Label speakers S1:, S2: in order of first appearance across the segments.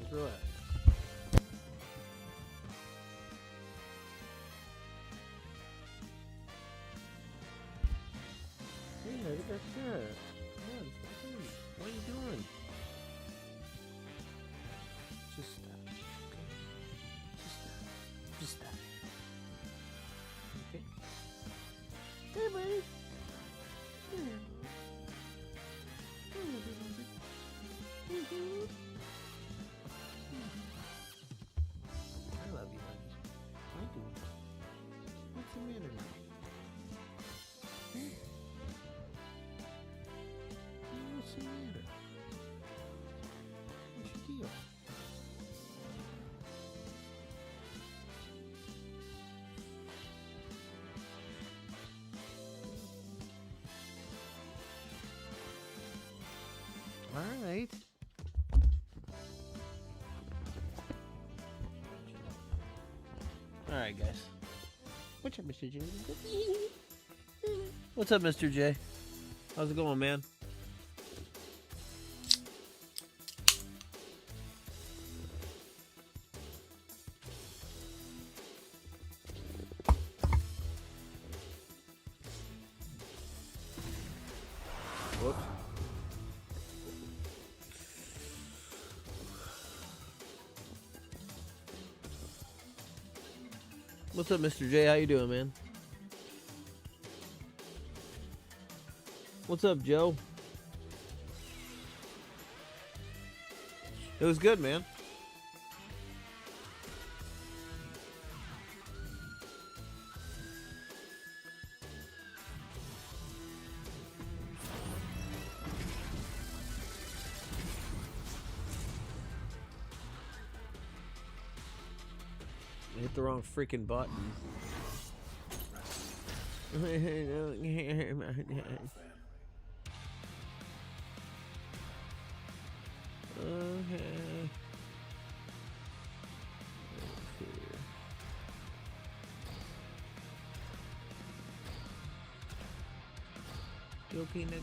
S1: Just relax. Yeah, get that shit. Come on, please. What are you doing? Just stop. Okay? Just stop. Just stop. Okay? Hey, buddy. Come here. Come here, baby. Mhm. I love you, honey. I do. What's the matter now? What's the matter? What's your deal? All right. All right, guys. What's up, Mr. J? What's up, Mr. J? How's it going, man? Whoops. What's up, Mr. J? How you doing, man? What's up, Joe? It was good, man. I hit the wrong freaking button. Okay. Joe Peanut.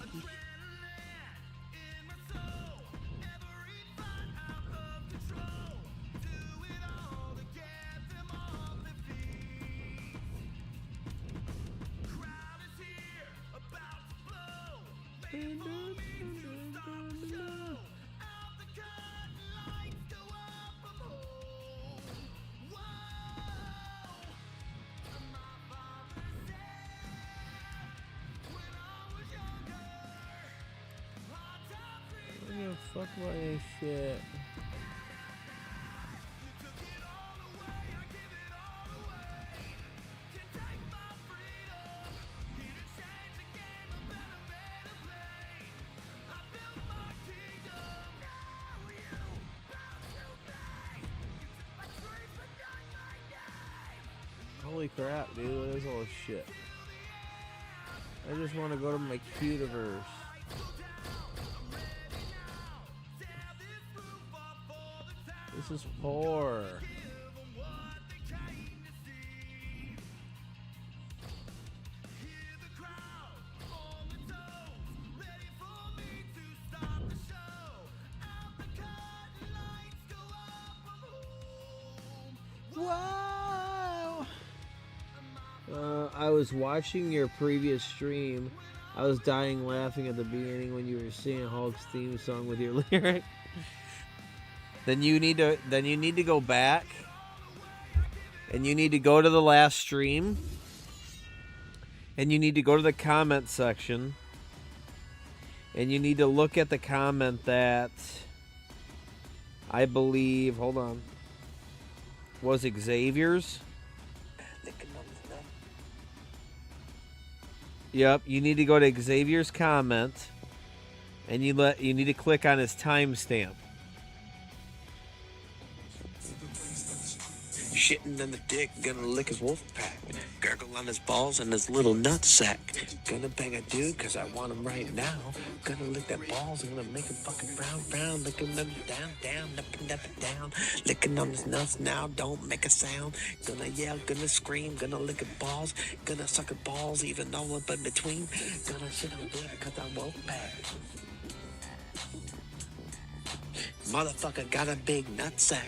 S1: Fuck my shit. Holy crap, dude, what is all this shit? I just want to go to my Cutiverse. This is poor. Wow. I was watching your previous stream. I was dying laughing at the beginning when you were singing Hulk's theme song with your lyric. Then you need to go back and you need to go to the last stream and you need to go to the comment section and you need to look at the comment that I believe, hold on, was Xavier's. Yep, you need to go to Xavier's comment and you need to click on his timestamp.
S2: Shitting in the dick, gonna lick his wolf pack. Gurgle on his balls and his little nutsack. Gonna bang a dude cause I want him right now. Gonna lick that balls and gonna make him fucking brown. Licking them down, up and down. Licking on his nuts now, don't make a sound. Gonna yell, gonna scream, gonna lick his balls. Gonna suck his balls even all up in between. Gonna shit on dick cause I wolf pack. Motherfucker got a big nutsack.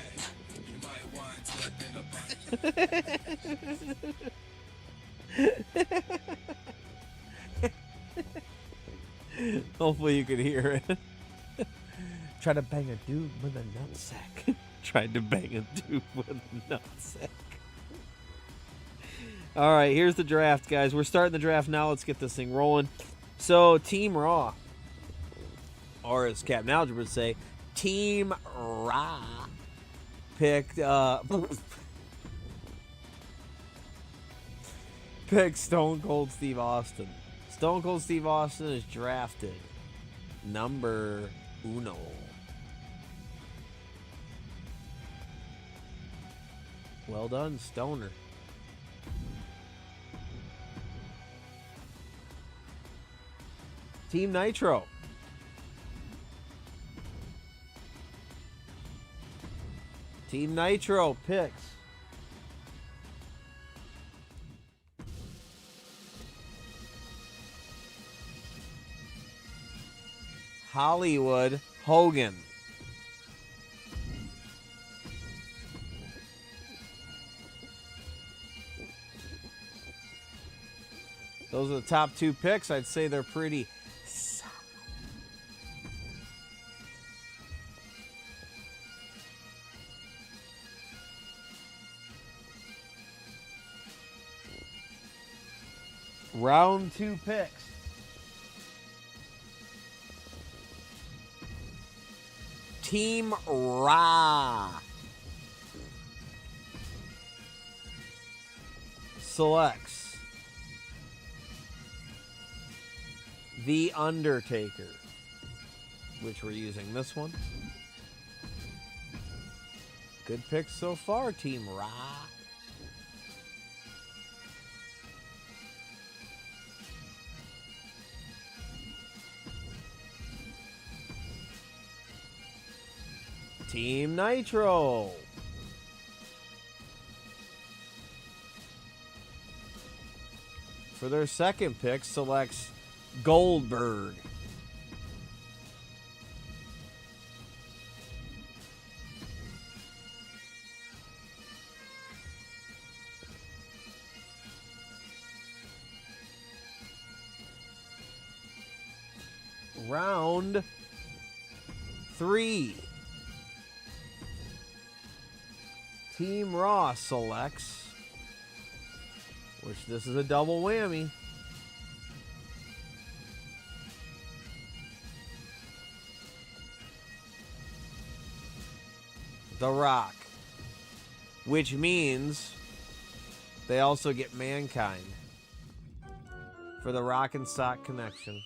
S1: Hopefully you could hear it. Tried to bang a dude with a nutsack. Tried to bang a dude with a nutsack. All right, here's the draft, guys. We're starting the draft now. Let's get this thing rolling. So, Team Raw, or as Captain Algebra would say, Team Raw picked picked Stone Cold Steve Austin. Stone Cold Steve Austin is drafted number uno. Well done, Stoner. Team Nitro. Team Nitro picks Hollywood Hogan. Those are the top two picks. I'd say they're pretty solid. Round two picks. Team Raw selects The Undertaker, which we're using this one. Good picks so far, Team Raw. Team Nitro. For their second pick, selects Goldberg. Round three. Team Raw selects, which this is a double whammy, The Rock, which means they also get Mankind for the Rock and Sock connection.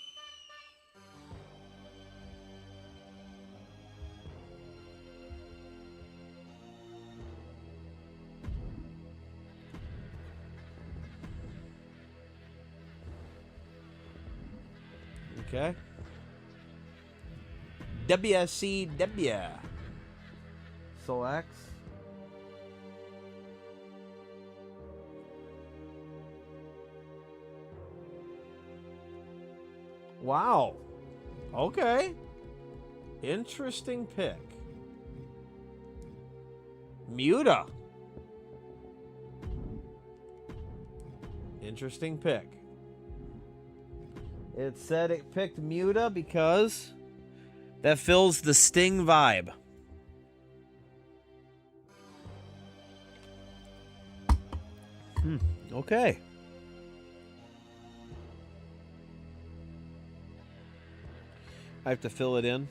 S1: Okay. WCW selects wow. Okay. Interesting pick. Muta. Interesting pick. It said it picked Muta because that fills the Sting vibe. Okay. I have to fill it in.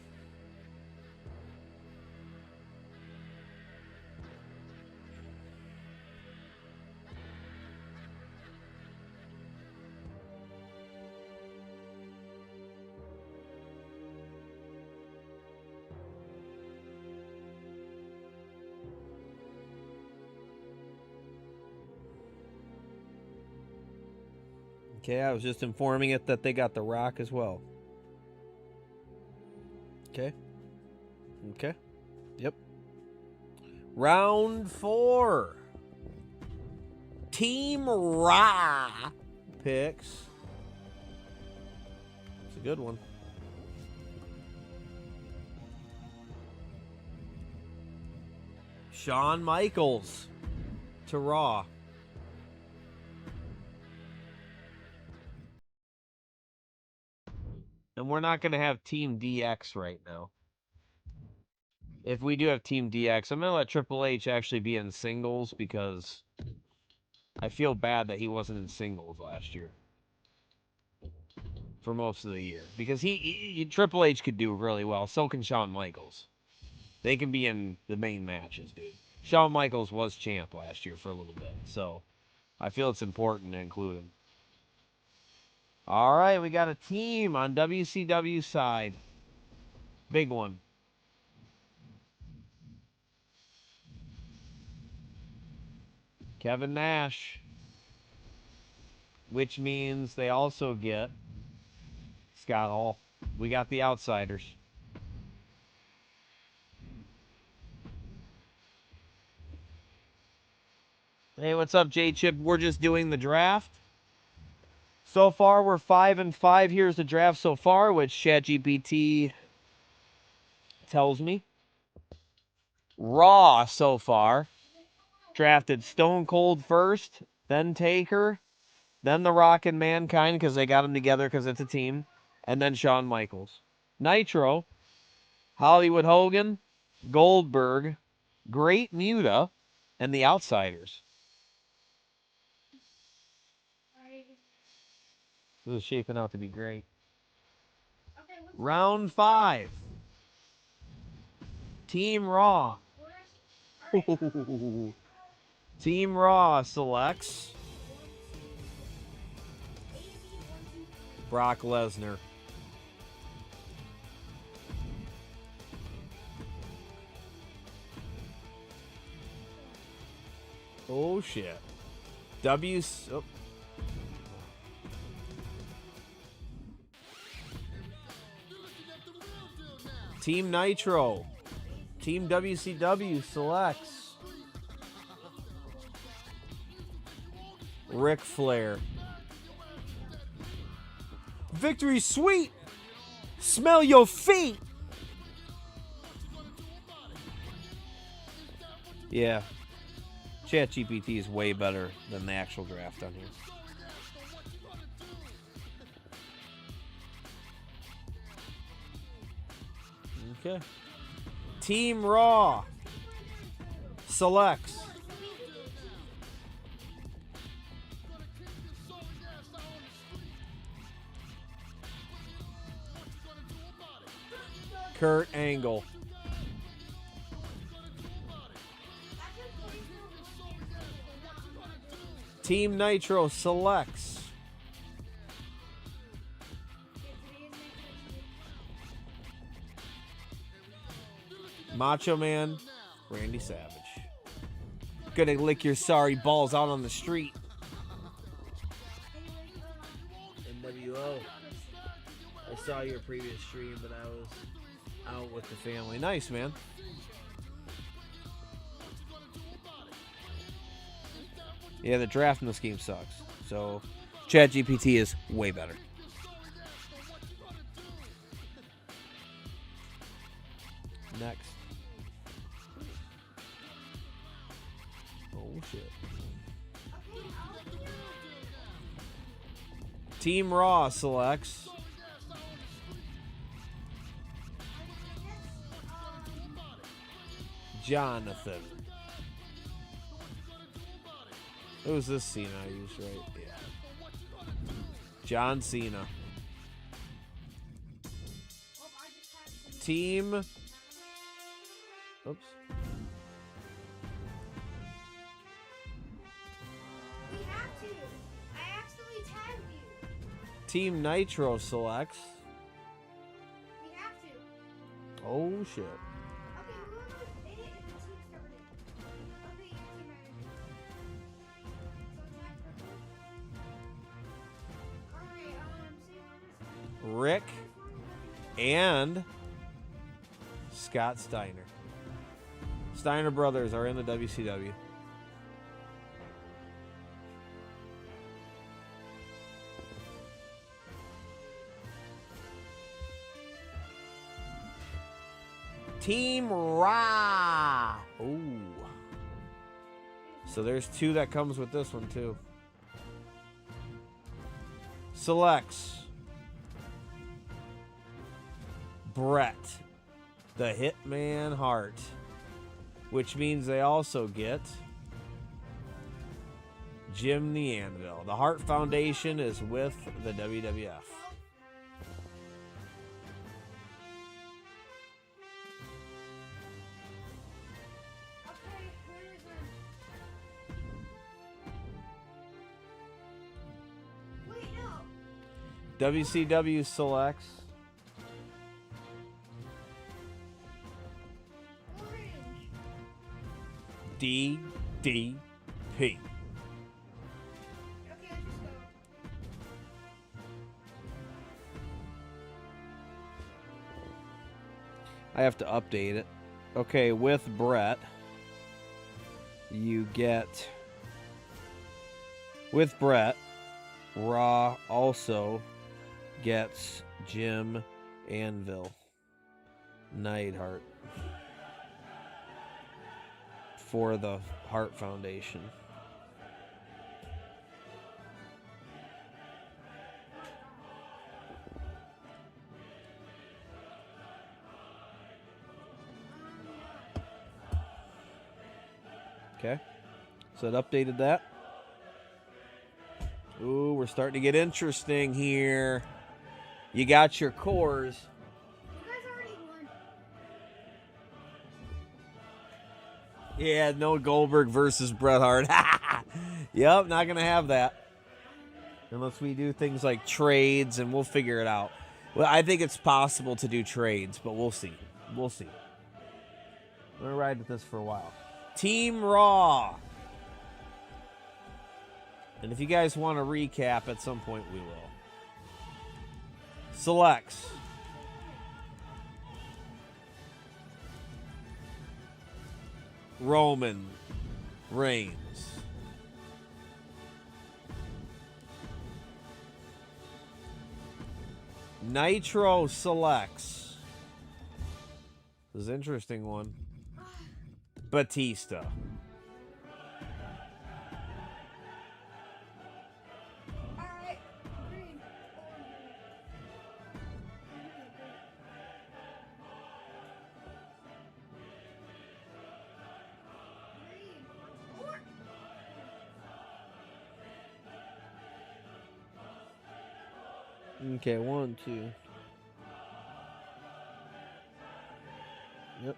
S1: Okay, I was just informing it that they got The Rock as well. Okay. Okay. Yep. Round 4. Team Raw picks. It's a good one. Shawn Michaels to Raw. And we're not going to have Team DX right now. If we do have Team DX, I'm going to let Triple H actually be in singles because I feel bad that he wasn't in singles last year. For most of the year. Because Triple H could do really well. So can Shawn Michaels. They can be in the main matches, dude. Shawn Michaels was champ last year for a little bit. So I feel it's important to include him. All right, we got a team on WCW side. Big one. Kevin Nash. Which means they also get Scott Hall. We got the Outsiders. Hey, what's up, J-Chip? We're just doing the draft. So far, we're 5-5. Here's the draft so far, which ChatGPT tells me. Raw so far. Drafted Stone Cold first, then Taker, then The Rock and Mankind because they got them together because it's a team, and then Shawn Michaels. Nitro, Hollywood Hogan, Goldberg, Great Muta, and the Outsiders. This is shaping out to be great. Round 5. Team Raw. Team Raw selects Brock Lesnar. Oh shit. Team Nitro. Team WCW selects Ric Flair. Victory sweet. Smell your feet. Yeah. ChatGPT is way better than the actual draft on here. Okay. Team Raw selects Kurt Angle. Team Nitro selects Macho Man Randy Savage. Gonna lick your sorry balls out on the street. NWO. I saw your previous stream, but I was out with the family. Nice, man. Yeah, the draft in this game sucks. So, ChatGPT is way better. Next. Oh, shit. Team Raw selects Jonathan. It was this Cena I used, right? Yeah. John Cena. Team. Oops.
S3: We have to. I accidentally tagged you.
S1: Team Nitro selects.
S3: We have to.
S1: Oh shit.
S3: Okay, we're going to edit if the team started. Okay, team manager. Alright,
S1: Rick and Scott Steiner. Steiner brothers are in the WCW. Team Raw. Ooh. So there's 2 that comes with this one too. Selects Bret the Hitman Hart, which means they also get Jim the Anvil. The Hart Foundation is with the WWF.
S3: Okay, where is it? Wait, no.
S1: WCW selects
S3: Orange.
S1: DDP.
S3: Okay, let's just go.
S1: I have to update it. Okay, with Bret, you get. With Bret, Raw also gets Jim Anvil Neidhart for the Hart Foundation. Okay, so it updated that. Ooh, we're starting to get interesting here. You got your cores.
S3: You guys already won.
S1: Yeah, no Goldberg versus Bret Hart. Yep, not going to have that. Unless we do things like trades, and we'll figure it out. Well, I think it's possible to do trades, but we'll see. We'll see. I'm going to ride with this for a while. Team Raw. And if you guys want to recap, at some point we will. Selects Roman Reigns. Nitro selects. This is an interesting one. Batista.
S3: Alright, green.
S1: Okay, 1, 2. Yep.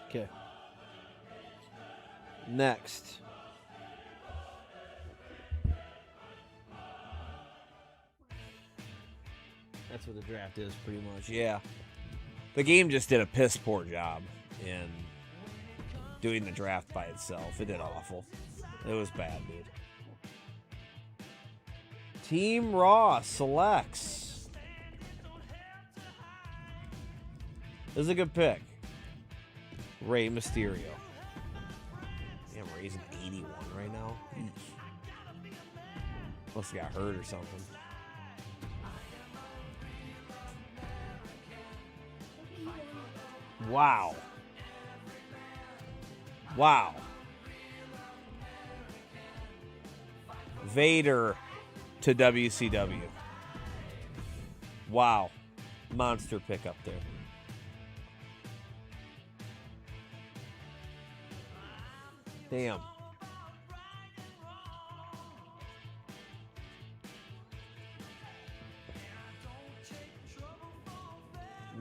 S1: Okay. Next. That's what the draft is, pretty much. Yeah. The game just did a piss poor job in doing the draft by itself. It did awful. It was bad, dude. Team Raw selects. This is a good pick. Rey Mysterio. Damn, Rey's an 81 right now. Eesh. Must have got hurt or something. Wow. Wow. Vader to WCW. Wow. Monster pick up there. Damn.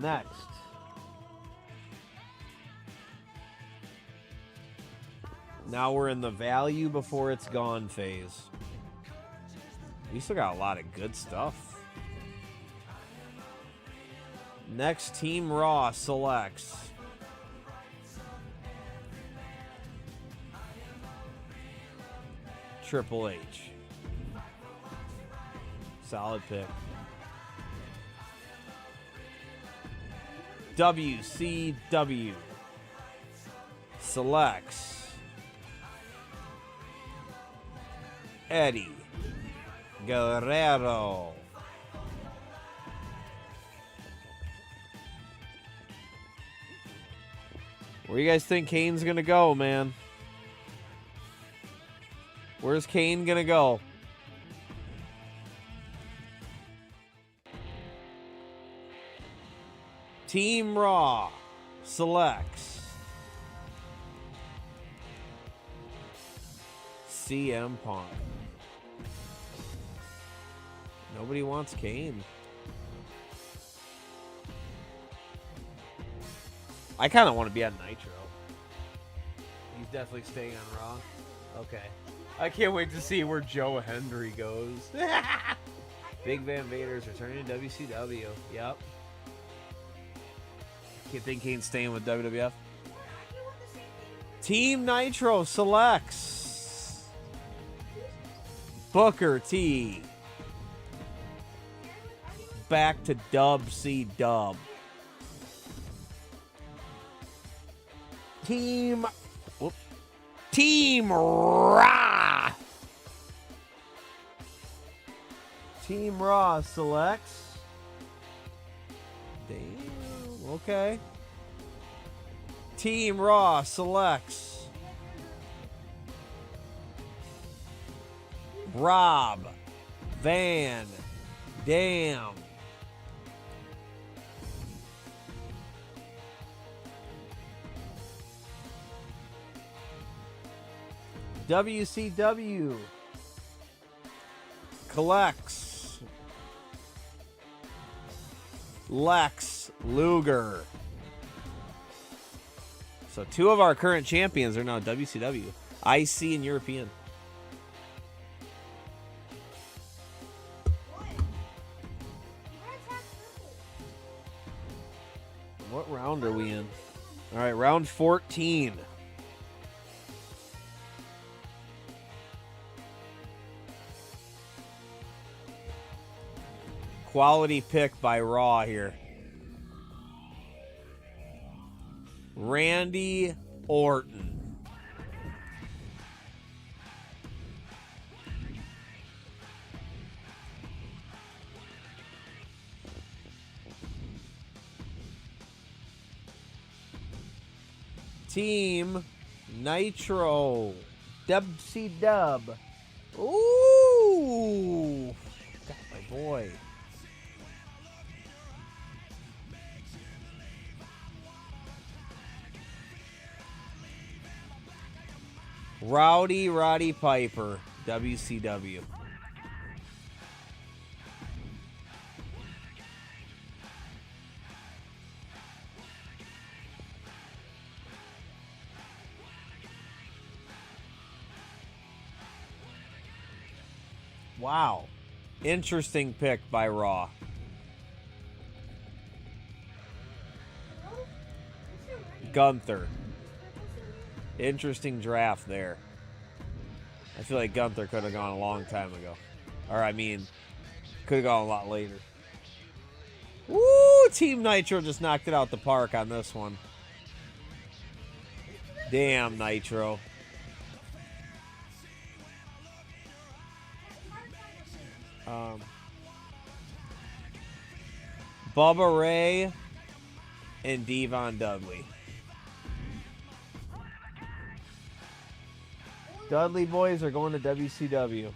S1: Next. Now we're in the value before it's gone phase. We still got a lot of good stuff. Next, Team Raw selects Triple H. Solid pick. WCW selects Eddie Guerrero. Where you guys think Kane's gonna go, man? Where's Kane gonna go? Team Raw selects CM Punk. Nobody wants Kane. I kind of want to be on Nitro. He's definitely staying on Raw. Okay. I can't wait to see where Joe Hendry goes. Big Van Vader's returning to WCW. Yep. You think Kane's staying with WWF? Team Nitro selects Booker T. Back to Dub C Dub. Team Raw. Team Raw selects. Damn. Okay. Team Raw selects Rob Van Dam. WCW collects Lex Luger. So 2 of our current champions are now WCW, IC and European. What round are we in? All right, round 14. Quality pick by Raw here. Randy Orton. Team Nitro. WCW. Ooh. Got my boy. Roddy Piper, WCW. Wow. Interesting pick by Raw. Gunther. Interesting draft there. I feel like Gunther could have gone a long time ago. Or, I mean, could have gone a lot later. Woo! Team Nitro just knocked it out the park on this one. Damn, Nitro. Bubba Ray and Devon Dudley. Dudley boys are going to WCW.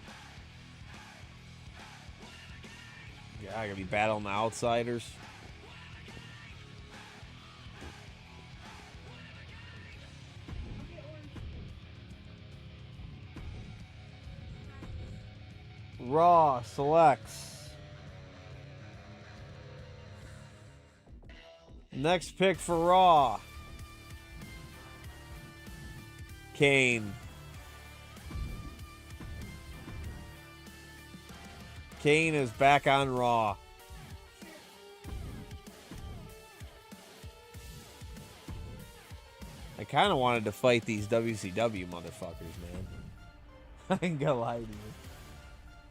S1: Yeah, I gotta be battling the outsiders. Raw selects. Next pick for Raw. Kane. Kane is back on Raw. I kind of wanted to fight these WCW motherfuckers, man. I ain't gonna lie to you.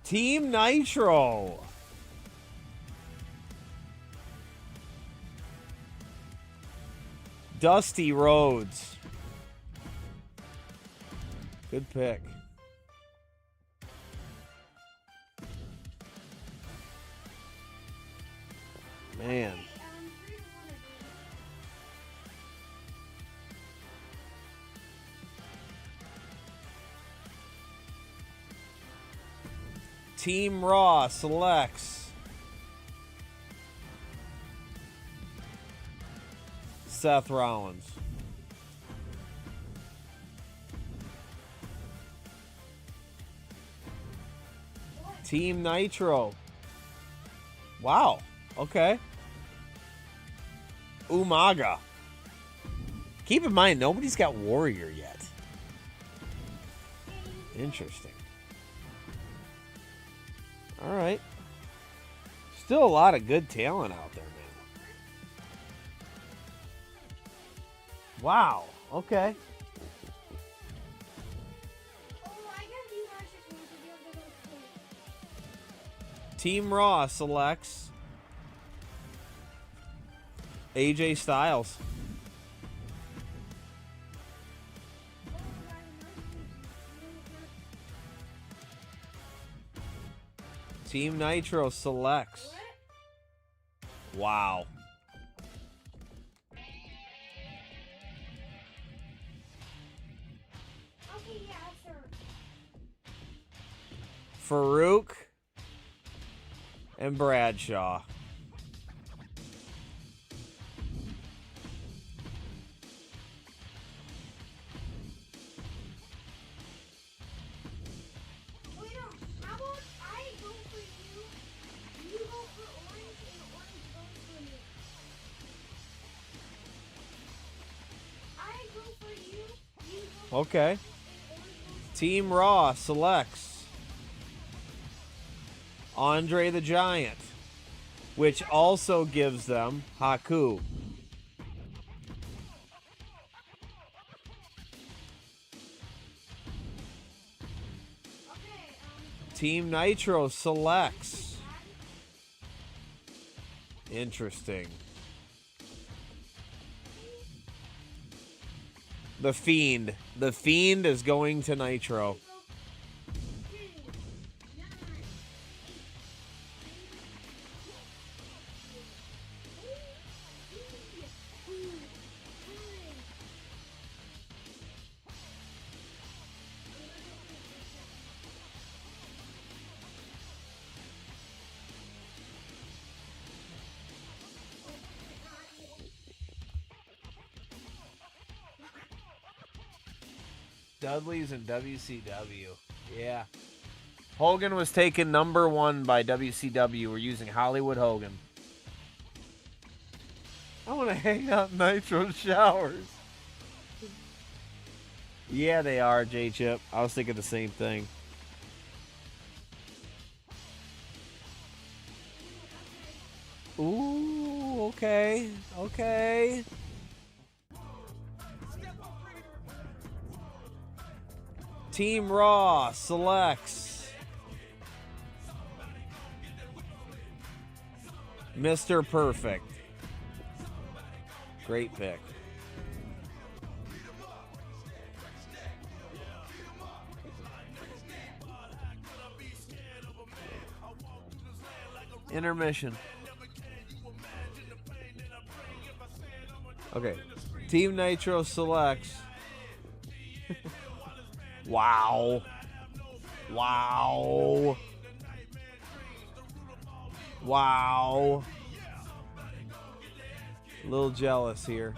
S1: Team Nitro. Dusty Rhodes. Good pick. Man. Team Raw selects Seth Rollins. Team Nitro. Wow. Okay. Umaga. Keep in mind, nobody's got Warrior yet. Interesting. All right. Still a lot of good talent out there, man. Wow. Okay.
S3: Oh, I got you guys just want to be able to go to
S1: Team Raw selects AJ Styles. Team Nitro selects. Wow.
S3: Okay, yeah, sir.
S1: Farouk and Bradshaw.
S3: Wait, no. How about I go for you? You go for orange, and orange goes for me. I go for you. You go for
S1: Okay.
S3: and orange goes
S1: Team Raw selects Andre the Giant, which also gives them Haku.
S3: Okay,
S1: Team Nitro selects. Interesting. The Fiend. The Fiend is going to Nitro. Dudley's in WCW. Yeah. Hogan was taken #1 by WCW. We're using Hollywood Hogan. I want to hang out in Nitro showers. Yeah, they are, J-Chip. I was thinking the same thing. Ooh, okay. Okay. Team Raw selects Mr. Perfect. Great pick. Intermission. Okay. Team Nitro selects. Wow. Wow. Wow. A little jealous here.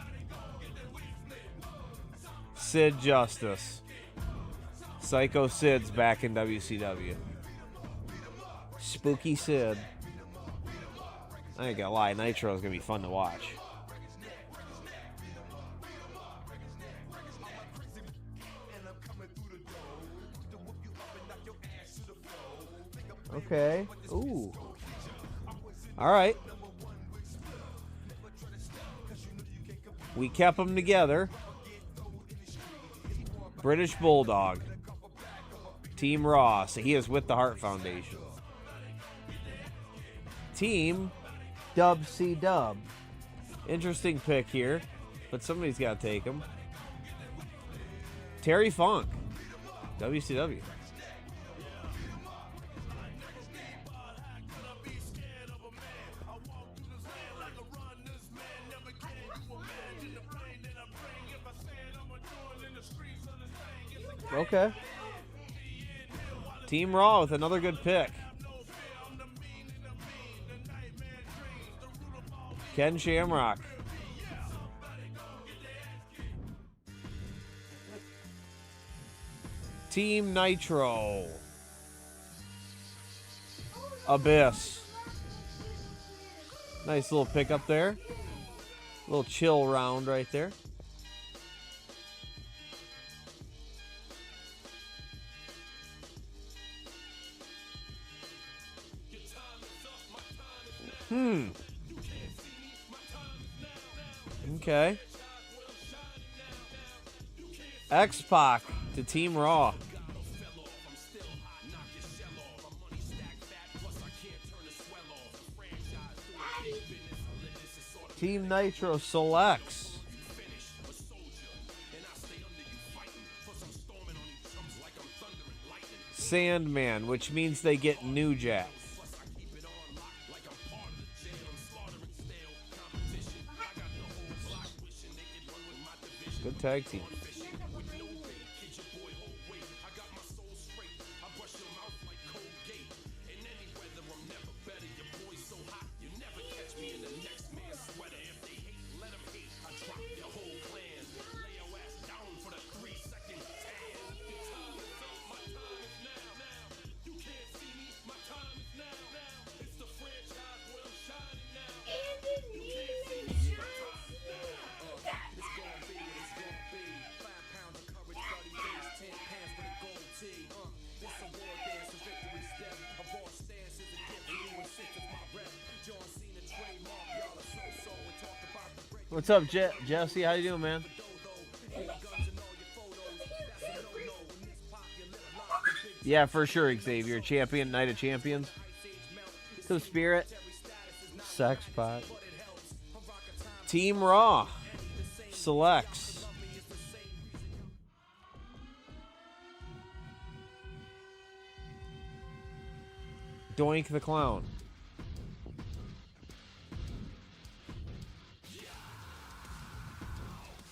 S1: Sid Justice. Psycho Sid's back in WCW. Spooky Sid. I ain't gonna lie, Nitro is gonna be fun to watch. Okay. Ooh. All right. We kept them together. British Bulldog. Team Raw. So he is with the Hart Foundation. Team Dub C Dub. Interesting pick here, but somebody's got to take him. Terry Funk. WCW. Okay. Team Raw with another good pick. Ken Shamrock. Team Nitro. Abyss. Nice little pickup there. Little chill round right there. Okay. X-Pac to Team Raw. Team Nitro selects Sandman, which means they get New Jack. Good tag team. What's up, Jesse? How you doing, man? Yeah, for sure, Xavier. Champion, Night of Champions. To Spirit. Sex pot. Team Raw selects Doink the Clown.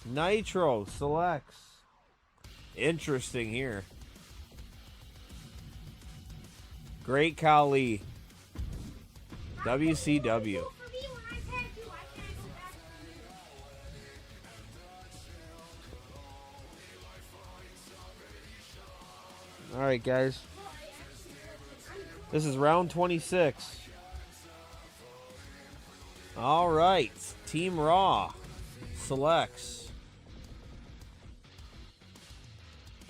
S1: Nitro selects. Interesting here. Great Khali. WCW. All right, guys. This is round 26. All right. Team Raw selects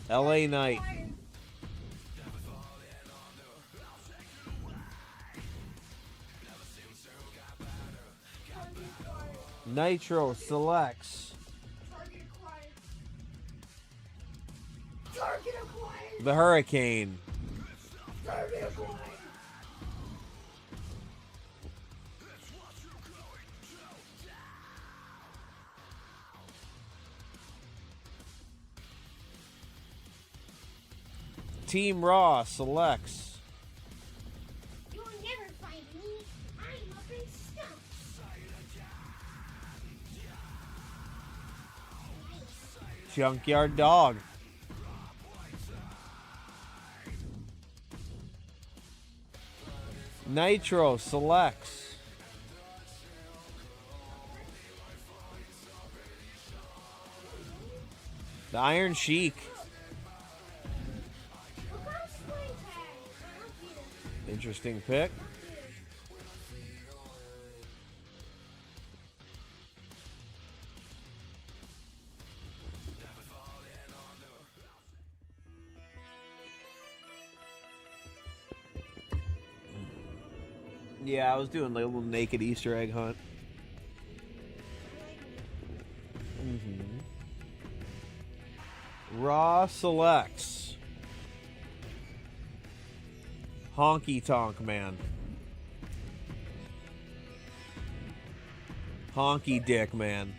S1: LA Knight. Nitro selects the Hurricane. Team Raw selects
S3: You'll never find me. I'm up in stumps.
S1: Junkyard Dog. Nitro selects the Iron Sheik. Interesting pick. Yeah, I was doing like a little naked Easter egg hunt. Raw selects Honky Tonk Man. Honky Dick Man.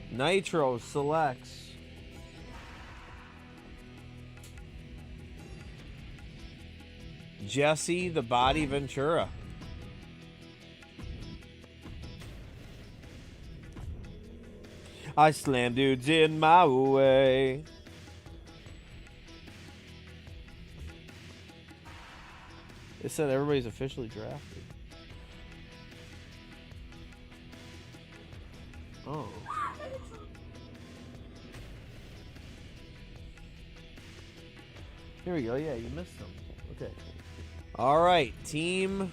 S1: Nitro selects Jesse the Body Ventura. I slam dudes in my way. It said everybody's officially drafted. Oh. Here we go. Yeah, you missed them. Okay. All right. Team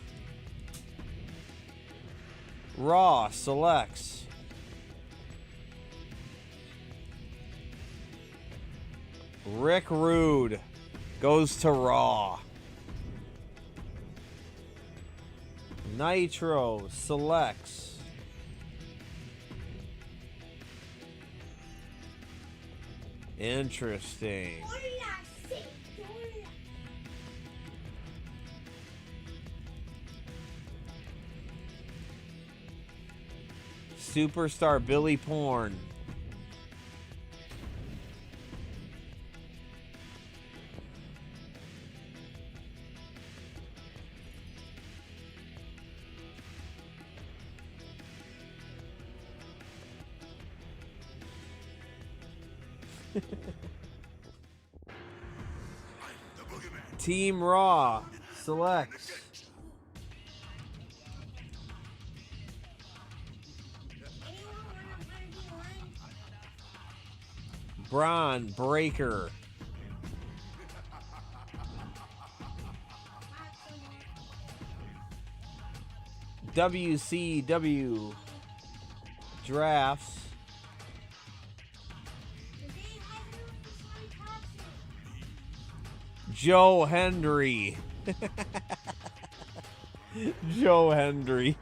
S1: Raw selects Rick Rude. Goes to Raw. Nitro selects interesting. Superstar Billy Porn. Team Raw selects Braun Breaker. WCW drafts Joe Hendry. Joe Hendry.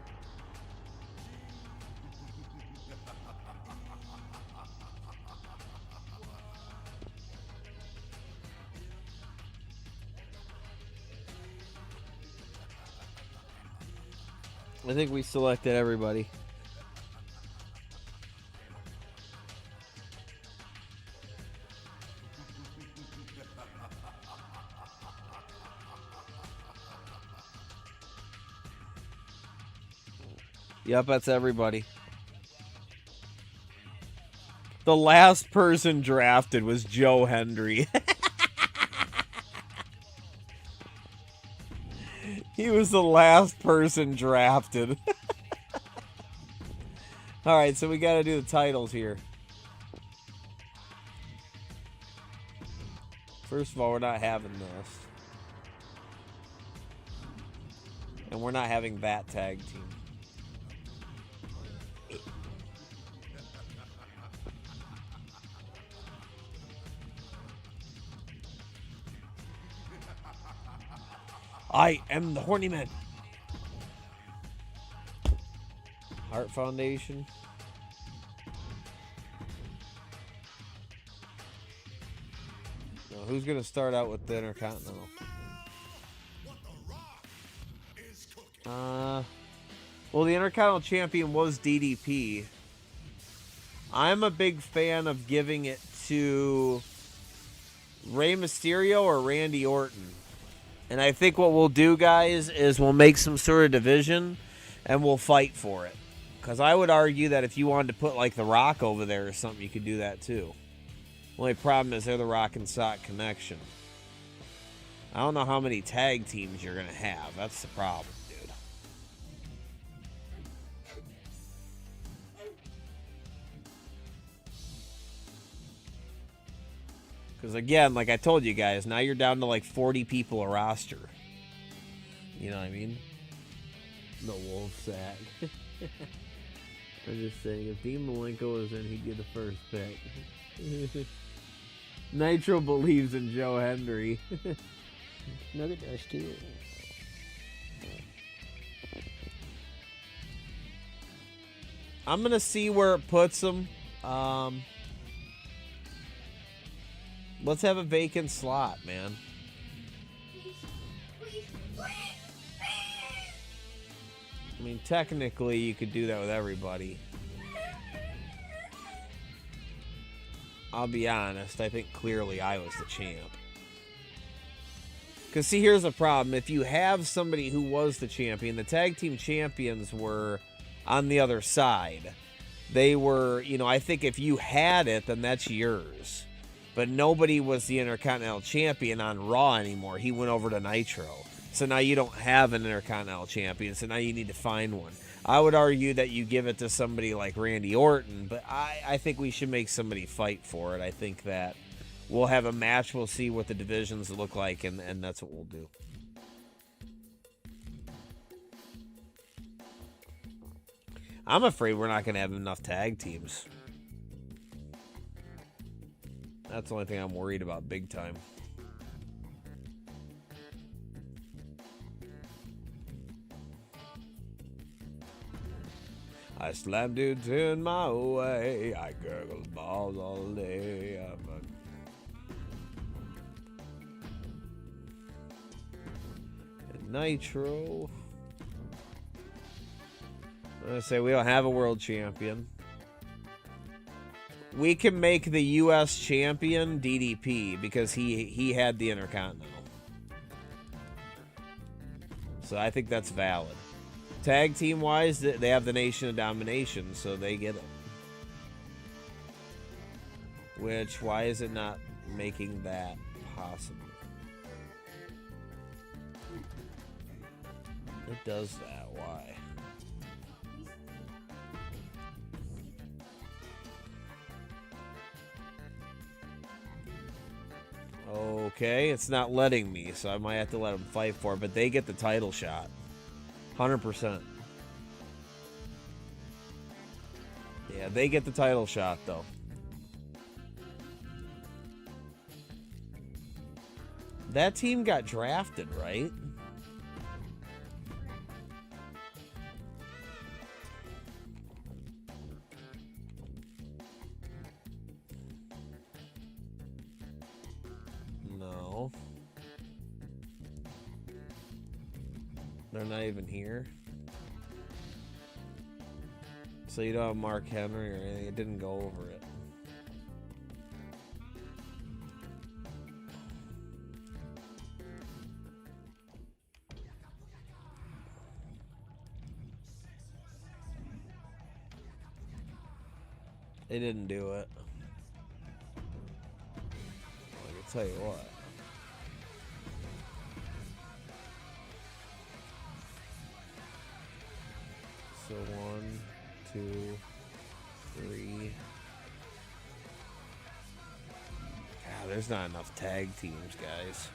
S1: I think we selected everybody. Yep, that's everybody. The last person drafted was Joe Hendry. He was the last person drafted. All right, so we got to do the titles here. First of all, we're not having this. And we're not having that tag team. I am the Horny Man. Heart Foundation. Now, who's going to start out with the Intercontinental? Well, the Intercontinental Champion was DDP. I'm a big fan of giving it to Rey Mysterio or Randy Orton. And I think what we'll do, guys, is we'll make some sort of division and we'll fight for it. Because I would argue that if you wanted to put, like, The Rock over there or something, you could do that, too. Only problem is they're the Rock and Sock connection. I don't know how many tag teams you're going to have. That's the problem, dude. Because, again, like I told you guys, now you're down to like 40 people a roster. You know what I mean? The Wolf Sack. I'm just saying, if Dean Malenko was in, he'd get the first pick. Nitro believes in Joe Hendry.
S4: Nugget does too.
S1: I'm going to see where it puts him. Let's have a vacant slot, man. I mean, technically, you could do that with everybody. I'll be honest, I think clearly I was the champ. Because, see, here's the problem. If you have somebody who was the champion, the tag team champions were on the other side. They were, you know, I think if you had it, then that's yours. But nobody was the Intercontinental Champion on Raw anymore. He went over to Nitro. So now you don't have an Intercontinental Champion. So now you need to find one. I would argue that you give it to somebody like Randy Orton, but I think we should make somebody fight for it. I think that we'll have a match. We'll see what the divisions look like, and that's what we'll do. I'm afraid we're not going to have enough tag teams. That's the only thing I'm worried about big time. I slam dudes in my way. I gurgle balls all day. Nitro. I'm going to say we don't have a world champion. We can make the U.S. champion DDP because he had the Intercontinental. So I think that's valid. Tag team wise, they have the Nation of Domination, so they get it. Which, why is it not making that possible? It does that, why? Okay, it's not letting me, so I might have to let them fight for it, but they get the title shot. 100%. Yeah, they get the title shot, though. That team got drafted, right? No. They're not even here. So you don't have Mark Henry or anything. It didn't go over it. They didn't do it. I can tell you what. So 1, 2, 3. God, there's not enough tag teams, guys.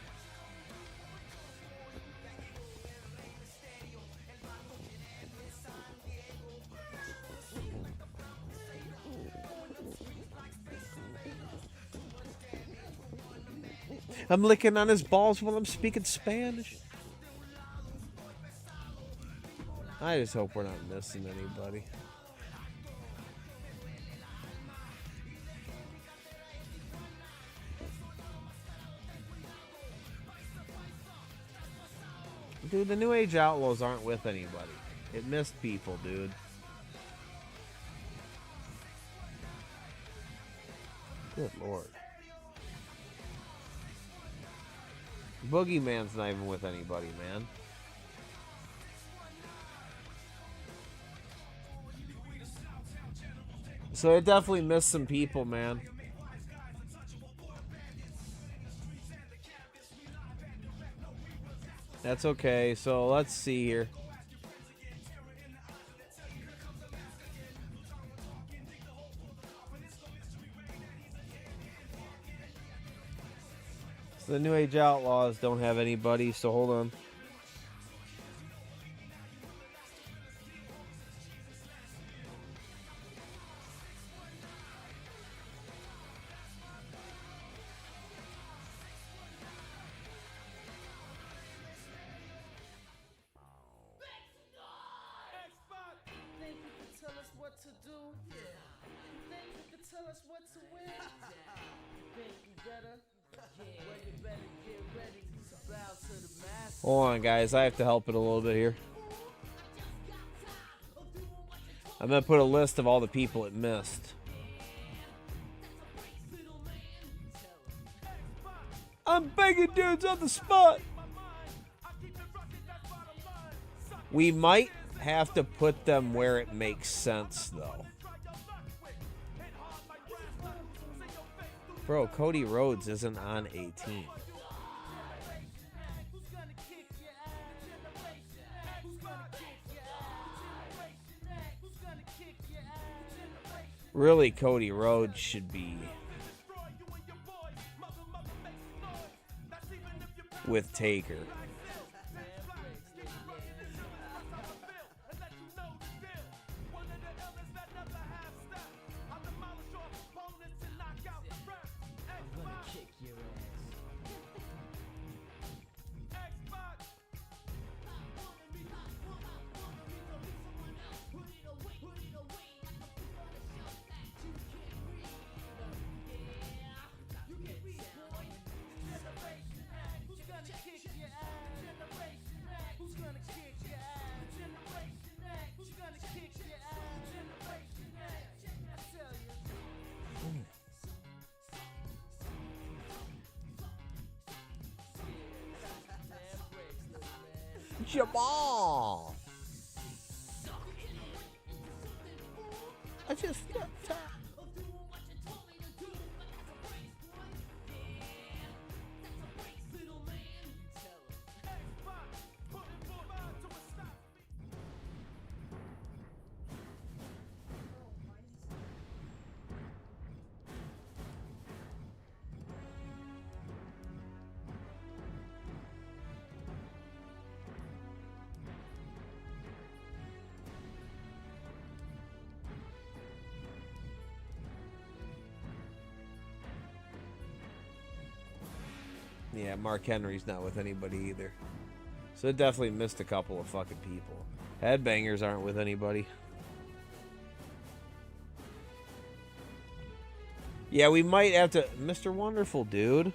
S1: I'm licking on his balls while I'm speaking Spanish. I just hope we're not missing anybody. Dude, the New Age Outlaws aren't with anybody. It missed people, dude. Good Lord. Boogeyman's not even with anybody, man. So it definitely missed some people, man. That's okay. So let's see here. So the New Age Outlaws don't have anybody, so hold on. Hold on, guys. I have to help it a little bit here. I'm going to put a list of all the people it missed. I'm begging dudes on the spot. We might have to put them where it makes sense, though. Bro, Cody Rhodes isn't on a team. Really, Cody Rhodes should be with Taker. Jamal! I just got time. Yeah, Mark Henry's not with anybody either. So it definitely missed a couple of fucking people. Headbangers aren't with anybody. Yeah, we might have to... Mr. Wonderful, dude.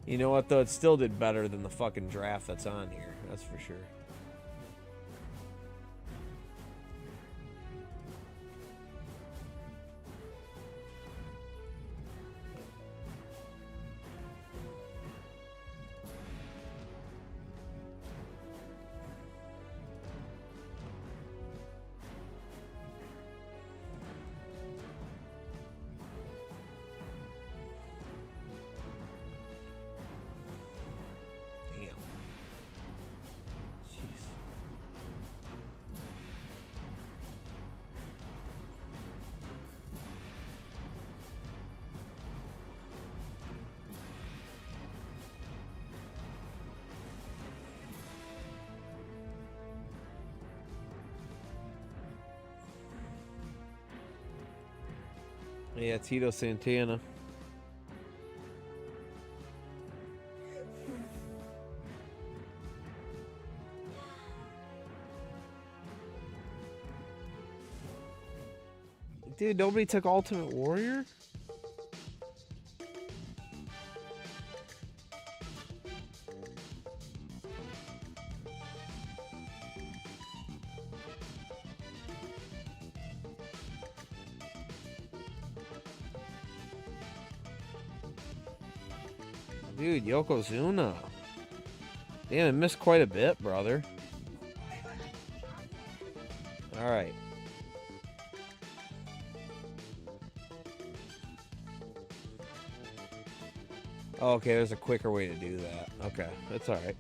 S1: You know what, though? It still did better than the fucking draft that's on here. That's for sure. Yeah, Tito Santana. Dude, nobody took Ultimate Warrior? Dude, Yokozuna. Damn, I missed quite a bit, brother. Alright. Oh, okay, there's a quicker way to do that. Okay, that's alright.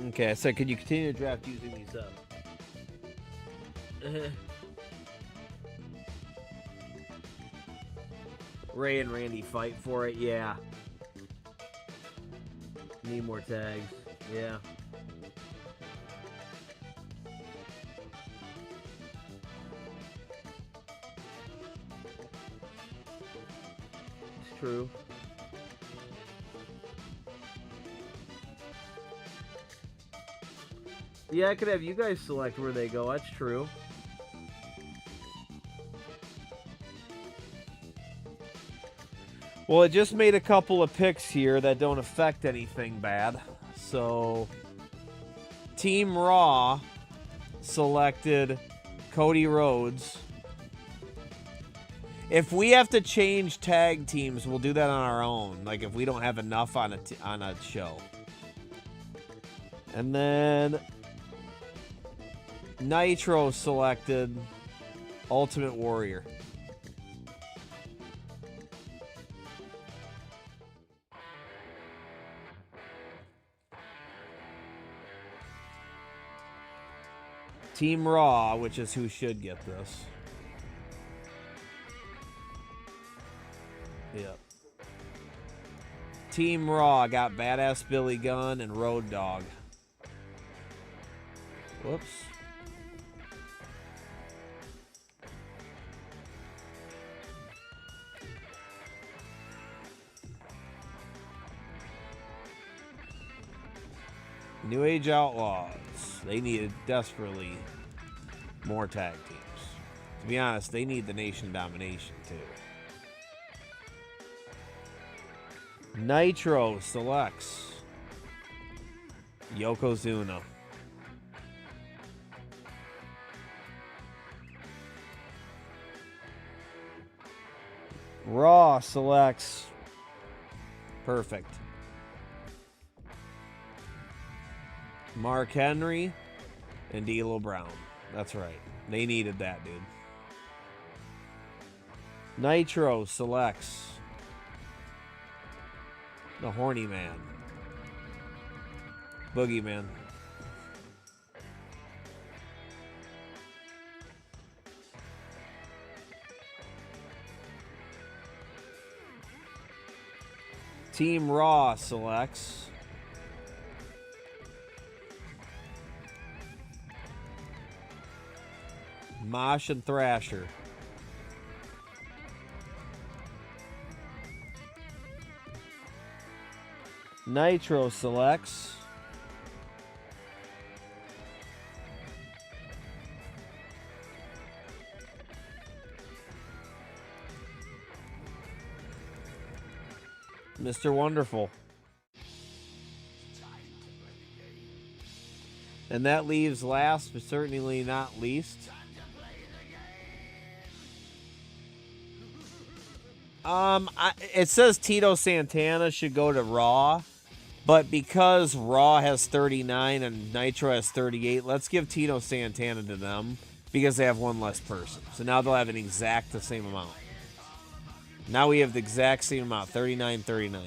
S1: Okay, I said, could you continue to draft using these up? Ray and Randy fight for it, yeah. Need more tags, yeah. It's true. Yeah, I could have you guys select where they go. That's true. Well, it just made a couple of picks here that don't affect anything bad. So, Team Raw selected Cody Rhodes. If we have to change tag teams, we'll do that on our own. Like if we don't have enough on a show. And then Nitro selected Ultimate Warrior. Team Raw, which is who should get this. Yep. Team Raw got Badass Billy Gunn and Road Dogg. Whoops. New Age Outlaws. They needed desperately more tag teams. To be honest, they need the Nation Domination too. Nitro selects Yokozuna. Raw selects Perfect. Mark Henry and D'Lo Brown. That's right. They needed that, dude. Nitro selects the Horny Man. Boogeyman. Team Raw selects Mosh and Thrasher. Nitro selects Mr. Wonderful. And that leaves last, but certainly not least, it says Tito Santana should go to Raw, but because Raw has 39 and Nitro has 38, let's give Tito Santana to them because they have one less person. So now they'll have an exact the same amount. Now we have the exact same amount, 39-39.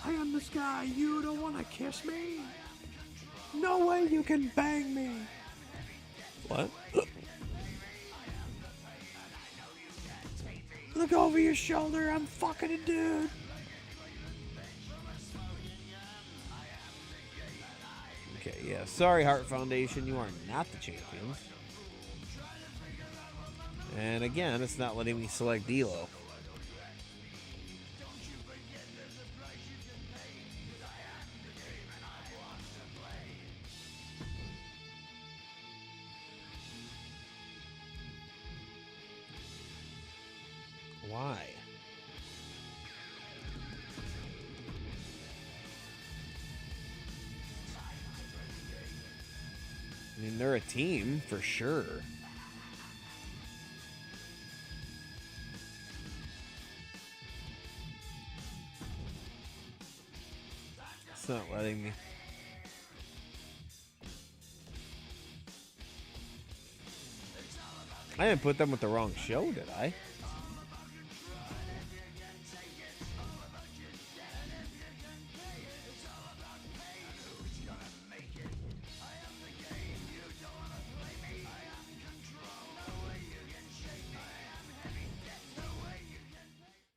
S5: I am this guy. You don't want to kiss me? No way you can bang me.
S1: What?
S5: Look over your shoulder. I'm fucking a dude.
S1: Okay, yeah. Sorry, Heart Foundation. You are not the champions. And again, it's not letting me select D'Lo. Why? I mean, they're a team for sure. It's not letting me. I didn't put them with the wrong show, did I?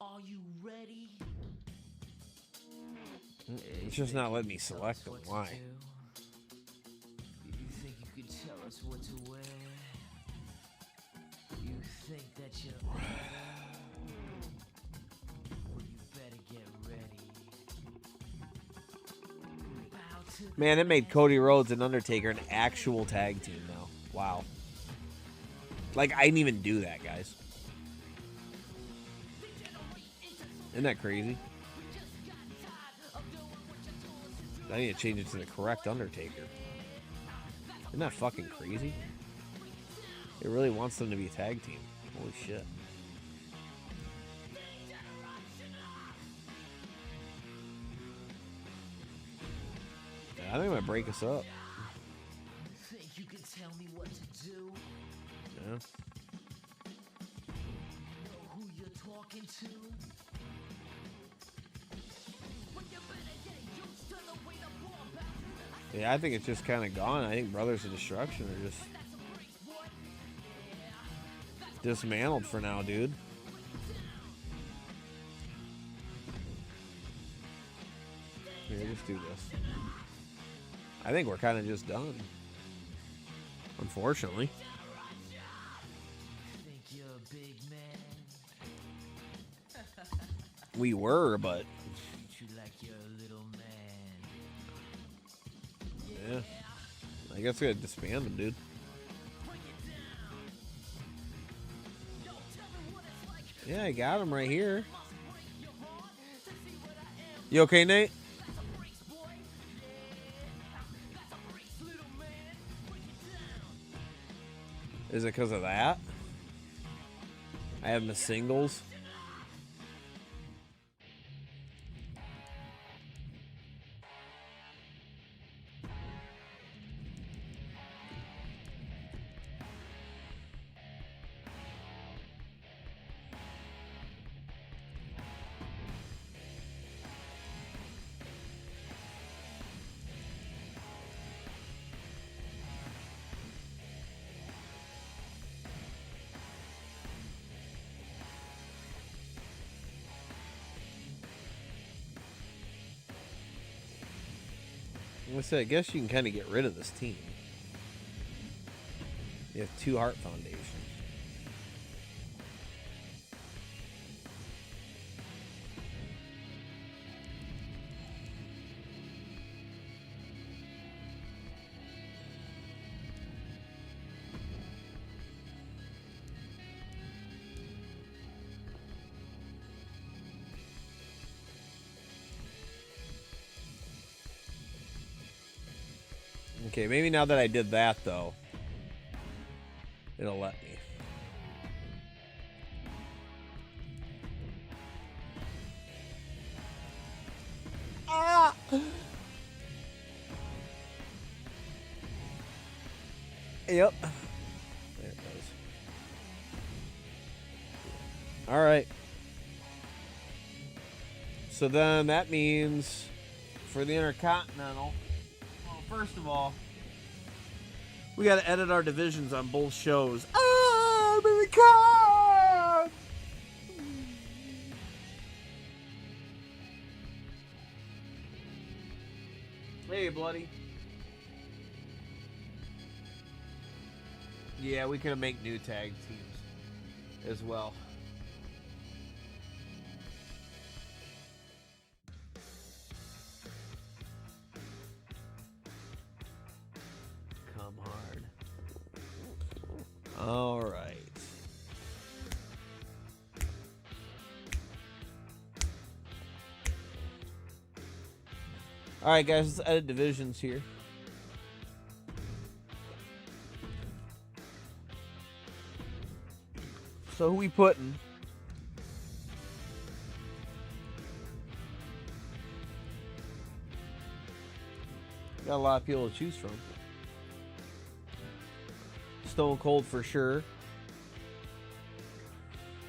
S6: Are you ready?
S1: It's just not letting me select them. Why?
S6: You think you can tell us what to wear? You think that you're better? Well, you better get ready. Bow to
S1: Man, it made Cody Rhodes and Undertaker an actual tag team now. Wow. Like, I didn't even do that, guys. Isn't that crazy? I need to change it to the correct Undertaker. Isn't that fucking crazy? It really wants them to be a tag team. Holy shit. I think I might break us up.
S6: Think you can tell me what to do?
S1: Yeah.
S6: Know who you're talking to? Well, you better get used to the way the ball bounces.
S1: Yeah, I think it's just kind of gone. I think Brothers of Destruction are just dismantled for now, dude. Here, just do this. I think we're kind of just done. Unfortunately.
S6: Think you're a big man?
S1: We were, but
S6: Treat you like you're a little man.
S1: yeah. I guess we gotta disband them, dude. Yeah, I got him right here. You okay, Nate? Is it because of that? I have my singles. I guess you can kind of get rid of this team. You have 2 Heart Foundations. Okay, maybe now that I did that, though, it'll let me. Ah! Yep. There it goes. All right. So then that means for the Intercontinental, well, first of all, we got to edit our divisions on both shows. I'm in the car! Hey, bloody. Yeah, we could make new tag teams as well. Come hard. All right. All right, guys, let's edit divisions here. So who we putting? Got a lot of people to choose from. Stone Cold for sure.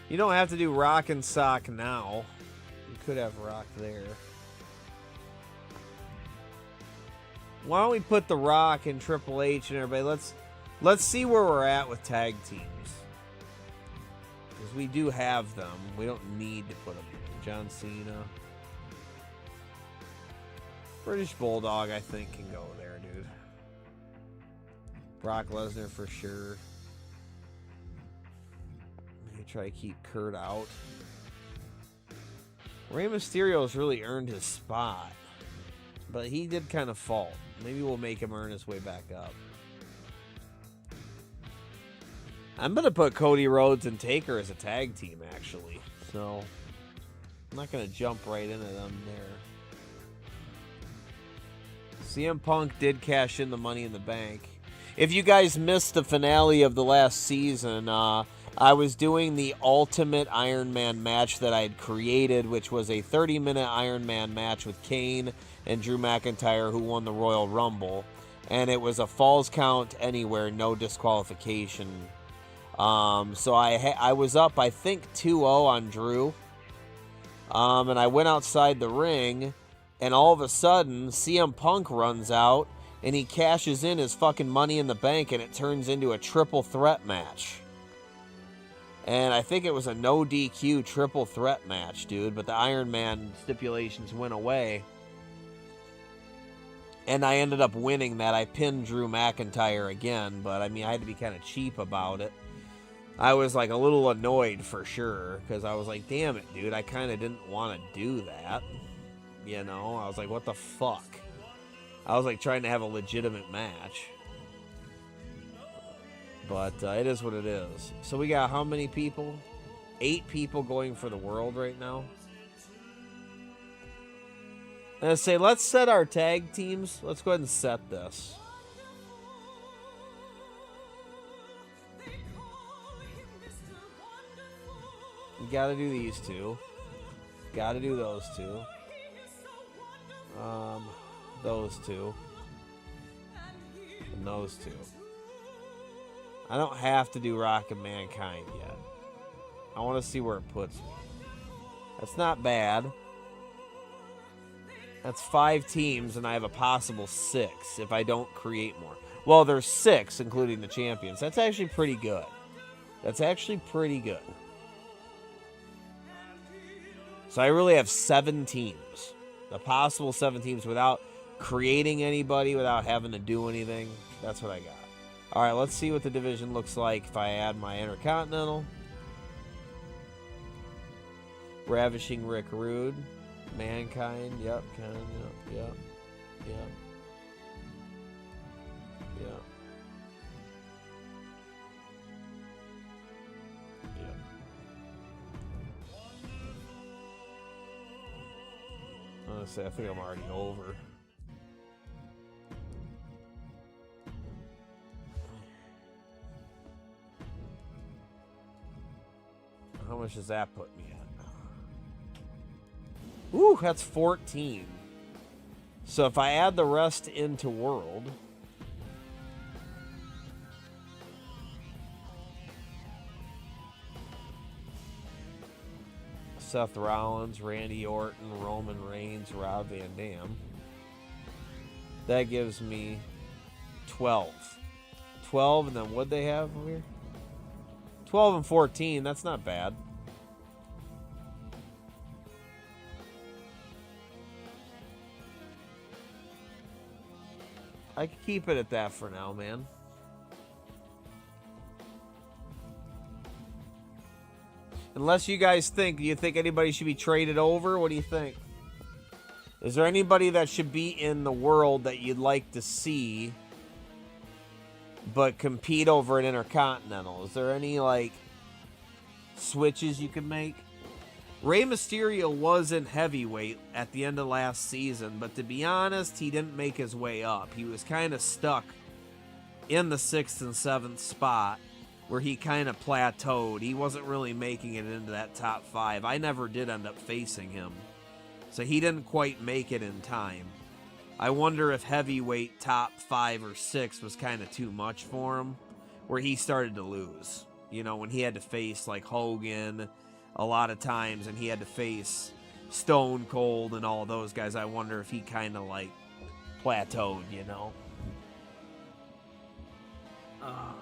S1: You don't have to do Rock and Sock now. You could have Rock there. Why don't we put The Rock and Triple H and everybody? Let's see where we're at with tag teams. Because we do have them. We don't need to put them in. John Cena. British Bulldog, I think, can go there, dude. Brock Lesnar for sure. Maybe try to keep Kurt out. Rey Mysterio's really earned his spot. But he did kind of fall. Maybe we'll make him earn his way back up. I'm going to put Cody Rhodes and Taker as a tag team, actually. So, I'm not going to jump right into them there. CM Punk did cash in the Money in the Bank. If you guys missed the finale of the last season, I was doing the ultimate Iron Man match that I had created, which was a 30-minute Iron Man match with Kane and Drew McIntyre, who won the Royal Rumble. And it was a falls count anywhere, no disqualification. So I was up, I think, 2-0 on Drew. And I went outside the ring, and all of a sudden, CM Punk runs out, and he cashes in his fucking Money in the Bank, and it turns into a triple threat match. And I think it was a no DQ triple threat match, dude. But the Iron Man stipulations went away. And I ended up winning that. I pinned Drew McIntyre again. But, I mean, I had to be kind of cheap about it. I was, like, a little annoyed for sure. Because I was like, damn it, dude. I kind of didn't want to do that. You know? I was like, what the fuck? I was, like, trying to have a legitimate match. But it is what it is. So we got how many people? 8 people going for the world right now. And I say, let's set our tag teams. Let's go ahead and set this. You gotta do these two. Gotta do those two. Those two. And those two. I don't have to do Rock and Mankind yet. I want to see where it puts me. That's not bad. That's 5 teams, and I have a possible 6 if I don't create more. Well, there's 6, including the champions. That's actually pretty good. That's actually pretty good. So I really have 7 teams. The possible 7 teams without creating anybody, without having to do anything. That's what I got. All right, let's see what the division looks like if I add my Intercontinental. Ravishing Rick Rude. Mankind. Yep. Yep. Yep. Yep. Yep. Honestly, I think I'm already over. How much does that put me at? Ooh, that's 14. So if I add the rest into World, Seth Rollins, Randy Orton, Roman Reigns, Rob Van Dam, that gives me 12. 12, and then what'd they have over here? 12 and 14, that's not bad. I could keep it at that for now, man. Unless you guys think, do you think anybody should be traded over? What do you think? Is there anybody that should be in the world that you'd like to see but compete over an Intercontinental? Is there any, like, switches you can make? Rey Mysterio was in heavyweight at the end of last season, but to be honest, he didn't make his way up. He was kind of stuck in the 6th and 7th spot where he kind of plateaued. He wasn't really making it into that top 5. I never did end up facing him, so he didn't quite make it in time. I wonder if heavyweight top 5 or 6 was kind of too much for him, where he started to lose. You know, when he had to face, like, Hogan a lot of times, and he had to face Stone Cold and all those guys. I wonder if he kind of, like, plateaued, you know? I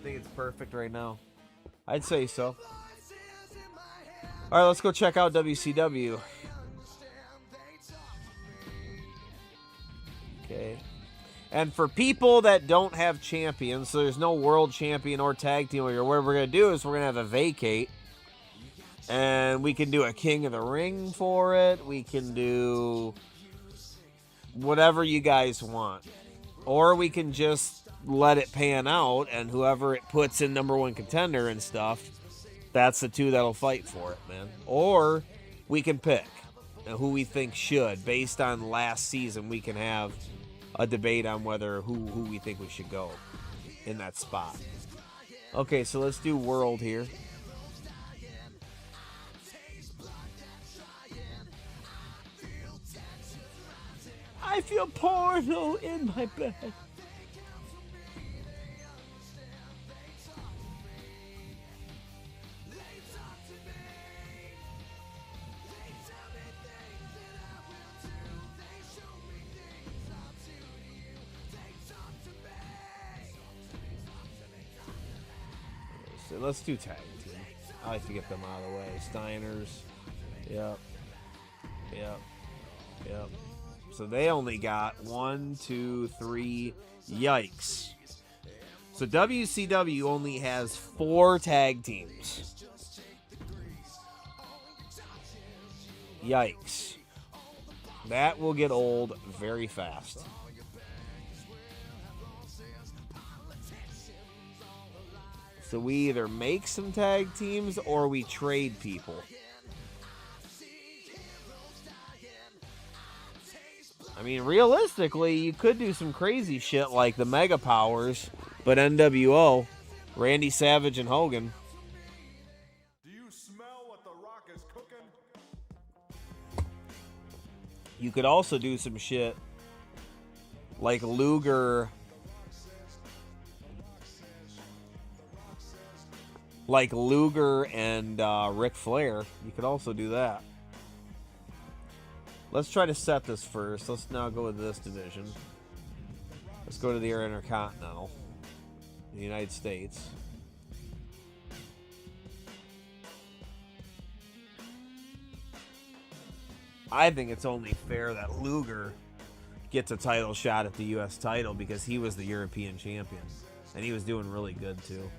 S1: think it's perfect right now. I'd say so. All right, let's go check out WCW. Okay. And for people that don't have champions, so there's no world champion or tag team, or what we're going to do is we're going to have a vacate. And we can do a King of the Ring for it. We can do whatever you guys want. Or we can just let it pan out, and whoever it puts in number 1 contender and stuff, that's the 2 that'll fight for it, man. Or we can pick. who we think should. Based on last season, we can have a debate on who we think we should go in that spot. Okay, so let's do world here. I feel porno in my bed. So let's do tag team. I like to get them out of the way. Steiners. Yep. So they only got 1, 2, 3. Yikes. So WCW only has 4 tag teams. Yikes. That will get old very fast. So we either make some tag teams or we trade people. I mean, realistically, you could do some crazy shit like the Mega Powers, but NWO, Randy Savage and Hogan.
S7: Do you smell what the Rock is cooking?
S1: You could also do some shit like Luger. Like Luger and Ric Flair. You could also do that. Let's try to set this first. Let's now go with this division. Let's go to the Intercontinental. The United States. I think it's only fair that Luger gets a title shot at the U.S. title because he was the European champion. And he was doing really good, too.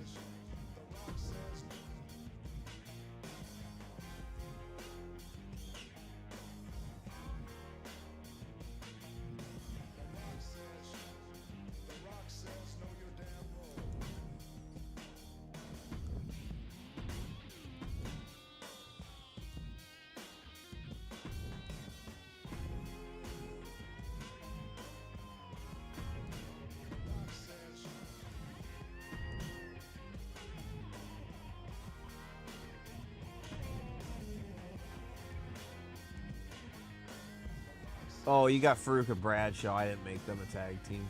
S1: Oh, you got Farouk and Bradshaw. I didn't make them a tag team.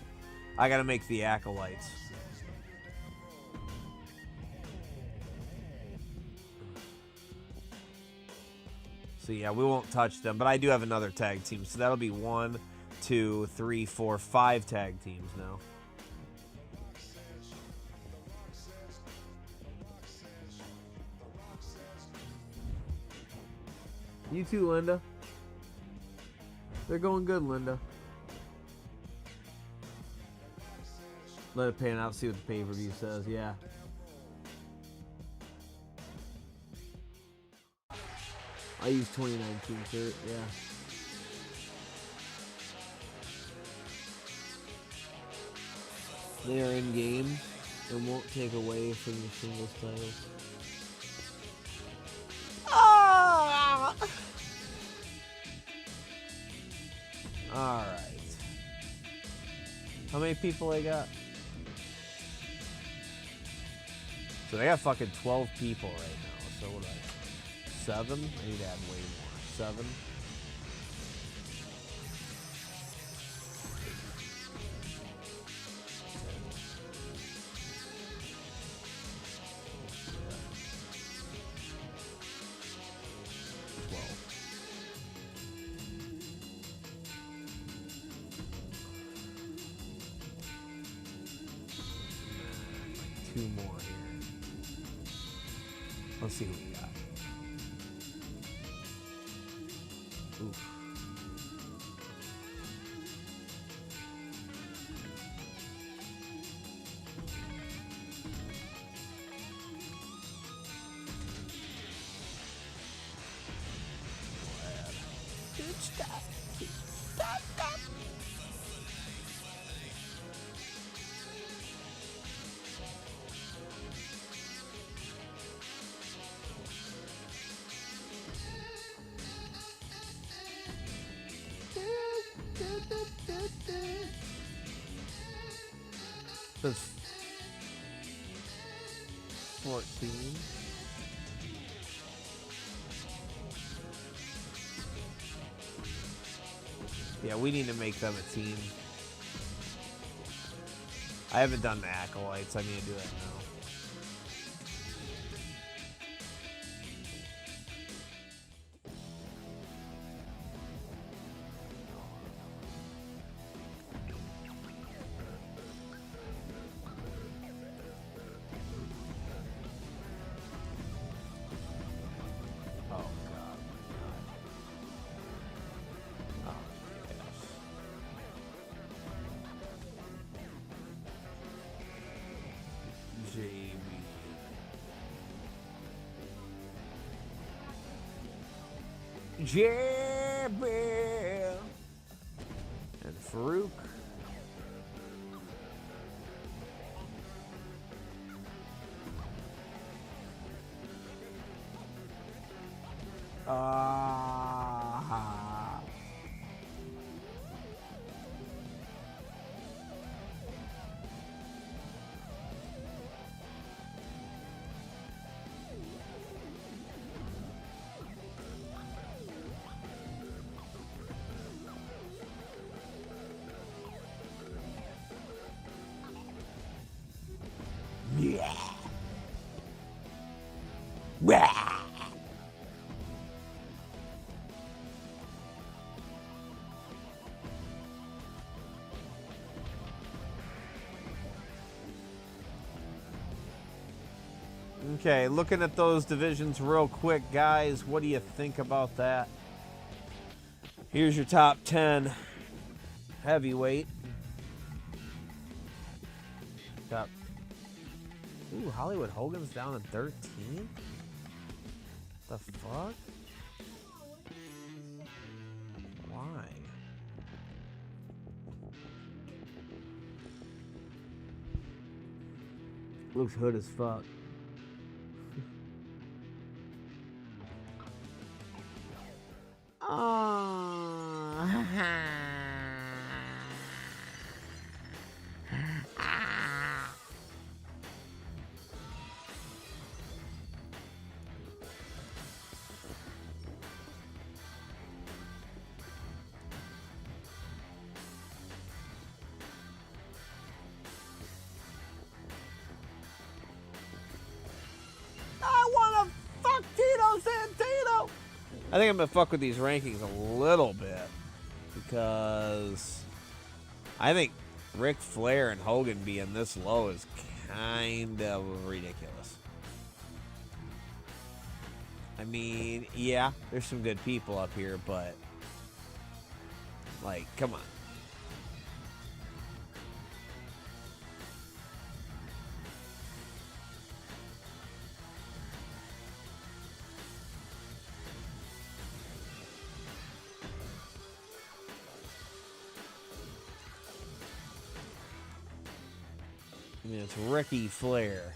S1: I gotta make the Acolytes. So yeah, we won't touch them, but I do have another tag team. So that'll be 1, 2, 3, 4, 5 tag teams now. You too, Linda. They're going good, Linda. Let it pan out, see what the pay-per-view says, yeah. I use 2019 shirt, yeah. They are in game and won't take away from the singles titles. Ah! Alright. How many people they got? So they got fucking 12 people right now. So what, 7? I need to add way more. 7. Two more here. Let's see what we got. Oof. Good stuff. That's 14. Yeah, we need to make them a team. I haven't done the Acolytes. I need to do that now. Jabber and Farouk. Yeah. Wah. Okay, looking at those divisions real quick, guys. What do you think about that? Here's your top 10 heavyweight. Top. Ooh, Hollywood Hogan's down in 13? The fuck? Why? Looks hood as fuck. I think I'm going to fuck with these rankings a little bit because I think Ric Flair and Hogan being this low is kind of ridiculous. I mean, yeah, there's some good people up here, but like, come on. I mean, it's Ricky Flair.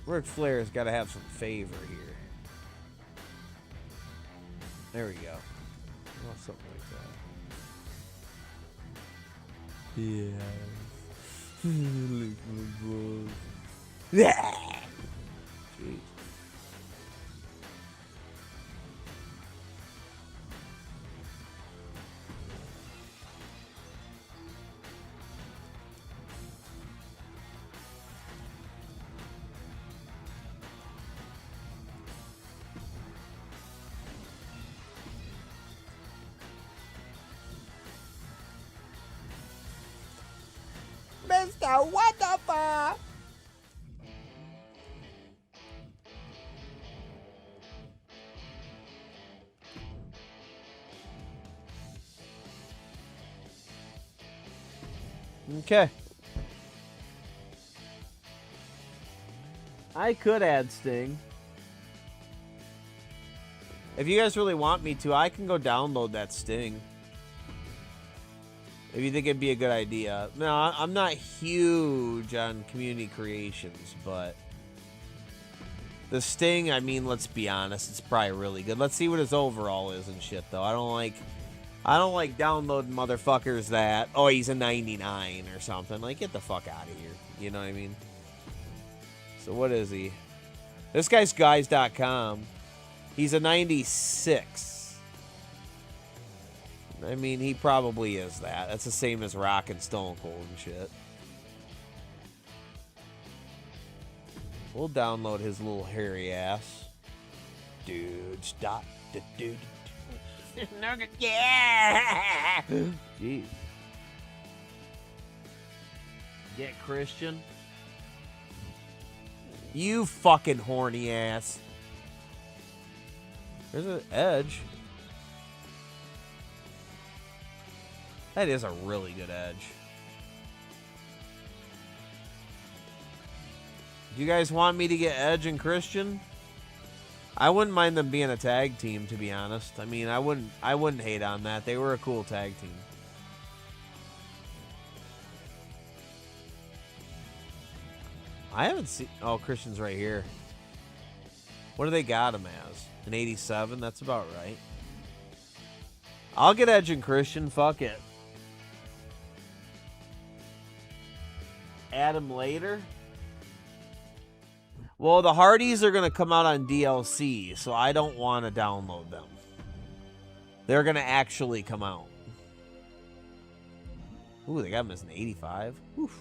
S1: Ric Flair's got to have some favor here. There we go. Well, something like that. Yeah. Yeah. Jeez. Mr. What the fuck? Okay. I could add Sting. If you guys really want me to, I can go download that Sting. If you think it'd be a good idea. No, I'm not huge on community creations, but The Sting, I mean, let's be honest, it's probably really good. Let's see what his overall is and shit, though. I don't like downloading motherfuckers that, oh, he's a 99 or something. Like, get the fuck out of here. You know what I mean? So what is he? This guy's guys.com. He's a 96. I mean, he probably is that. That's the same as Rock and Stone Cold and shit. We'll download his little hairy ass. Dude, stop. Dude. Yeah! Jeez. Get Christian. You fucking horny ass. There's an Edge. That is a really good Edge. Do you guys want me to get Edge and Christian? I wouldn't mind them being a tag team, to be honest. I mean, I wouldn't hate on that. They were a cool tag team. I haven't seen... Oh, Christian's right here. What do they got him as? An 87? That's about right. I'll get Edge and Christian. Fuck it. Add him later? Well, the Hardys are going to come out on DLC, so I don't want to download them. They're going to actually come out. Ooh, they got him as an 85. Oof.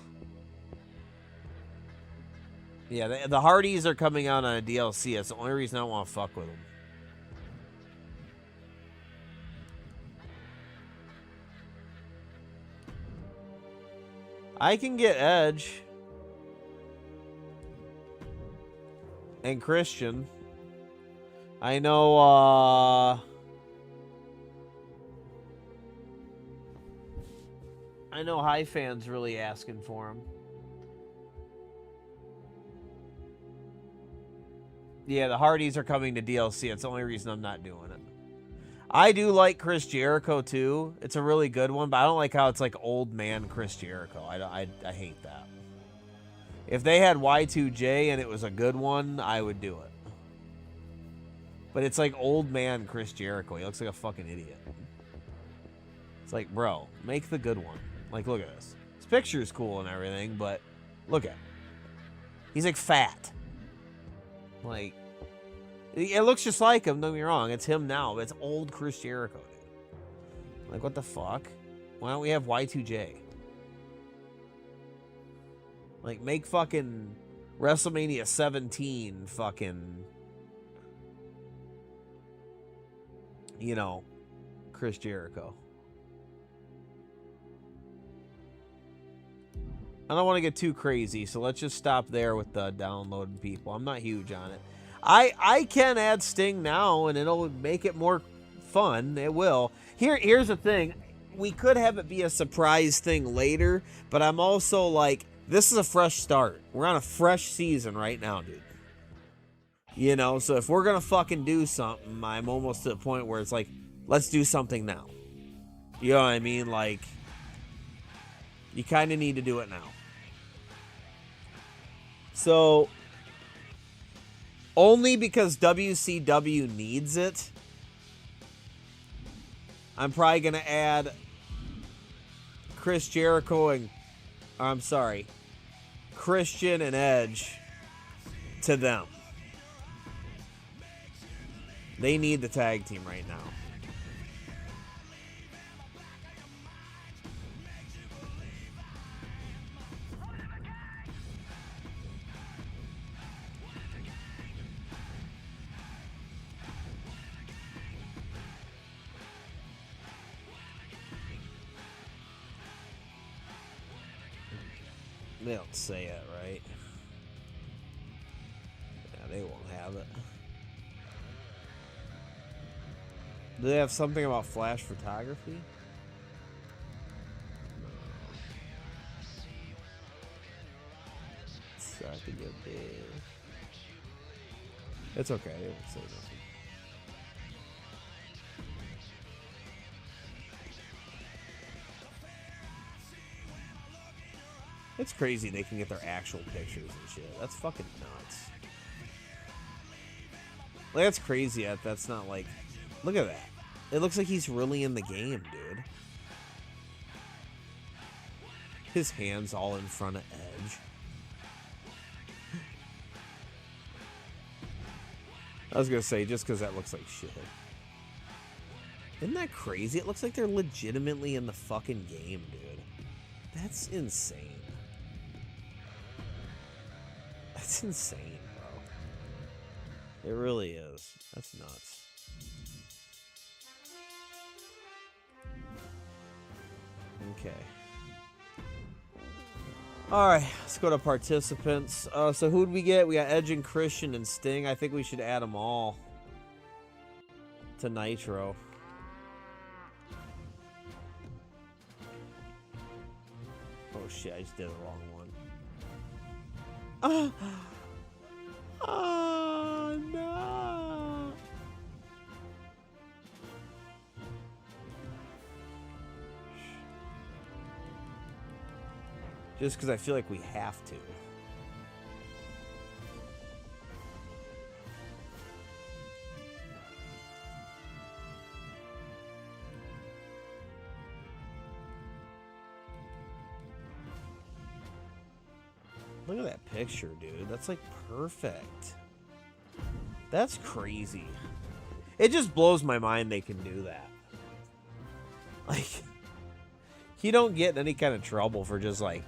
S1: Yeah, the Hardys are coming out on a DLC. That's the only reason I don't want to fuck with them. I can get Edge and Christian. I know, High Fan's really asking for him. Yeah, the Hardys are coming to DLC. It's the only reason I'm not doing it. I do like Chris Jericho, too. It's a really good one, but I don't like how it's like old man Chris Jericho. I hate that. If they had Y2J and it was a good one, I would do it. But it's like old man Chris Jericho. He looks like a fucking idiot. It's like, bro, make the good one. Like, look at this. His picture's cool and everything, but look at him. He's like fat. Like, it looks just like him, don't get me wrong. It's him now, but it's old Chris Jericho, dude. Like, what the fuck? Why don't we have Y2J? Like, make fucking WrestleMania 17 fucking, you know, Chris Jericho. I don't want to get too crazy, so let's just stop there with the downloading people. I'm not huge on it. I can add Sting now, and it'll make it more fun. It will. Here's the thing. We could have it be a surprise thing later, but I'm also like, this is a fresh start. We're on a fresh season right now, dude. You know, so if we're going to fucking do something, I'm almost to the point where it's like, let's do something now. You know what I mean? Like, you kind of need to do it now. So, only because WCW needs it, I'm probably going to add Chris Jericho and, I'm sorry, Christian and Edge to them. They need the tag team right now. They don't say it, right? Yeah, they won't have it. Do they have something about flash photography? Suck a good day. It's okay, they won't say nothing. It's crazy they can get their actual pictures and shit. That's fucking nuts. Like, that's crazy. That's not like... Look at that. It looks like he's really in the game, dude. His hand's all in front of Edge. I was gonna say, just because that looks like shit. Isn't that crazy? It looks like they're legitimately in the fucking game, dude. That's insane. That's insane, bro. It really is. That's nuts. Okay. Alright, let's go to participants. So who'd we get? We got Edge and Christian and Sting. I think we should add them all to Nitro. Oh shit, I just did the wrong one. Oh no. Just because I feel like we have to. Look at that picture, dude. That's like perfect. That's crazy. It just blows my mind they can do that. Like, you don't get in any kind of trouble for just like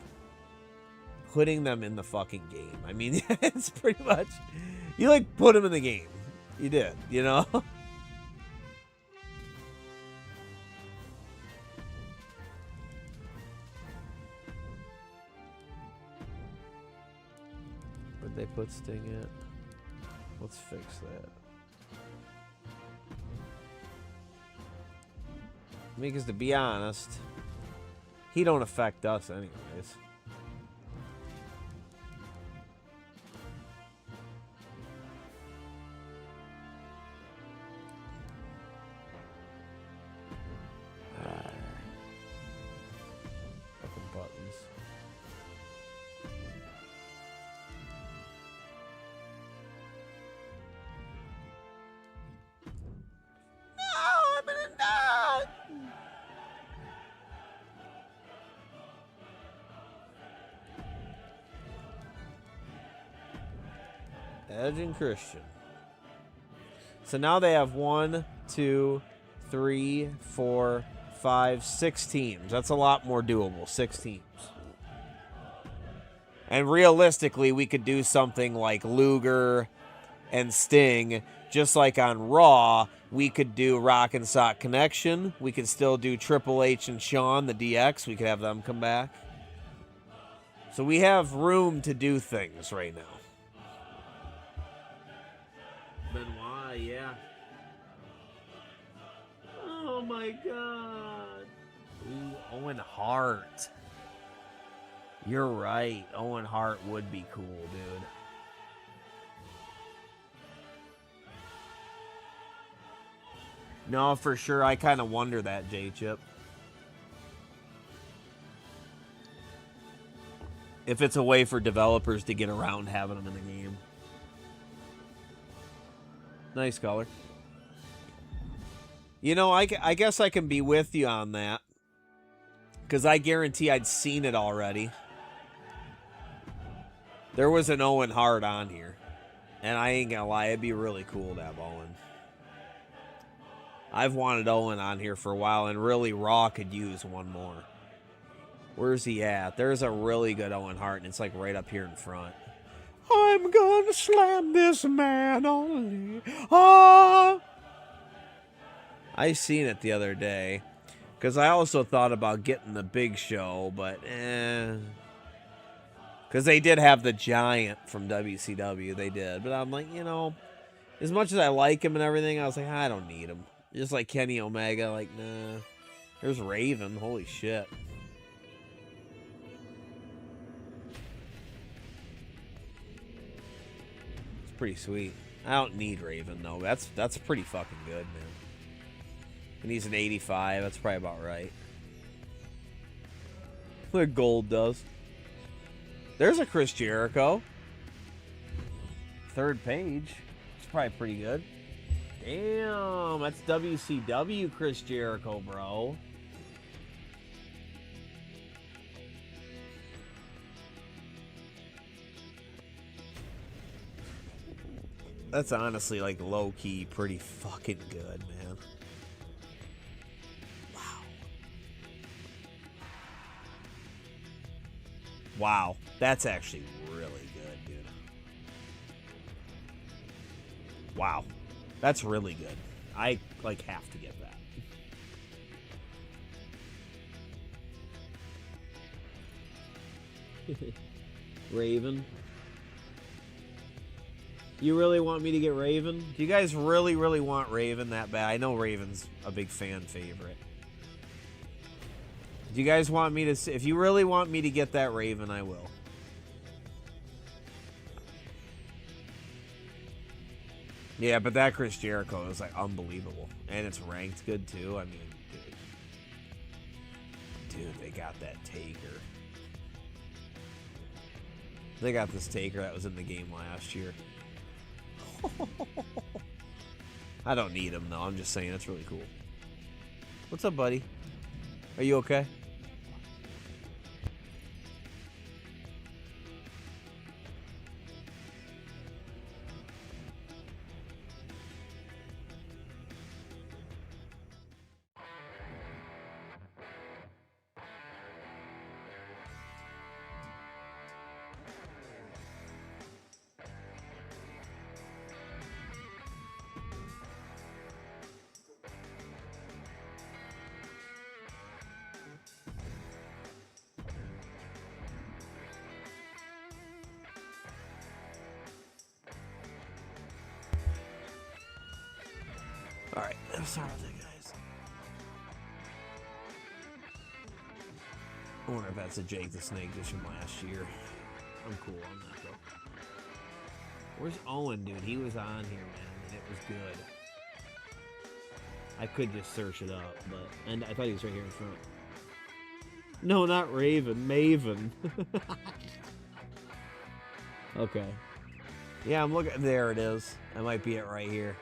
S1: putting them in the fucking game. I mean, it's pretty much, you like put them in the game. You did, you know? Where'd they put Sting at? Let's fix that. I mean, because to be honest, he don't affect us anyways. Fucking buttons. No, I'm in a knot! Edge and Christian. So now they have 1, 2, 3, 4, 5, 6 teams. That's a lot more doable. 6 teams. And realistically, we could do something like Luger and Sting. Just like on Raw, we could do Rock and Sock Connection. We could still do Triple H and Shawn, the DX. We could have them come back. So we have room to do things right now. Benoit, yeah. Oh my god. Ooh, Owen Hart. You're right. Owen Hart would be cool, dude. No, for sure. I kind of wonder that, J-Chip. If it's a way for developers to get around having them in the game. Nice color. You know, I guess I can be with you on that. Because I guarantee I'd seen it already. There was an Owen Hart on here. And I ain't gonna lie, it'd be really cool to have Owen. I've wanted Owen on here for a while, and really Raw could use one more. Where's he at? There's a really good Owen Hart, and it's like right up here in front. I'm gonna slam this man only. Ah! I seen it the other day. Because I also thought about getting the Big Show, but because they did have the Giant from WCW. They did. But I'm like, you know, as much as I like him and everything, I was like, I don't need him. Just like Kenny Omega, like, nah. There's Raven. Holy shit. Pretty sweet. I don't need Raven though. That's pretty fucking good, man. And he's an 85. That's probably about right. What gold does. There's a Chris Jericho. 3rd page. It's probably pretty good. Damn, that's WCW Chris Jericho, bro. That's honestly, like, low-key pretty fucking good, man. Wow. Wow. That's actually really good, dude. Wow. That's really good. I, like, have to get that. Raven. You really want me to get Raven? Do you guys really, really want Raven that bad? I know Raven's a big fan favorite. Do you guys want me to... If you really want me to get that Raven, I will. Yeah, but that Chris Jericho is, like, unbelievable. And it's ranked good, too. I mean, dude, they got that Taker. They got this Taker that was in the game last year. I don't need him, though. I'm just saying it's really cool. What's up, buddy? Are you okay? Alright, sorry about that, guys. I wonder if that's a Jake the Snake dish from last year. I'm cool on that, though. Where's Owen, dude? He was on here, man, and it was good. I could just search it up, but... And I thought he was right here in front. No, not Raven. Maven. Okay. Yeah, I'm looking... There it is. That might be it right here.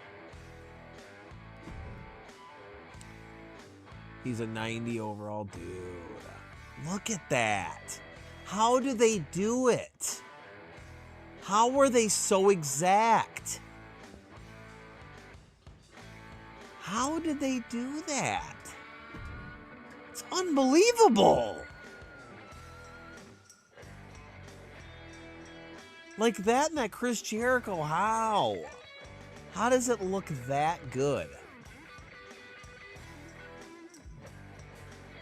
S1: He's a 90 overall. Dude, look at that. How do they do it? How were they so exact? How did they do that? It's unbelievable. Like that and that Chris Jericho, how? How does it look that good?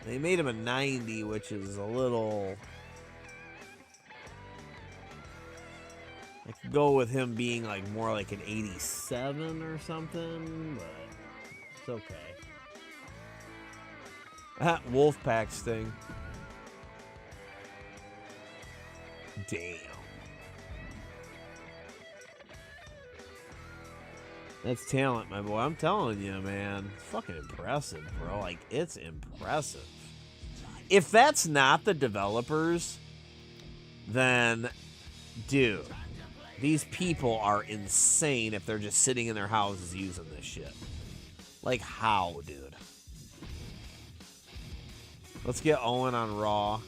S1: They made him a 90, which is a little... I could go with him being like more like an 87 or something, but it's okay. That Wolfpack Sting. Damn. That's talent, my boy. I'm telling you, man. It's fucking impressive, bro. Like, it's impressive. If that's not the developers, then, dude, these people are insane if they're just sitting in their houses using this shit. Like, how, dude? Let's get Owen on Raw.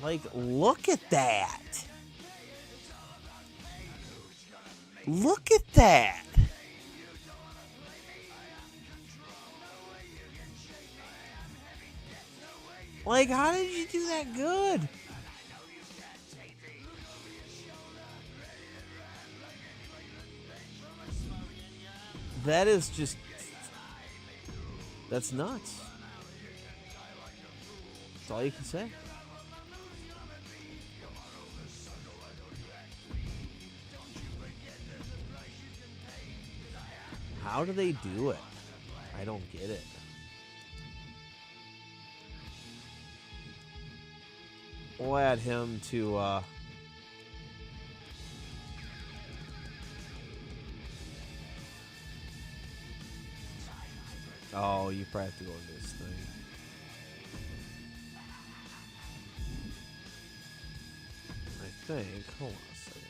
S1: Like, look at that. Look at that. Like, how did you do that good? That is just... That's nuts. That's all you can say. How do they do it? I don't get it. We'll add him to, Oh, you probably have to go into this thing. think. Hold on a second.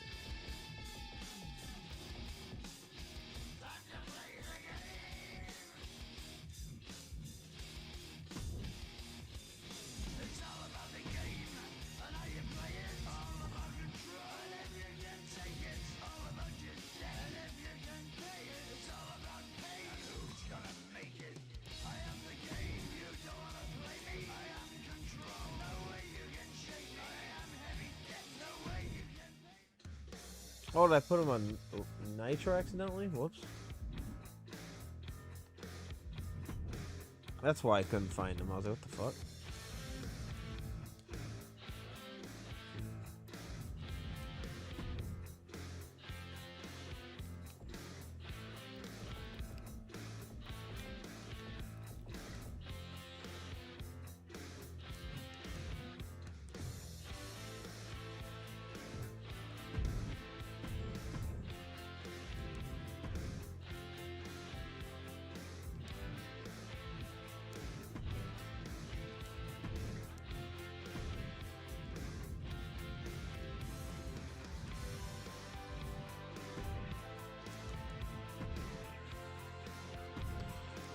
S1: Oh, did I put him on Nitro accidentally? Whoops. That's why I couldn't find him. I was like, what the fuck?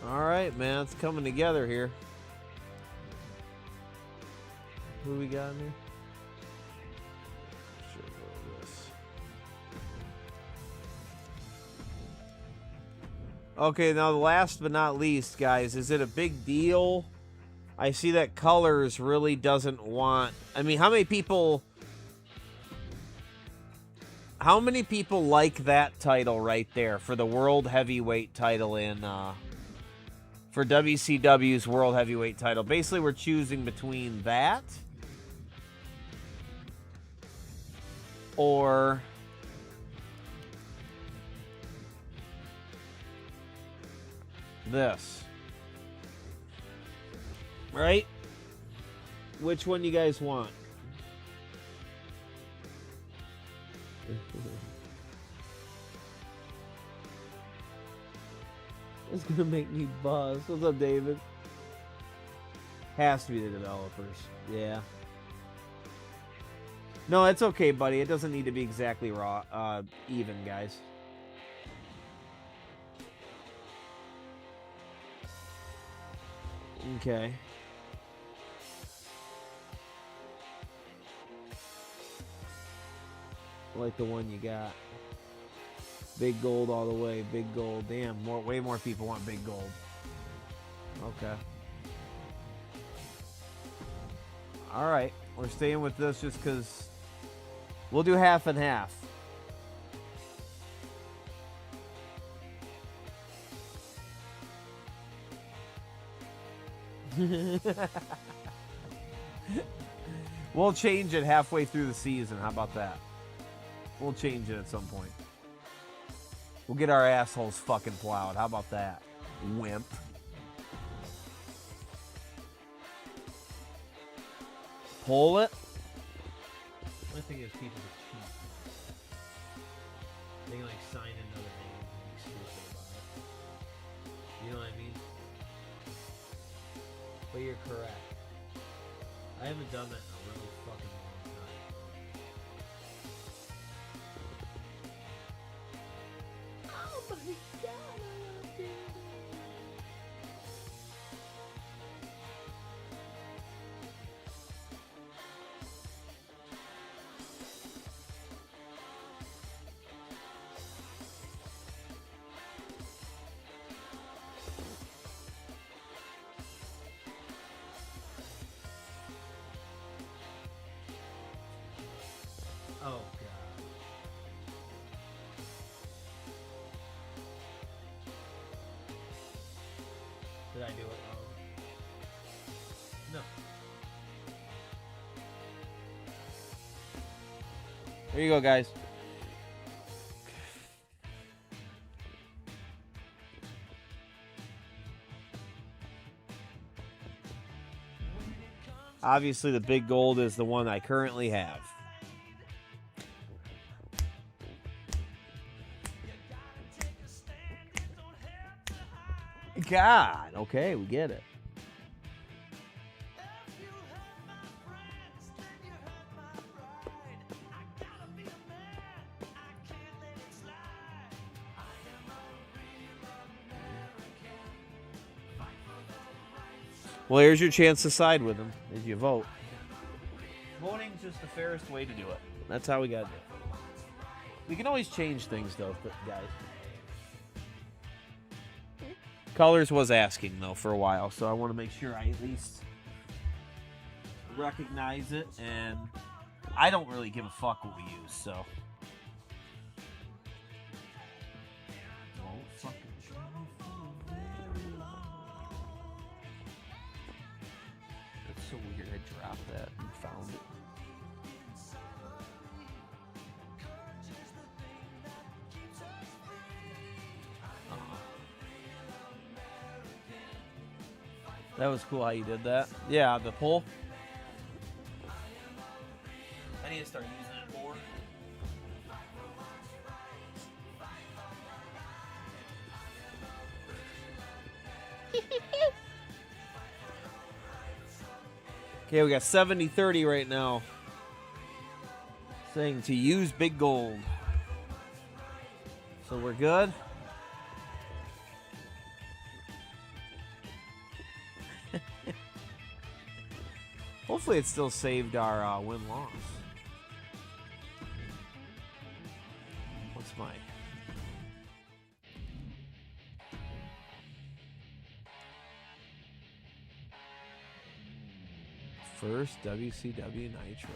S1: All right, man, it's coming together here. Who we got in here? Sure, this. Okay, now last but not least, guys, is it a big deal? I see that Colors really doesn't want. I mean, how many people like that title right there for the World Heavyweight title in for WCW's World Heavyweight title? Basically, we're choosing between that or this. Right? Which one you guys want? It's gonna make me buzz. What's up, David? Has to be the developers. Yeah. No, it's okay, buddy. It doesn't need to be exactly raw, even, guys. Okay. I like the one you got. Big gold all the way. Big gold. Damn, way more people want big gold. Okay. All right. We're staying with this just because we'll do half and half. We'll change it halfway through the season. How about that? We'll change it at some point. We'll get our assholes fucking plowed. How about that? Wimp. Pull it. My thing is people are cheap. They can like sign another name and be stupid about it. You know what I mean? But you're correct. I haven't done that in a really fucking long time. Oh my god, I love it. Oh god. Did I do it wrong? No. There you go, guys. Obviously, the big gold is the one I currently have. God, okay, we get it. Well, here's your chance to side with him as you vote. Voting's just the fairest way to do it. That's how we got to do it. We can always change things, though, guys. Colors was asking, though, for a while, so I want to make sure I at least recognize it, and I don't really give a fuck what we use, so. It's so weird, I dropped that and found it. That was cool how you did that. Yeah, the pull. I need to start using it more. Okay, we got 70-30 right now. Saying to use big gold. So we're good. Hopefully it still saved our win-loss. What's my... First WCW Nitro.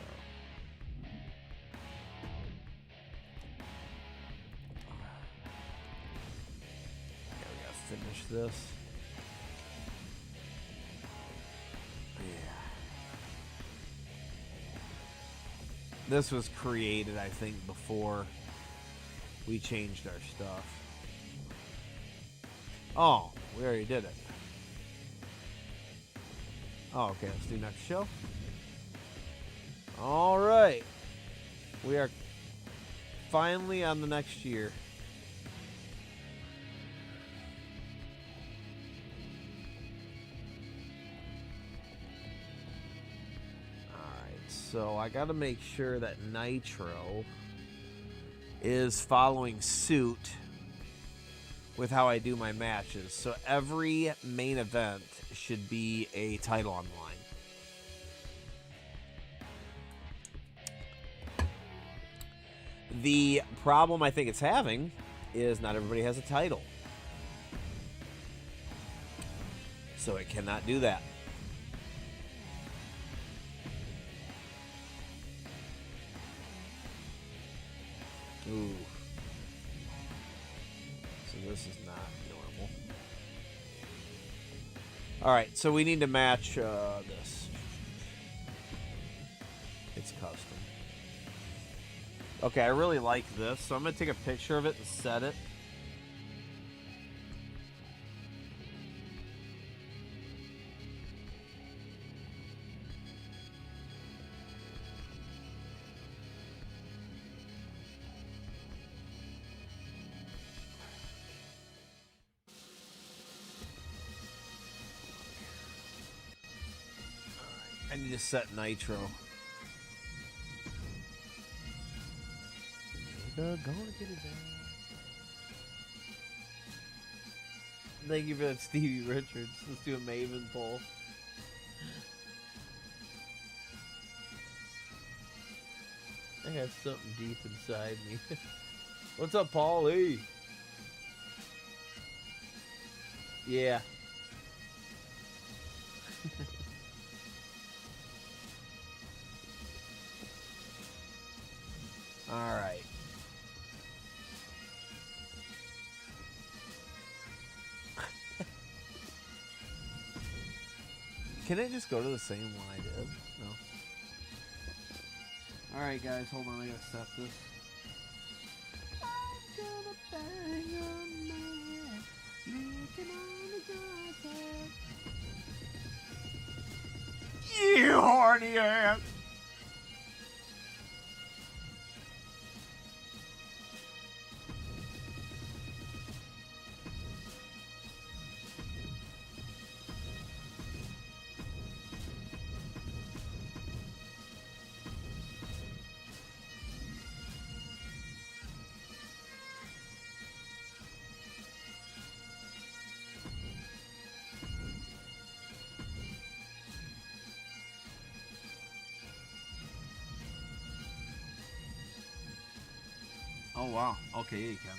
S1: Yeah, we gotta finish this. This was created, I think, before we changed our stuff. Oh, we already did it. Oh, okay, let's do next show. All right. We are finally on the next year. So I got to make sure that Nitro is following suit with how I do my matches. So every main event should be a title on the line. The problem I think it's having is not everybody has a title. So it cannot do that. Ooh. So this is not normal. Alright, so we need to match this. It's custom. Okay, I really like this, so I'm going to take a picture of it and set it. I need to set Nitro. Gonna get it down. Thank you for that, Stevie Richards. Let's do a Maven poll. I have something deep inside me. What's up, Paulie? Yeah. All right. Can it just go to the same one I did? No. All right, guys, hold on. I gotta set this. I'm gonna bang a man, licking on the grass. You horny ass. Oh wow. Okay, yeah, you can.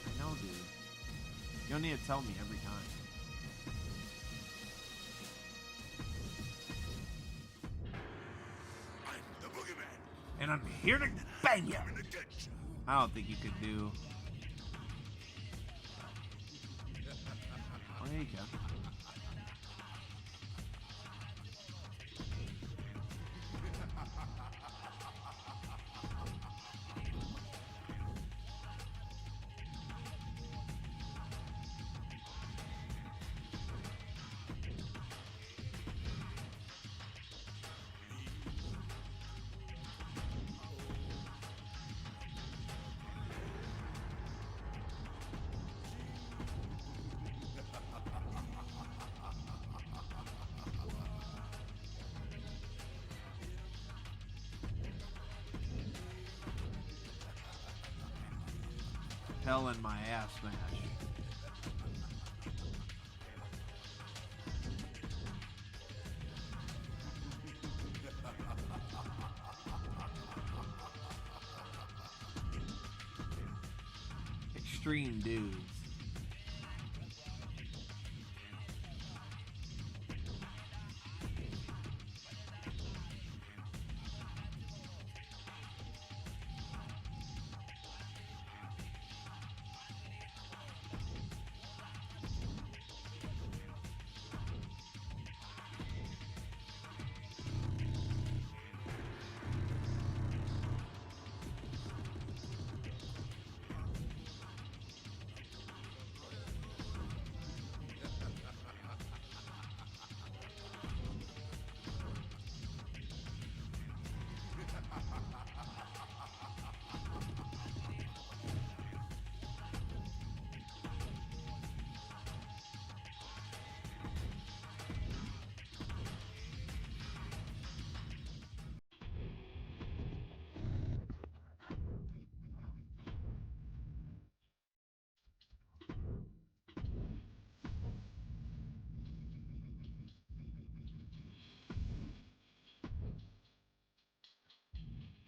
S1: I know, dude. You don't need to tell me every time.
S7: I'm the boogeyman.
S1: And I'm here to bang you.
S7: Coming to get you.
S1: I don't think you could do. Oh, yeah, you can. Hell in my ass smash. Extreme dudes.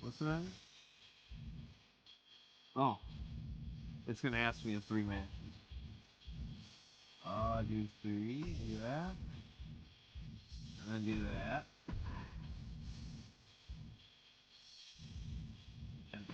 S1: What's the matter? Oh. It's gonna ask me a 3-man. Do 3, do that. And then do that. And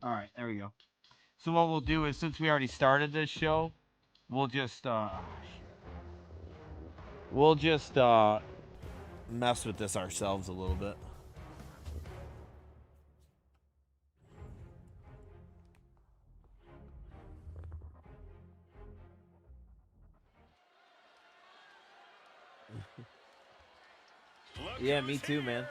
S1: Alright, there we go. So what we'll do is, since we already started this show, we'll just mess with this ourselves a little bit. Yeah, me too, man.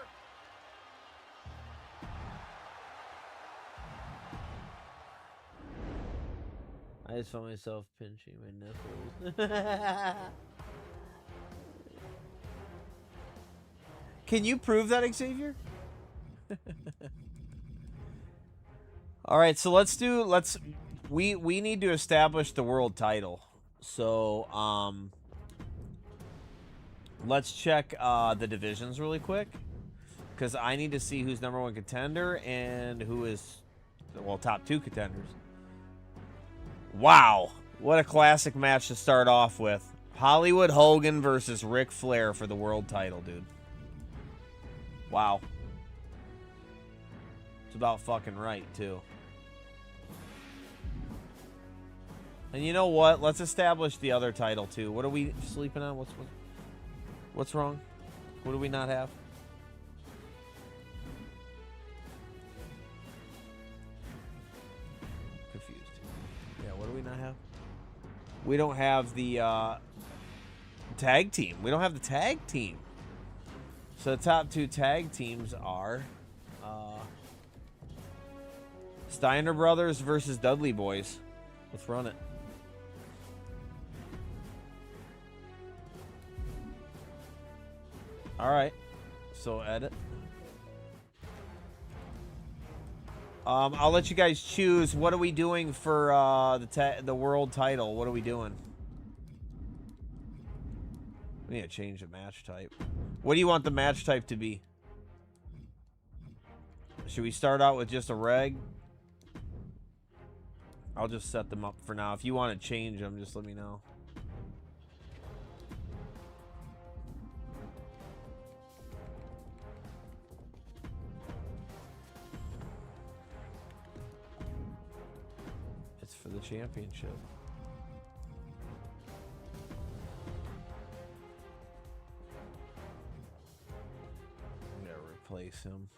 S1: I just found myself pinching my nipples. Can you prove that, Xavier? All right, so we need to establish the world title. So, let's check the divisions really quick, because I need to see who's #1 contender and who is, well, top 2 contenders. Wow, what a classic match to start off with. Hollywood Hogan versus Ric Flair for the world title, dude. Wow. It's about fucking right, too. And you know what? Let's establish the other title, too. What are we sleeping on? What's wrong? What do we not have? Confused. Yeah, what do we not have? We don't have the tag team. We don't have the tag team. So the top 2 tag teams are Steiner Brothers versus Dudley Boys. Let's run it. All right. So edit. I'll let you guys choose. What are we doing for the world title? What are we doing? We need to change the match type. What do you want the match type to be? Should we start out with just a reg? I'll just set them up for now. If you want to change them, just let me know. It's for the championship. I'm gonna replace him.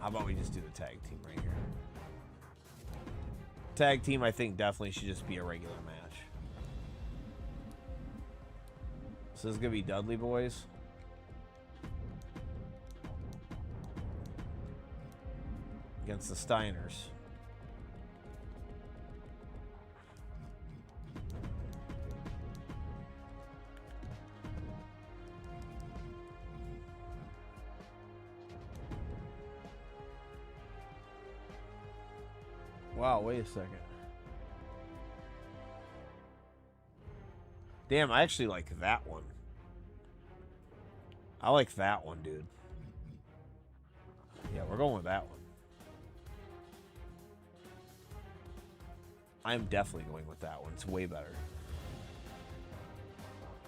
S1: How about we just do the tag team right here? Tag team, I think, definitely should just be a regular match. So this is gonna be Dudley Boys. Against the Steiners. Wow, wait a second. Damn, I actually like that one. I like that one, dude. Yeah, we're going with that one. I'm definitely going with that one. It's way better.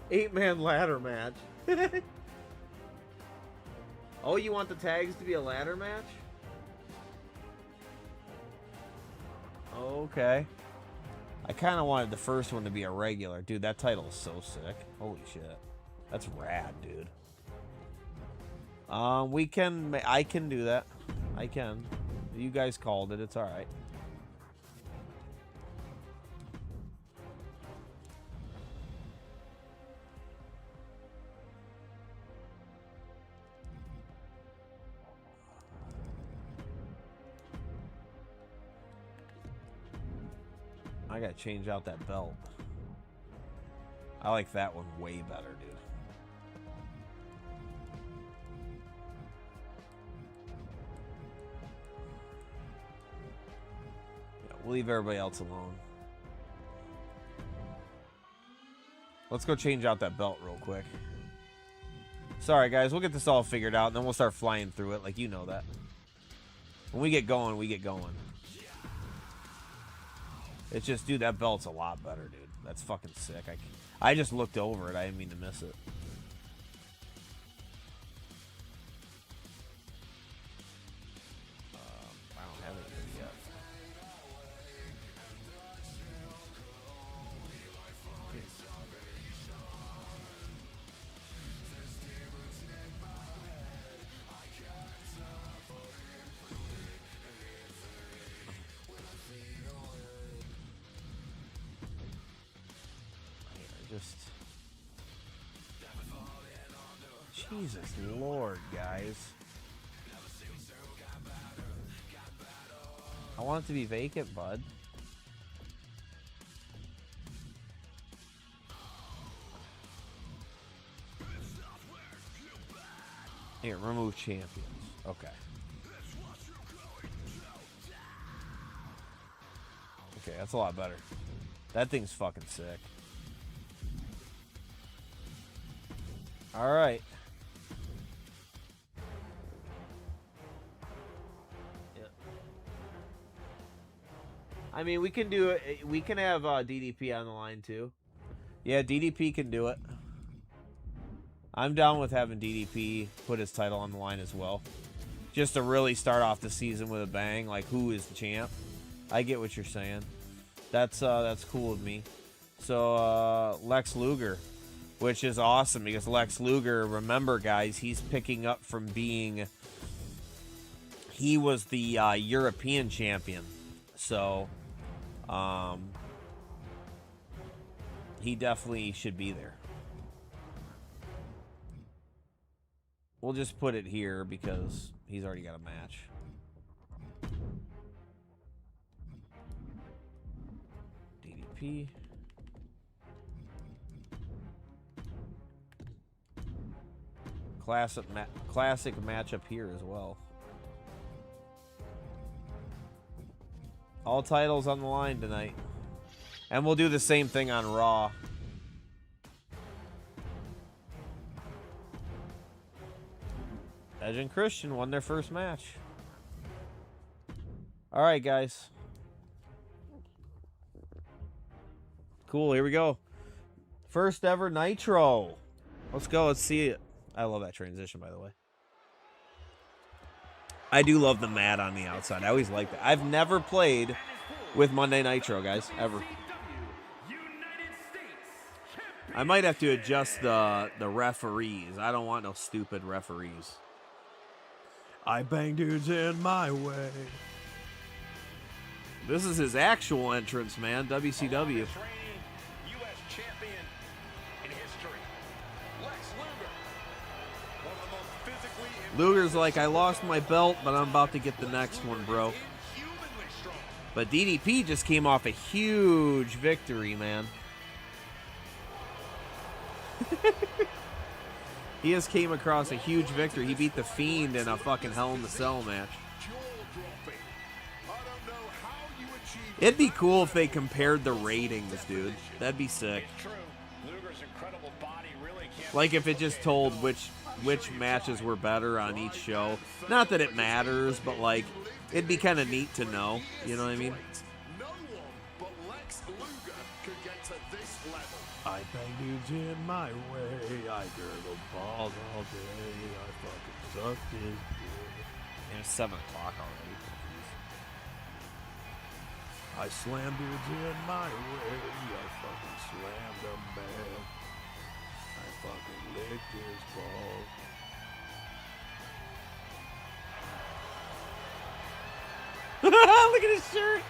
S1: 8-man ladder match. Oh, you want the tags to be a ladder match? Okay. I kind of wanted the first one to be a regular. Dude, that title is so sick. Holy shit. That's rad, dude. I can do that. I can. You guys called it. It's alright. I gotta change out that belt. I like that one way better, dude. Yeah, we'll leave everybody else alone. Let's go change out that belt real quick. Sorry, guys. We'll get this all figured out, and then we'll start flying through it like you know that. When we get going, we get going. It's just, dude, that belt's a lot better, dude. That's fucking sick. I just looked over it. I didn't mean to miss it. I don't have anything yet. Jesus Lord, guys. I want it to be vacant, bud. Here, remove champions. Okay. Okay, that's a lot better. That thing's fucking sick. Alright. I mean, we can do it. We can have DDP on the line too. Yeah, DDP can do it. I'm down with having DDP put his title on the line as well, just to really start off the season with a bang. Like, who is the champ? I get what you're saying. That's cool with me. So Lex Luger, which is awesome because Lex Luger, remember guys, he's picking up from being. He was the European champion, so.
S8: He definitely should be there. We'll just put it here because he's already got a match. DDP. Classic matchup here as well. All titles on the line tonight. And we'll do the same thing on Raw. Edge and Christian won their first match. All right, guys. Cool, here we go. First ever Nitro. Let's go, let's see it. I love that transition, by the way. I do love the mat on the outside. I always like that. I've never played with Monday Nitro, guys, ever. I might have to adjust the referees. I don't want no stupid referees.
S5: I bang dudes in my way.
S8: This is his actual entrance, man. WCW. Luger's like, I lost my belt, but I'm about to get the next one, bro. But DDP just came off a huge victory, man. He just came across a huge victory. He beat The Fiend in a fucking Hell in the Cell match. It'd be cool if they compared the ratings, dude. That'd be sick. Like if it just told which matches were better on each show. Not that it matters, but like it'd be kind of neat to know. You know what I mean?
S5: I bang dudes in my way. I gurgle balls all day. I fucking suck his dick.
S8: And it's 7 o'clock already.
S5: I slam dudes in my way. I fucking slammed them bad. I fucking licked his balls.
S8: Look at his shirt.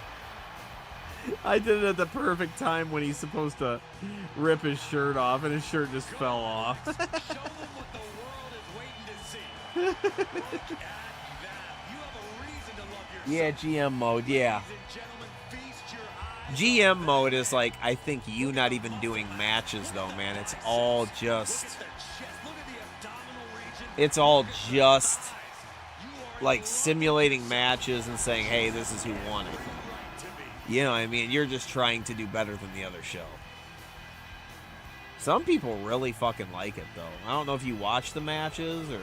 S8: I did it at the perfect time when he's supposed to rip his shirt off, and his shirt just fell off. Yeah, GM mode, yeah. GM mode is like, I think you not even doing matches though, man. It's all just like simulating matches and saying, hey, this is who won it. You know what I mean? You're just trying to do better than the other show. Some people really fucking like it, though. I don't know if you watch the matches or...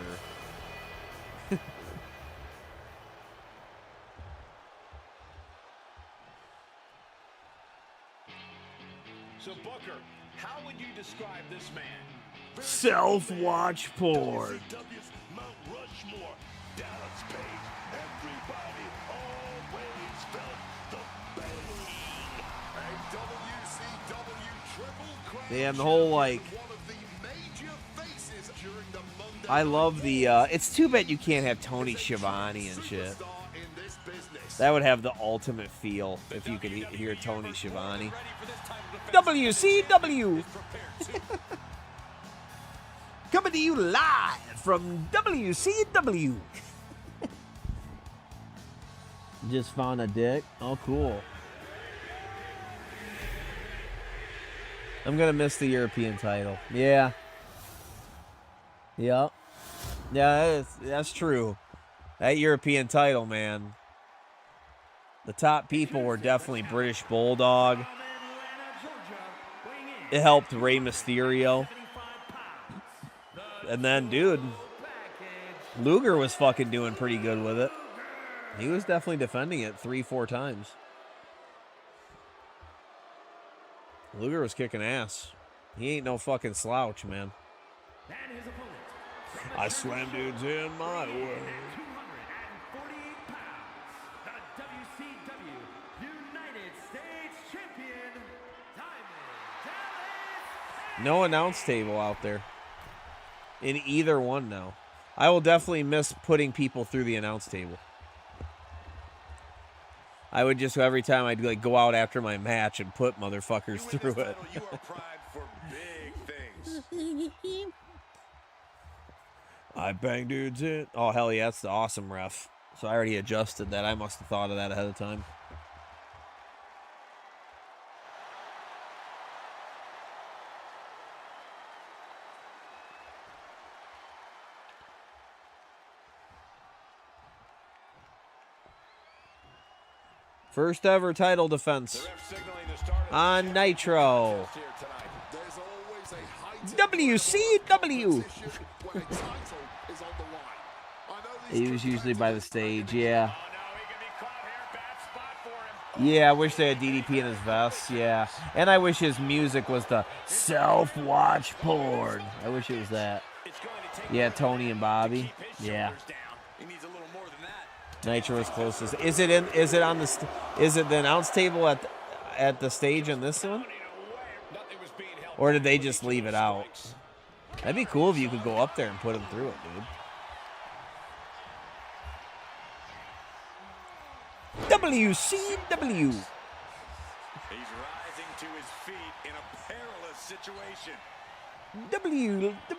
S7: So, Booker, how would you describe this man?
S8: Self-watch porn.
S7: WCW's Mount Rushmore, Dallas Page. Everybody always felt the pain. A WCW Triple Crown.
S8: They have the whole, like...
S7: One of the major faces during the Monday
S8: I love the, it's too bad you can't have Tony Schiavone and shit.
S7: superstar in this business.
S8: That would have the ultimate feel if you could hear Tony Schiavone. WCW! Coming to you live from WCW.
S1: Just found a dick. Oh, cool.
S8: I'm gonna miss the European title. Yeah. Yep. Yeah, that's true. That European title, man. The top people were definitely British Bulldog. It helped Rey Mysterio. And then, dude, Luger was fucking doing pretty good with it. He was definitely defending it 3-4 times. Luger was kicking ass. He ain't no fucking slouch, man. I slam dudes in my way. No announce table out there. In either one now. I will definitely miss putting people through the announce table. I would just every time I'd like go out after my match and put motherfuckers through it.
S7: You are primed for big things.
S8: I bang dudes in. Oh hell yeah, that's the awesome ref. So I already adjusted that. I must have thought of that ahead of time. First ever title defense on Nitro. WCW. He was usually by the stage, yeah. Yeah, I wish they had DDP in his vest, yeah. And I wish his music was the self-watch porn. I wish it was that. Yeah, Tony and Bobby. Yeah. Nitro is closest. Is it the announce table at the stage in this one? Or did they just leave it out? That'd be cool if you could go up there and put them through it, dude. WCW.
S7: He's rising to his feet in a perilous situation.
S8: WWW.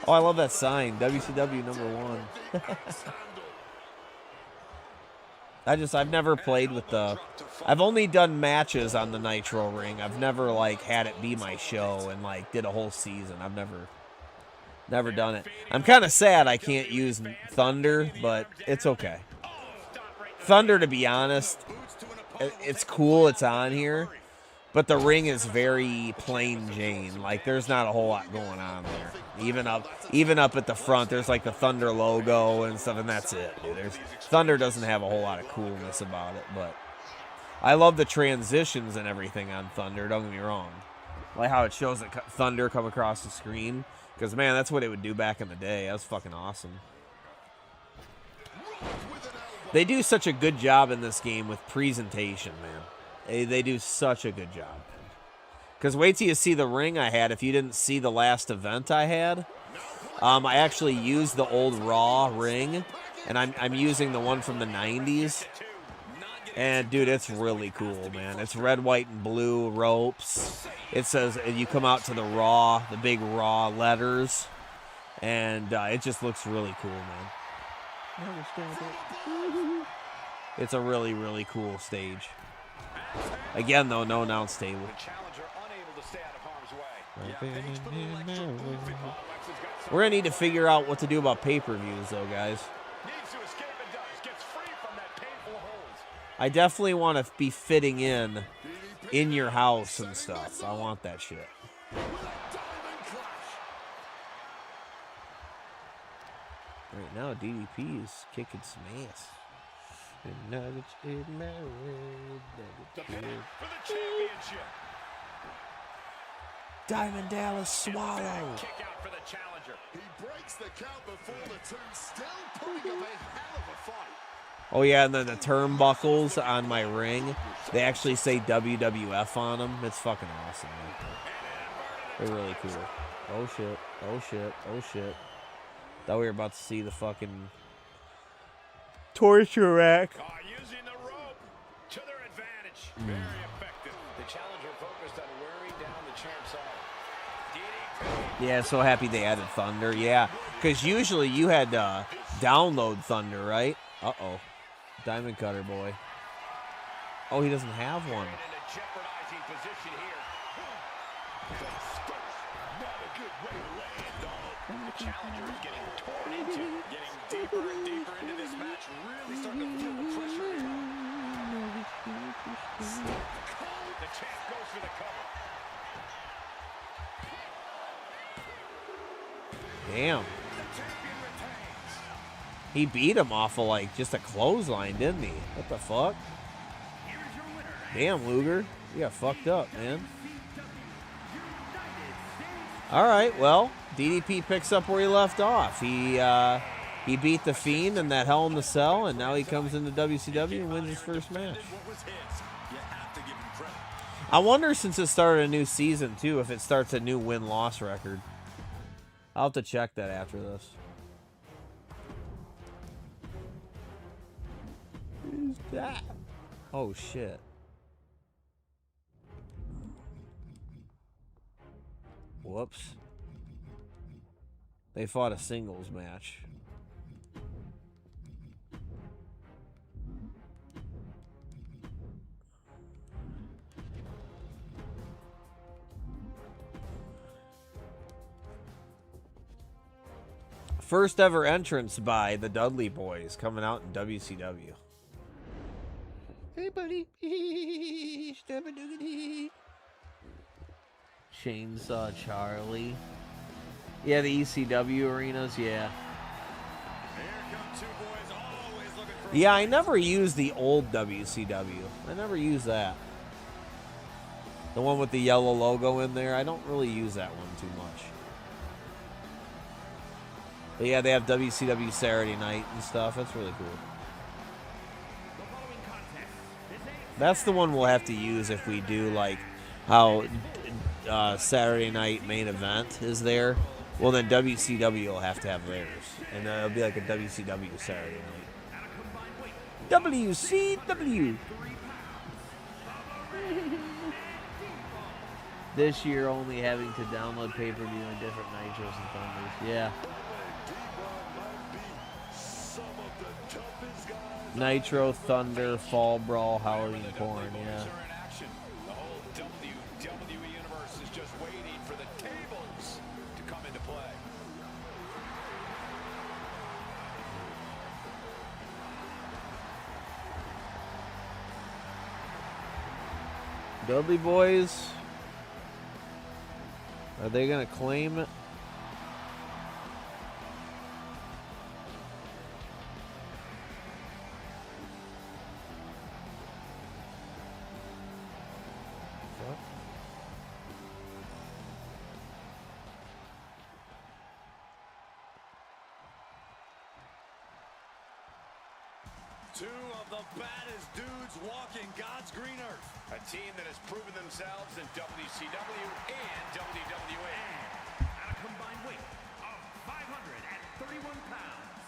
S8: Oh, I love that sign. WCW #1. I've never played with I've only done matches on the Nitro ring. I've never like had it be my show and like did a whole season. I've never done it. I'm kind of sad I can't use Thunder, but it's okay. Thunder, to be honest, it's cool. It's on here. But the ring is very plain Jane. Like there's not a whole lot going on there. Even up at the front, there's like the Thunder logo and stuff, and that's it, dude. Thunder doesn't have a whole lot of coolness about it, but I love the transitions and everything on Thunder. Don't get me wrong. Like how it shows Thunder come across the screen, because man, that's what it would do back in the day. That was fucking awesome. They do such a good job in this game with presentation, man. They do such a good job. Because wait till you see the ring I had. If you didn't see the last event I had, I actually used the old Raw ring, and I'm using the one from the 90s. And dude, it's really cool, man. It's red, white, and blue ropes. It says you come out to the Raw, the big Raw letters, and it just looks really cool, man. It's a really, really cool stage. Again, though, no announce table. We're going to need to figure out what to do about pay-per-views, though, guys. I definitely want to be fitting in your house and stuff. I want that shit. Right now, DDP is kicking some ass. And nuggets in my way.
S7: For the championship.
S8: Diamond Dallas Swallow.
S7: Kick out for the challenger.
S9: He breaks the count before the two, still putting up a hell of a fight.
S8: Oh yeah, and then the turnbuckles on my ring, they actually say WWF on them. It's fucking awesome, man. They're really cool. Oh shit, oh shit, oh shit. Thought we were about to see the fucking torture rack.
S7: Using the rope to their advantage. Very effective. The challenger focused on wearing down the champ's arm.
S8: Yeah, so happy they added Thunder. Yeah, because usually you had to download Thunder, right? Uh-oh. Diamond Cutter boy. Oh, he doesn't have one.
S7: Jeopardizing position here. Not a good way to land, dog. The challenger is getting torn into, getting deeper and deeper into this match, really starting to feel the pressure here. The champ goes for the cover.
S8: Damn. He beat him off of like just a clothesline, didn't he? What the fuck? Damn, Luger. You got fucked up, man. All right, well, DDP picks up where he left off. He beat The Fiend in that Hell in the Cell, and now he comes into WCW and wins his first match. I wonder, since it started a new season, too, if it starts a new win-loss record. I'll have to check that after this. Yeah. Oh, shit. Whoops. They fought a singles match. First ever entrance by the Dudley Boys coming out in WCW.
S1: Hey, buddy. Chainsaw Charlie. Yeah, the ECW arenas, yeah.
S8: Yeah, I never used the old WCW. I never used that. The one with the yellow logo in there. I don't really use that one too much. But yeah, they have WCW Saturday Night and stuff. That's really cool. That's the one we'll have to use if we do like how Saturday Night Main Event is there. Well, then WCW will have to have theirs. And it'll be like a WCW Saturday Night. WCW.
S1: This year only having to download pay-per-view and different Nitros and Thunders. Yeah. Nitro, Thunder, Fall Brawl, Halloween Porn, yeah.
S7: The whole WWE universe is just waiting for the tables to come into play.
S1: Dudley Boys. Are they going to claim it?
S7: Two of the baddest dudes walking God's green earth. A team that has proven themselves in WCW and WWE.
S10: At a combined weight of 531 pounds,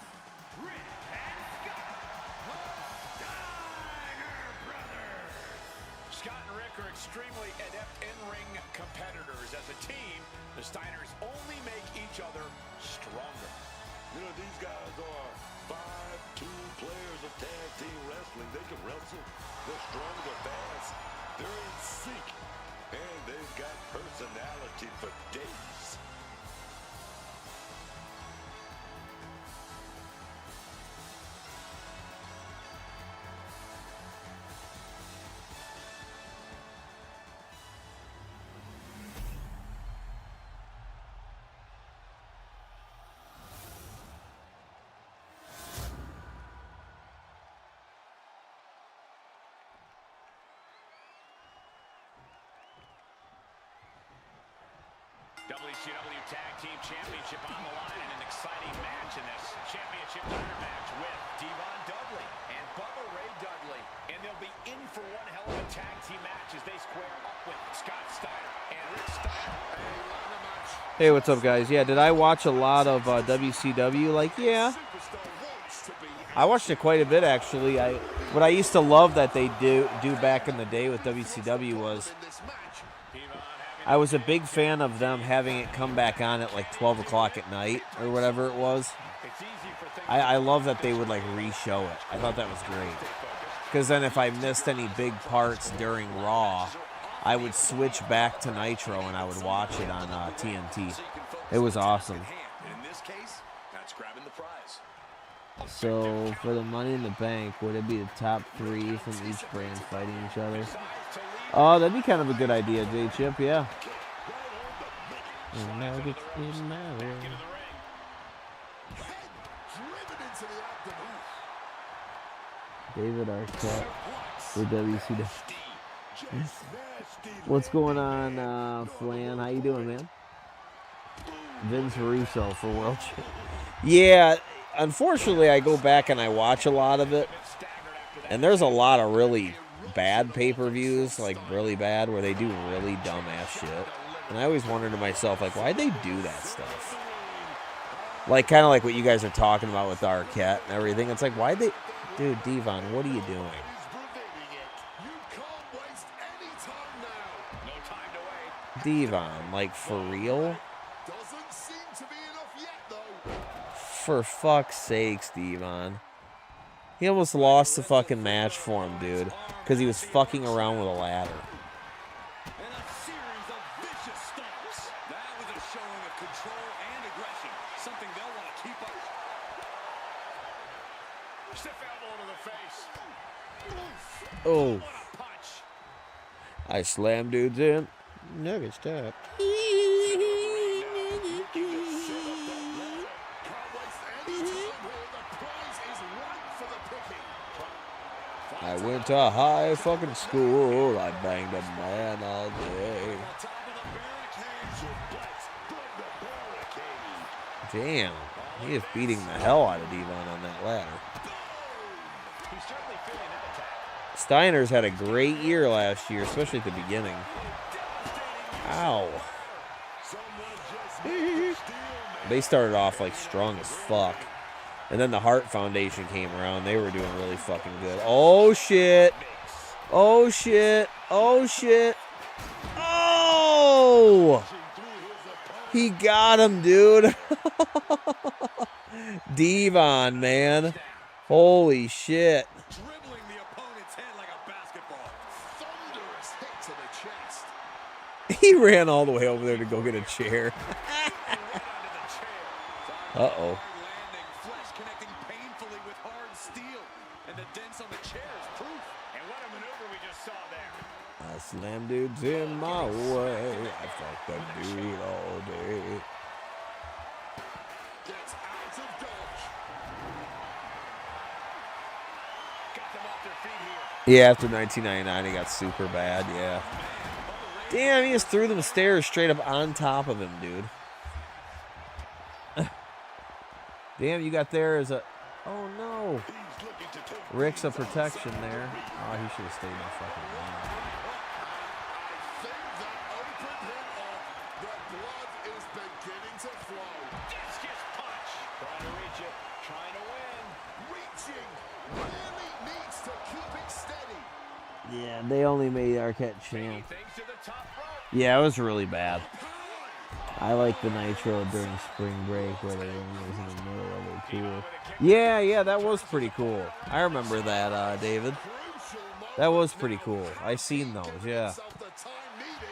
S10: Rick and Scott, the Steiner Brothers.
S7: Scott and Rick are extremely adept in-ring competitors. As a team, the Steiners only make each other stronger.
S5: You know, these guys are 5'2" players of tag team wrestling. They can wrestle. They're strong, they're fast. They're in sync. And they've got personality for days.
S7: WCW Tag Team Championship on the line in an exciting match in this championship ladder match with Devon Dudley and Bubba Ray Dudley. And they'll be in for one hell of a tag team match as they square up with Scott Steiner and Rick Steiner.
S1: Hey, what's up, guys? Yeah, did I watch a lot of WCW? Like, yeah. I watched it quite a bit, actually. What I used to love that they do back in the day with WCW was I was a big fan of them having it come back on at like 12 o'clock at night or whatever it was. I love that they would like re-show it. I thought that was great. Because then if I missed any big parts during Raw, I would switch back to Nitro and I would watch it on TNT. It was awesome.
S7: In this case, that's grabbing the prize.
S1: So for the Money in the Bank, would it be the top 3 from each brand fighting each other? Oh, that'd be kind of a good idea, J-Chip, yeah. David Arquette for WCW. What's going on, Flan? How you doing, man? Vince Russo for World Champ. Yeah, unfortunately, I go back and I watch a lot of it, and there's a lot of really bad pay-per-views, like really bad, where they do really dumbass shit. And I always wonder to myself, like, why'd they do that stuff? Like, kind of like what you guys are talking about with Arquette and everything. It's like, why'd they... Dude, Devon, what are you doing?
S8: Devon, like, for real?
S9: Doesn't seem to be enough yet, though.
S8: For fuck's sakes, Devon. He almost lost the fucking match for him, dude. Because he was fucking around with a ladder.
S5: And a series of vicious stomps. That was a showing of control and aggression. Something they'll want to keep up.
S7: Stiff elbow to the face.
S8: Oh.
S7: What a punch.
S8: I slam dudes in.
S4: Nuggets top.
S8: I went to high fucking school. I banged a man all day. Damn. He is beating the hell out of Devon on that ladder.
S7: He's certainly feeling that attack.
S8: Steiner's had a great year last year, especially at the beginning. Ow. They started off like strong as fuck. And then the Hart Foundation came around. They were doing really fucking good. Oh, shit. Oh, shit. Oh, shit. Oh! He got him, dude. Devon, man. Holy shit.
S5: Dribbling the opponent's head like a basketball.
S9: Thunderous hit to the chest.
S8: He ran all the way over there to go get a chair. Uh-oh.
S5: Landing, flesh connecting painfully with hard steel. And the dents on the chair is proof.
S7: And what a maneuver we just saw there.
S8: I slam dudes in my way. I fuck that dude all day.
S9: Gets out of dodge.
S7: Got them off their feet here.
S8: Yeah, after 1999, he got super bad, yeah. Damn, he just threw them stairs straight up on top of him, dude. Damn, you got there as a... Oh, no. Rick's a protection there. Oh, he should have stayed in the fucking line.
S9: I think that opened him up. The blood is beginning to flow.
S7: Discus punch. Trying to reach it. Trying to win.
S9: Reaching. Really needs to keep it steady.
S1: Yeah, they only made Arquette champ.
S7: Things to the top rope.
S8: Yeah, it was really bad.
S1: I like the Nitro during spring break where the ring was in the middle of it too. Yeah, that was pretty cool. I remember that, David. That was pretty cool. I seen those, yeah.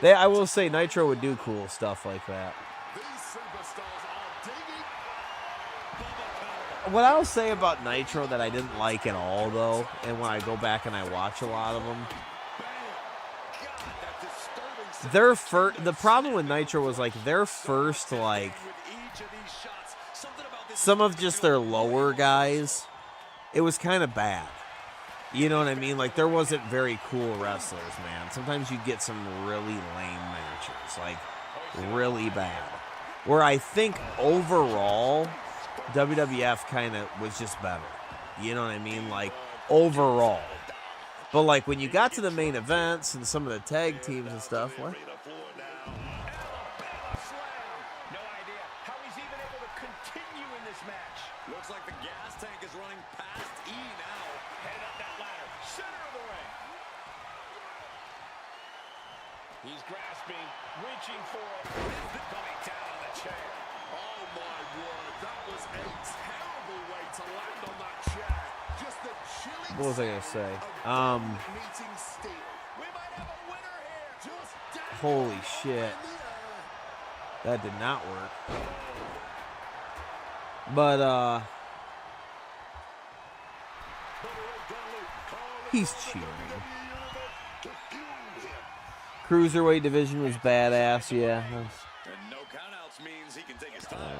S1: I will say Nitro would do cool stuff like that.
S9: These superstars are digging.
S8: What I'll say about Nitro that I didn't like at all, though, and when I go back and I watch a lot of them, the problem with Nitro was like their first, like, some of just their lower guys, it was kind of bad. You know what I mean? Like, there wasn't very cool wrestlers, man. Sometimes you get some really lame matches, like really bad. Where I think overall, WWF kind of was just better. You know what I mean? Like, overall. But, like, when you got to the main events and some of the tag teams and stuff, what?
S7: No idea how he's even able to continue in this match.
S5: Looks like the gas tank is running past E now.
S7: Headed up that ladder. Center of the ring. He's grasping, reaching for it. Coming down on the chair.
S9: Oh my word, that was a terrible way to land on that chair. Just the chilling
S8: What was I gonna say?
S9: meeting steel.
S7: We might have a winner here.
S9: Just down
S8: Holy shit.
S9: in the air.
S8: That did not work. But, he's cheering. Cruiserweight division was badass, yeah.
S5: And no countouts means he can take his time.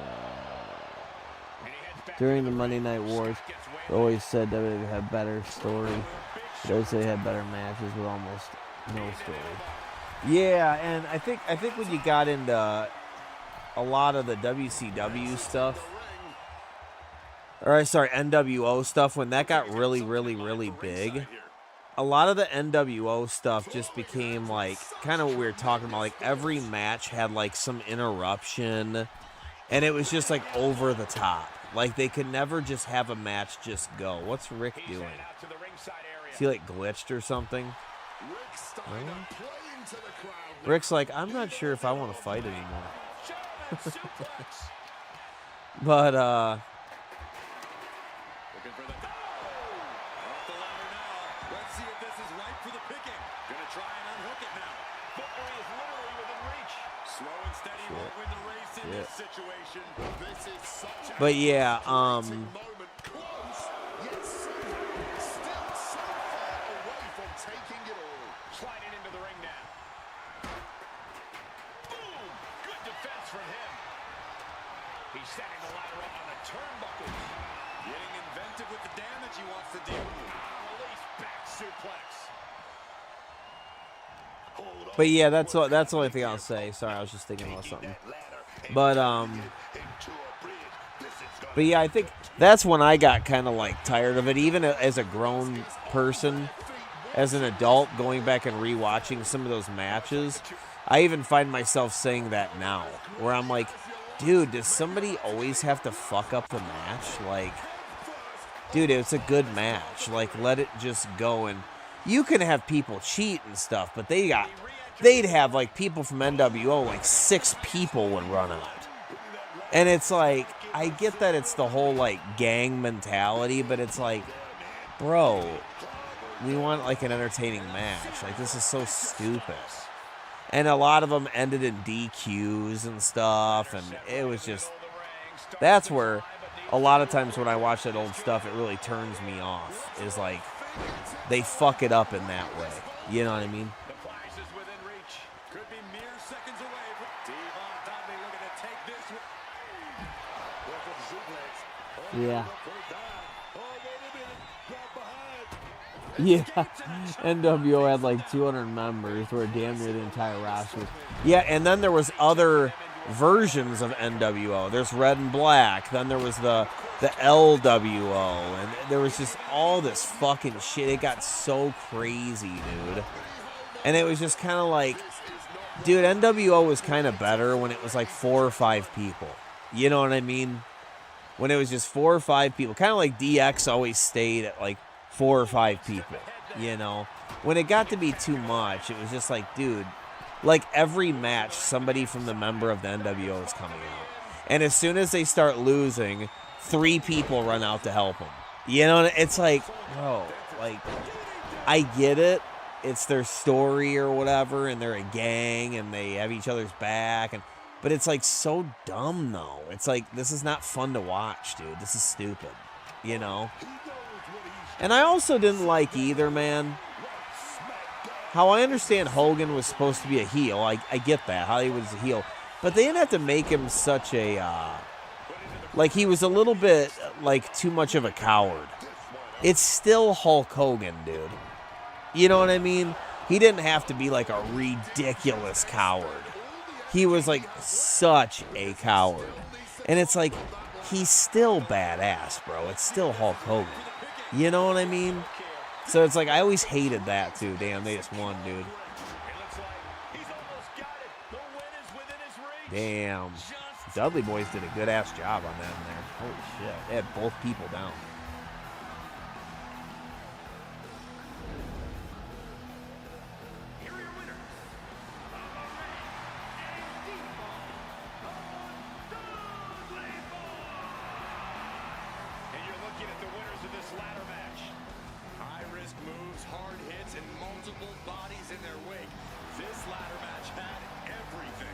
S1: During the Monday Night Wars, they always said WWE had better story. They always say they had better matches with almost no story.
S8: Yeah, and I think when you got into a lot of the WCW stuff, or sorry, NWO stuff, when that got really, really, really big, a lot of the NWO stuff just became like kind of what we were talking about. Like every match had like some interruption, and it was just like over the top. Like they could never just have a match just go. What's Rick doing? Is he like glitched or something?
S9: Rick Steiner playing into the crowd.
S8: Rick's like, I'm not sure if I want to fight anymore. But,
S5: Looking for the off the ladder now. Let's see if this is right for the picking. Gonna try and unhook it now.
S7: Victory is literally within reach.
S5: Slow and steady won't win the race in this situation.
S9: This is such a
S8: but yeah,
S9: moment. Close, yet still so far away from taking it all.
S7: Sliding into the ring now. Boom! Good defense from him. He's setting the ladder up on the turnbuckles.
S5: Getting inventive with the damage he wants to do.
S7: Release back suplex.
S8: but yeah, that's the only thing I'll say. Sorry, I was just thinking about something. But yeah, I think that's when I got kind of like tired of it. Even as a grown person, as an adult, going back and rewatching some of those matches, I even find myself saying that now, where I'm like, dude, does somebody always have to fuck up the match? Like, dude, it's a good match. Like, let it just go. And you can have people cheat and stuff, but they'd have like people from NWO, like 6 people would run out. And it's like, I get that it's the whole like gang mentality, but it's like, bro, we want like an entertaining match. Like, this is so stupid. And a lot of them ended in DQs and stuff, and it was just, that's where a lot of times when I watch that old stuff, it really turns me off, is like, they fuck it up in that way. You know what I mean?
S7: The flash is within reach.
S5: Could be mere seconds away. Devon Dudley looking to take this one.
S1: Yeah. Yeah, NWO had like 200 members, where damn near the entire roster.
S8: Yeah, and then there was other versions of NWO. There's Red and Black. Then there was the LWO, and there was just all this fucking shit. It got so crazy, dude. And it was just kind of like, dude, NWO was kind of better when it was like 4 or 5 people. You know what I mean? When it was just 4 or 5 people, kind of like DX always stayed at like 4 or 5 people, you know? When it got to be too much, it was just like, dude, like every match, somebody from the member of the NWO is coming out. And as soon as they start losing, 3 people run out to help them. You know, it's like, bro, like, I get it. It's their story or whatever, and they're a gang, and they have each other's back, but it's like so dumb, though. It's like, this is not fun to watch, dude. This is stupid, you know? And I also didn't like either, man, how I understand Hogan was supposed to be a heel. I get that, how he was a heel. But they didn't have to make him such a, like, he was a little bit, like, too much of a coward. It's still Hulk Hogan, dude. You know what I mean? He didn't have to be, like, a ridiculous coward. He was, like, such a coward. And it's like, he's still badass, bro. It's still Hulk Hogan. You know what I mean? So it's like, I always hated that, too. Damn, they just won, dude. Damn. Dudley Boys did a good-ass job on that in there. Holy shit. They had both people down.
S7: And you're looking at the winners of this ladder match.
S5: High-risk moves, hard hits, and multiple bodies in their wake. This ladder match had everything.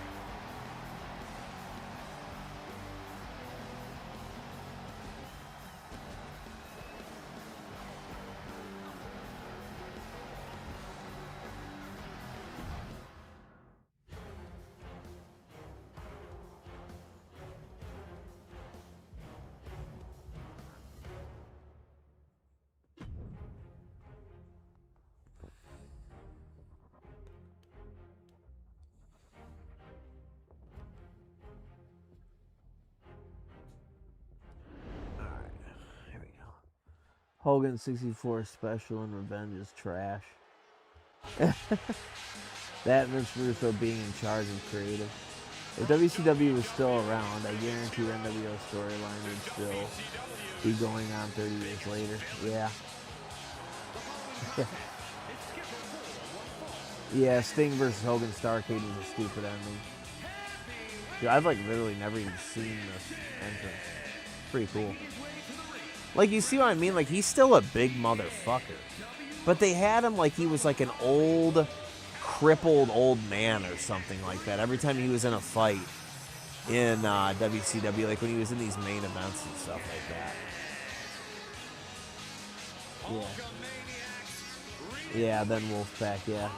S1: Hogan 64 special and Revenge is trash. That and Vince Russo being in charge and creative. If WCW was still around, I guarantee the NWO storyline would still be going on 30 years later. Yeah.
S8: Yeah, Sting versus Hogan Starrcade was a stupid ending. Dude, I've like literally never even seen this entrance. Pretty cool. Like, you see what I mean? Like, he's still a big motherfucker. But they had him like he was like an old, crippled old man or something like that every time he was in a fight in WCW, like when he was in these main events and stuff like that. Yeah. Yeah, then Wolfpack, yeah.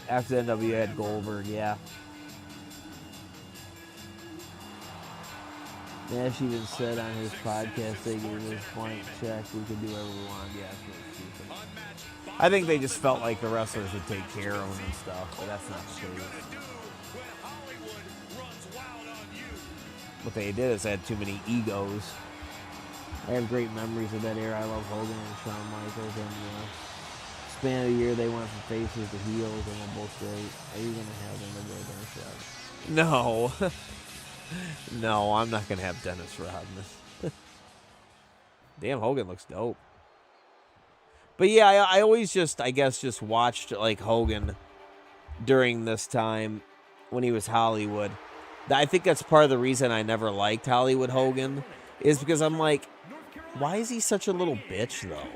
S8: After the NWA had Goldberg, yeah. Nash even said on his podcast they gave us blank check, we could do whatever we want. Yeah, that's really stupid. I think they just felt like the wrestlers would take care of them and stuff, but that's not the case. What they did is they had too many egos. I have great memories of that era. I love Hogan and Shawn Michaels, and span of a year they went from faces to heels, and they're both great. Are you gonna have them to go there? No. No, I'm not going to have Dennis Rodman. Damn, Hogan looks dope. But yeah, I always just, I guess, just watched like Hogan during this time when he was Hollywood. I think that's part of the reason I never liked Hollywood Hogan, is because I'm like, why is he such a little bitch, though?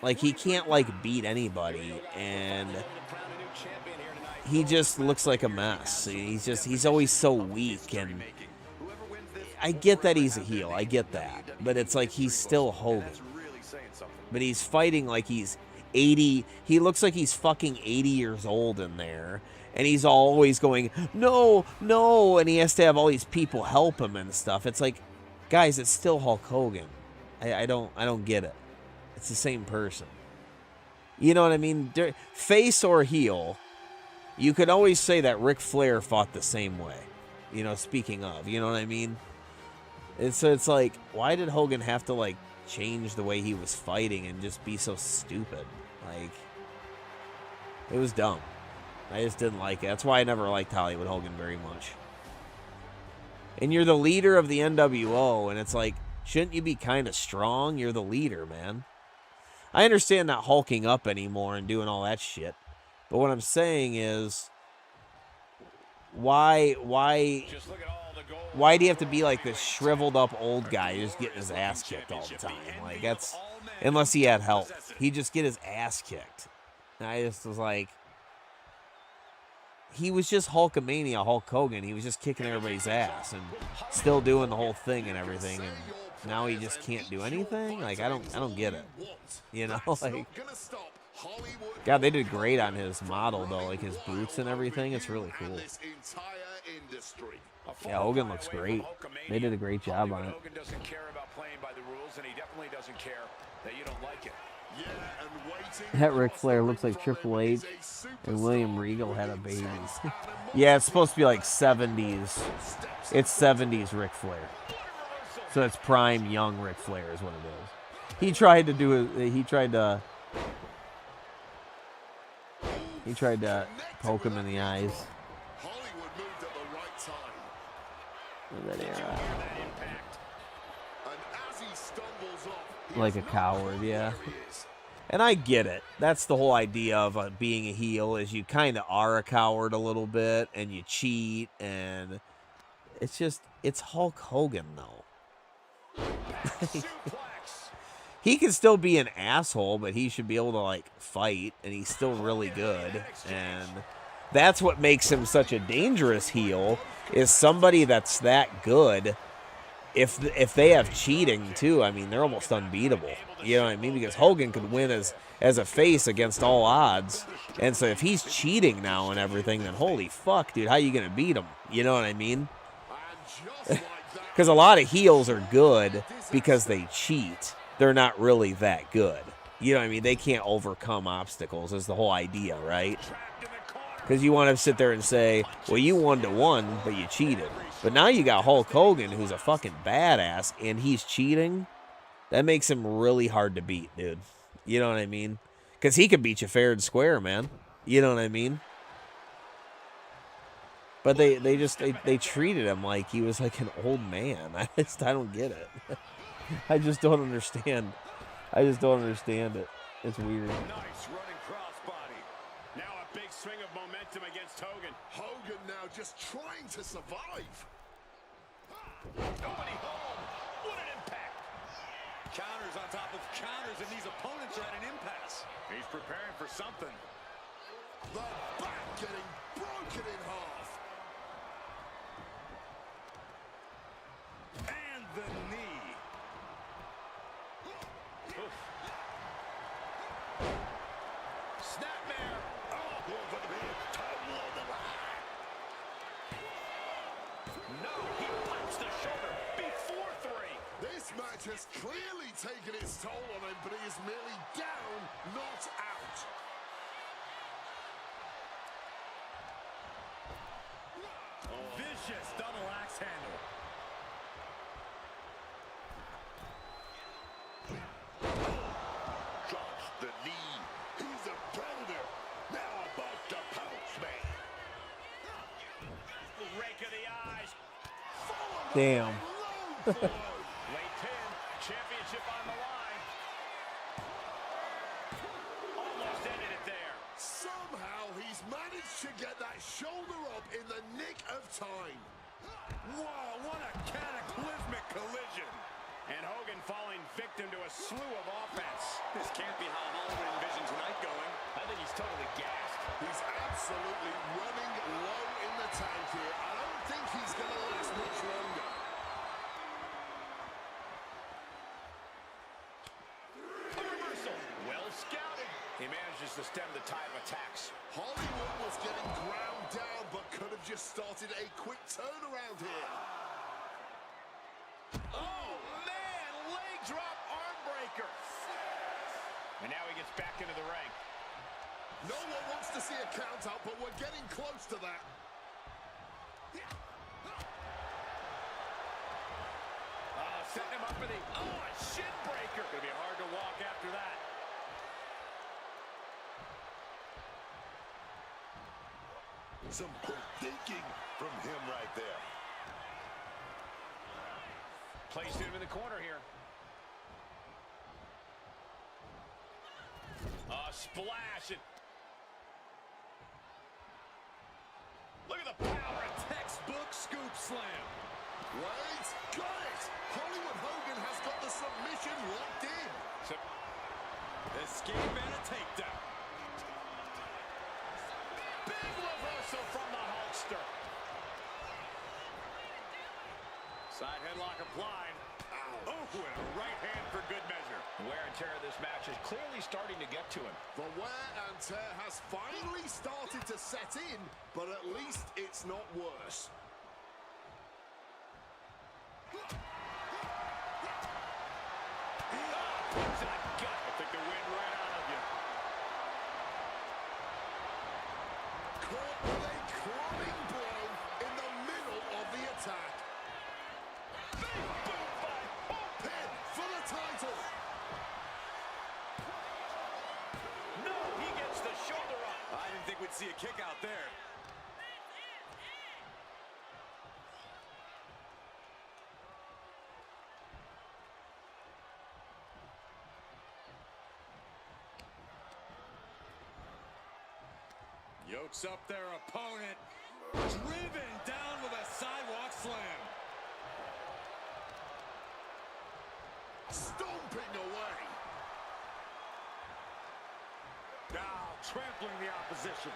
S8: Like, he can't, like, beat anybody, and he just looks like a mess. He's always so weak, and I get that he's a heel. I get that. But it's like he's still Hogan. But he's fighting like he's 80. He looks like he's fucking 80 years old in there. And he's always going, no, no. And he has to have all these people help him and stuff. It's like, guys, it's still Hulk Hogan. I don't get it. It's the same person. You know what I mean? Face or heel, you could always say that Ric Flair fought the same way. You know, speaking of, you know what I mean? And so it's like, why did Hogan have to, like, change the way he was fighting and just be so stupid? Like, it was dumb. I just didn't like it. That's why I never liked Hollywood Hogan very much. And you're the leader of the NWO, and it's like, shouldn't you be kind of strong? You're the leader, man. I understand not hulking up anymore and doing all that shit. But what I'm saying is, why do you have to be like this shriveled up old guy just getting his ass kicked all the time? Like, that's, unless he had help, he'd just get his ass kicked. And I just was like, he was just Hulkamania Hulk Hogan. He was just kicking everybody's ass and still doing the whole thing and everything. And now he just can't do anything. Like, I don't get it. You know, like, God, they did great on his model though, like his boots and everything. It's really cool. Yeah, Hogan looks great. They did a great job on it.
S7: Hogan doesn't care about playing by the rules, and he definitely doesn't care that you don't like it.
S1: That Ric Flair looks like Triple H and William Regal had a baby.
S8: Yeah, it's supposed to be like 70s. It's 70s Ric Flair. So it's prime young Ric Flair is what it is. He tried to poke him in the eyes. That era. Like a coward, yeah. And I get it. That's the whole idea of being a heel, is you kind of are a coward a little bit, and you cheat, and it's just, it's Hulk Hogan, though. He can still be an asshole, but he should be able to, like, fight, and he's still really good, and that's what makes him such a dangerous heel, is somebody that's that good. If they have cheating too, I mean, they're almost unbeatable. You know what I mean? Because Hogan could win as a face against all odds. And so if he's cheating now and everything, then holy fuck, dude, how you going to beat him? You know what I mean? Because a lot of heels are good because they cheat. They're not really that good. You know what I mean? They can't overcome obstacles is the whole idea, right? Because you want to sit there and say, well, you 1-1, but you cheated. But now you got Hulk Hogan, who's a fucking badass, and he's cheating. That makes him really hard to beat, dude. You know what I mean? Because he could beat you fair and square, man. You know what I mean? But they treated him like he was like an old man. I don't get it. I just don't understand. I just don't understand it. It's weird.
S5: Nice running crossbody.
S7: momentum against Hogan.
S9: Hogan now just trying to survive.
S7: Nobody home. What an impact.
S10: Counters on top of counters, and these opponents are at an impasse.
S7: He's preparing for something.
S9: The back getting broken in half.
S10: And the knee.
S7: Oof. Snapmare.
S5: Oh, going for the pin. Tumble on the line.
S7: No, he pops the shoulder before 3.
S9: This match has clearly taken its toll on him, but he is merely down, not out.
S10: Vicious double axe handle.
S5: Drops the knee. He's a predator. Now about to pounce, man.
S7: Rake of the eyes.
S8: Damn.
S7: Late pin. Championship on the line. Almost ended it there.
S9: Somehow he's managed to get that shoulder up in the nick of time.
S10: Wow, what a cataclysmic collision.
S7: And Hogan falling victim to a slew of offense. This can't be how Hollywood envisioned tonight going. I think he's totally gassed.
S9: He's absolutely running low in the tank here. I don't think he's going to last much longer.
S7: A reversal. Well scouted. He manages to stem the tide of attacks.
S9: Hollywood was getting ground down, but could have just started a quick turnaround here.
S7: Oh, man! Leg drop arm breaker. And now he gets back into the ring.
S9: No one wants to see a count out, but we're getting close to that.
S7: Setting him up for the... Oh, a shin breaker. Gonna be hard to walk after that.
S5: Some quick thinking from him right there.
S7: Placed him in the corner here. Splash. Look at the power.
S10: Textbook scoop slam.
S9: Wait, got it! Hollywood Hogan has got the submission locked in.
S10: Escape and a takedown.
S7: Big reversal from the Hulkster. Side headlock applied.
S10: Oh, and a right hand for good measure.
S7: Wear and tear of this match is clearly starting to get to him.
S9: The wear and tear has finally started to set in, but at least it's not worse.
S7: I think the wind ran out of you.
S9: Caught with a crumbing blow in the middle of the attack.
S7: Big boot by
S9: Pin for the title.
S7: No, he gets the shoulder up.
S10: I didn't think we'd see a kick out there. Yokes up their opponent. Driven down with a sidewalk slam.
S9: Stomping away.
S10: Now trampling the opposition.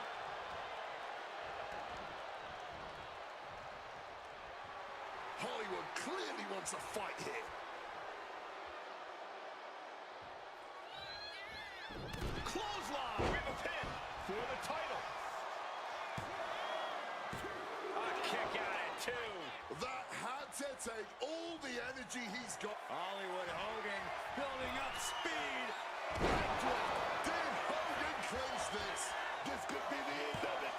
S9: Hollywood clearly wants a fight here.
S7: Clothesline. We have a pin for the title. A kick out at 2.
S9: That had to take all the energy he's got.
S10: Hollywood Hogan building up speed.
S9: Did Hogan clinch this?
S5: This could be the end of it.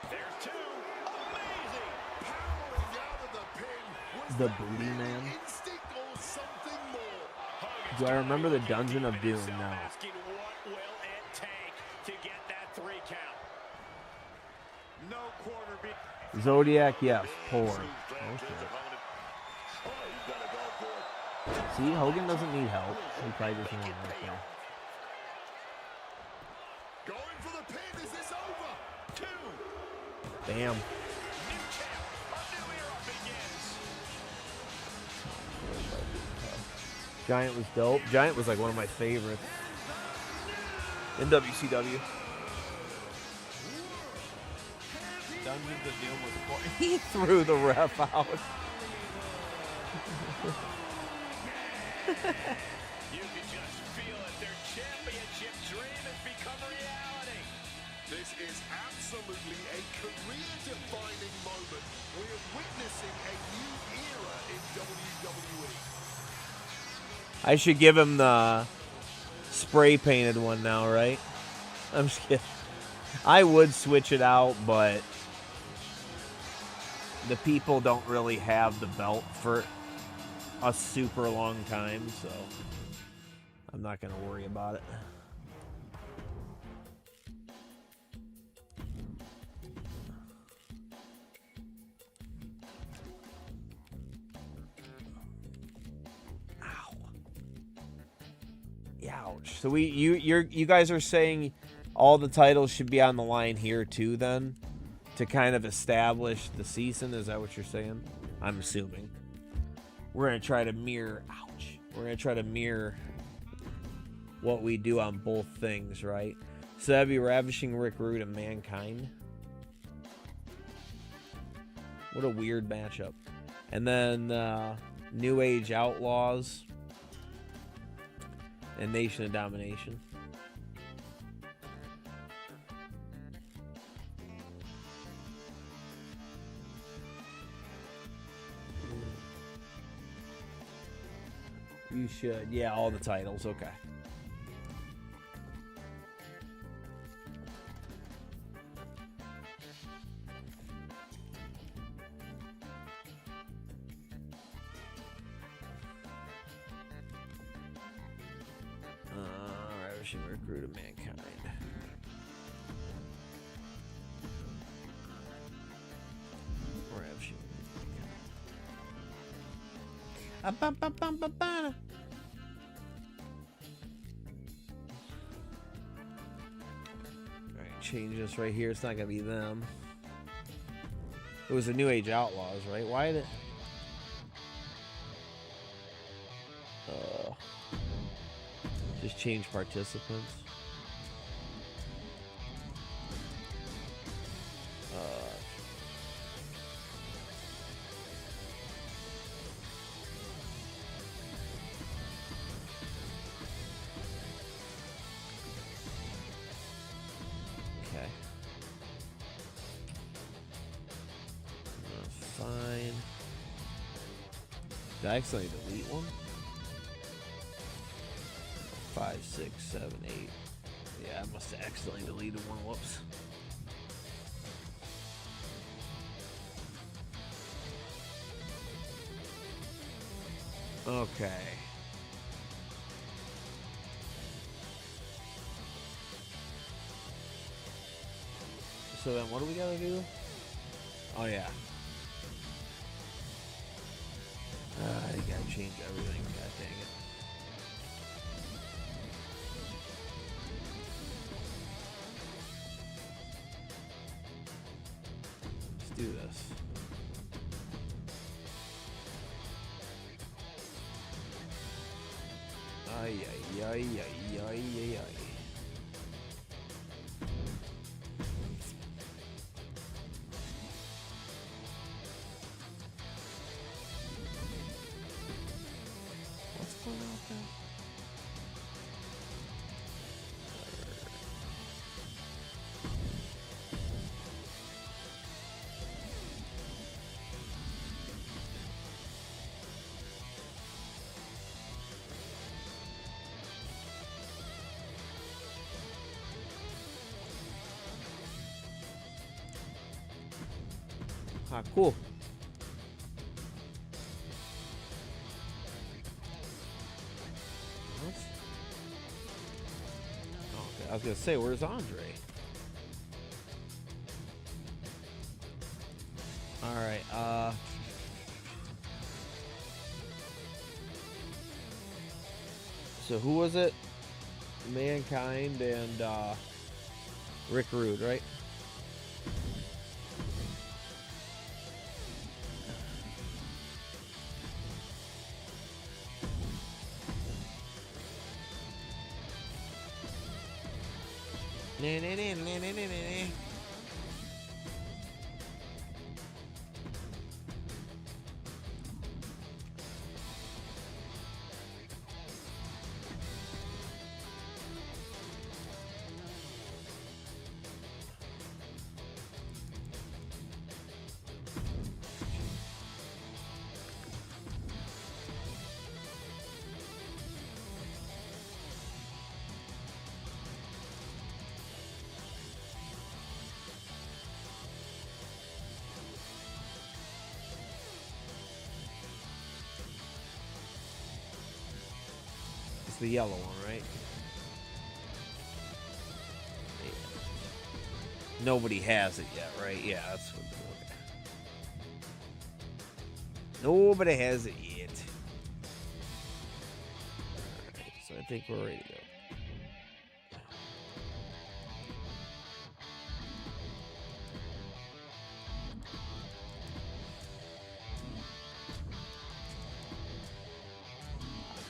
S7: There's 2. Amazing.
S9: Powering out of the pin was
S8: The
S9: that
S8: Booty
S9: really
S8: Man.
S9: instinct or something more?
S8: Do I remember the Dungeon of Doom
S7: Himself
S8: now?
S7: asking what will it take to get that 3 count.
S10: No quarter beat.
S8: Zodiac, yes. Poor.
S5: Slams
S8: Okay.
S5: his opponent. Oh, he's gonna go for it.
S8: See, Hogan doesn't need help. He probably just won right there.
S9: Going for the pin. Is this over?
S7: 2.
S8: Bam.
S7: New champ. A new era begins.
S8: Giant was dope. Giant was like one of my favorites in WCW. Dungeons of Doom was cool. He threw the ref out.
S7: You can just feel it. Their championship dream has become reality.
S9: This is absolutely a career-defining moment. We're witnessing a new era in WWE.
S8: I should give him the spray painted one now, right? I'm just kidding. I would switch it out, but the people don't really have the belt for a super long time, so I'm not going to worry about it. Ow. Ouch. So you guys are saying all the titles should be on the line here too then to kind of establish the season? Is that what you're saying? I'm assuming. We're going to try to mirror, we're going to try to mirror what we do on both things, right? So that'd be Ravishing Rick Rude and Mankind. What a weird matchup. And then New Age Outlaws and Nation of Domination. You should. Yeah, all the titles. Okay. Ravishing Recruit of Mankind. Ravishing. Alright, change this right here. It's not gonna be them. It was the New Age Outlaws, right? Why did it? Just change participants. Okay. Fine. Did I accidentally delete one? 5, 6, 7, 8. Yeah, I must have accidentally deleted one. Whoops. Okay. So then what do we gotta do? Oh yeah. You gotta change everything. God dang it. Let's do this. Ay, ay, ay, ay, ay, ay, ay. What's going on with that? Ah, cool. What? Oh, okay. I was gonna say, where's Andre? All right. So who was it? Mankind and Rick Rude, right? It's the yellow one, right? Yeah. Nobody has it yet, right? Yeah, that's what. Okay. Nobody has it yet. Alright, so I think we're ready to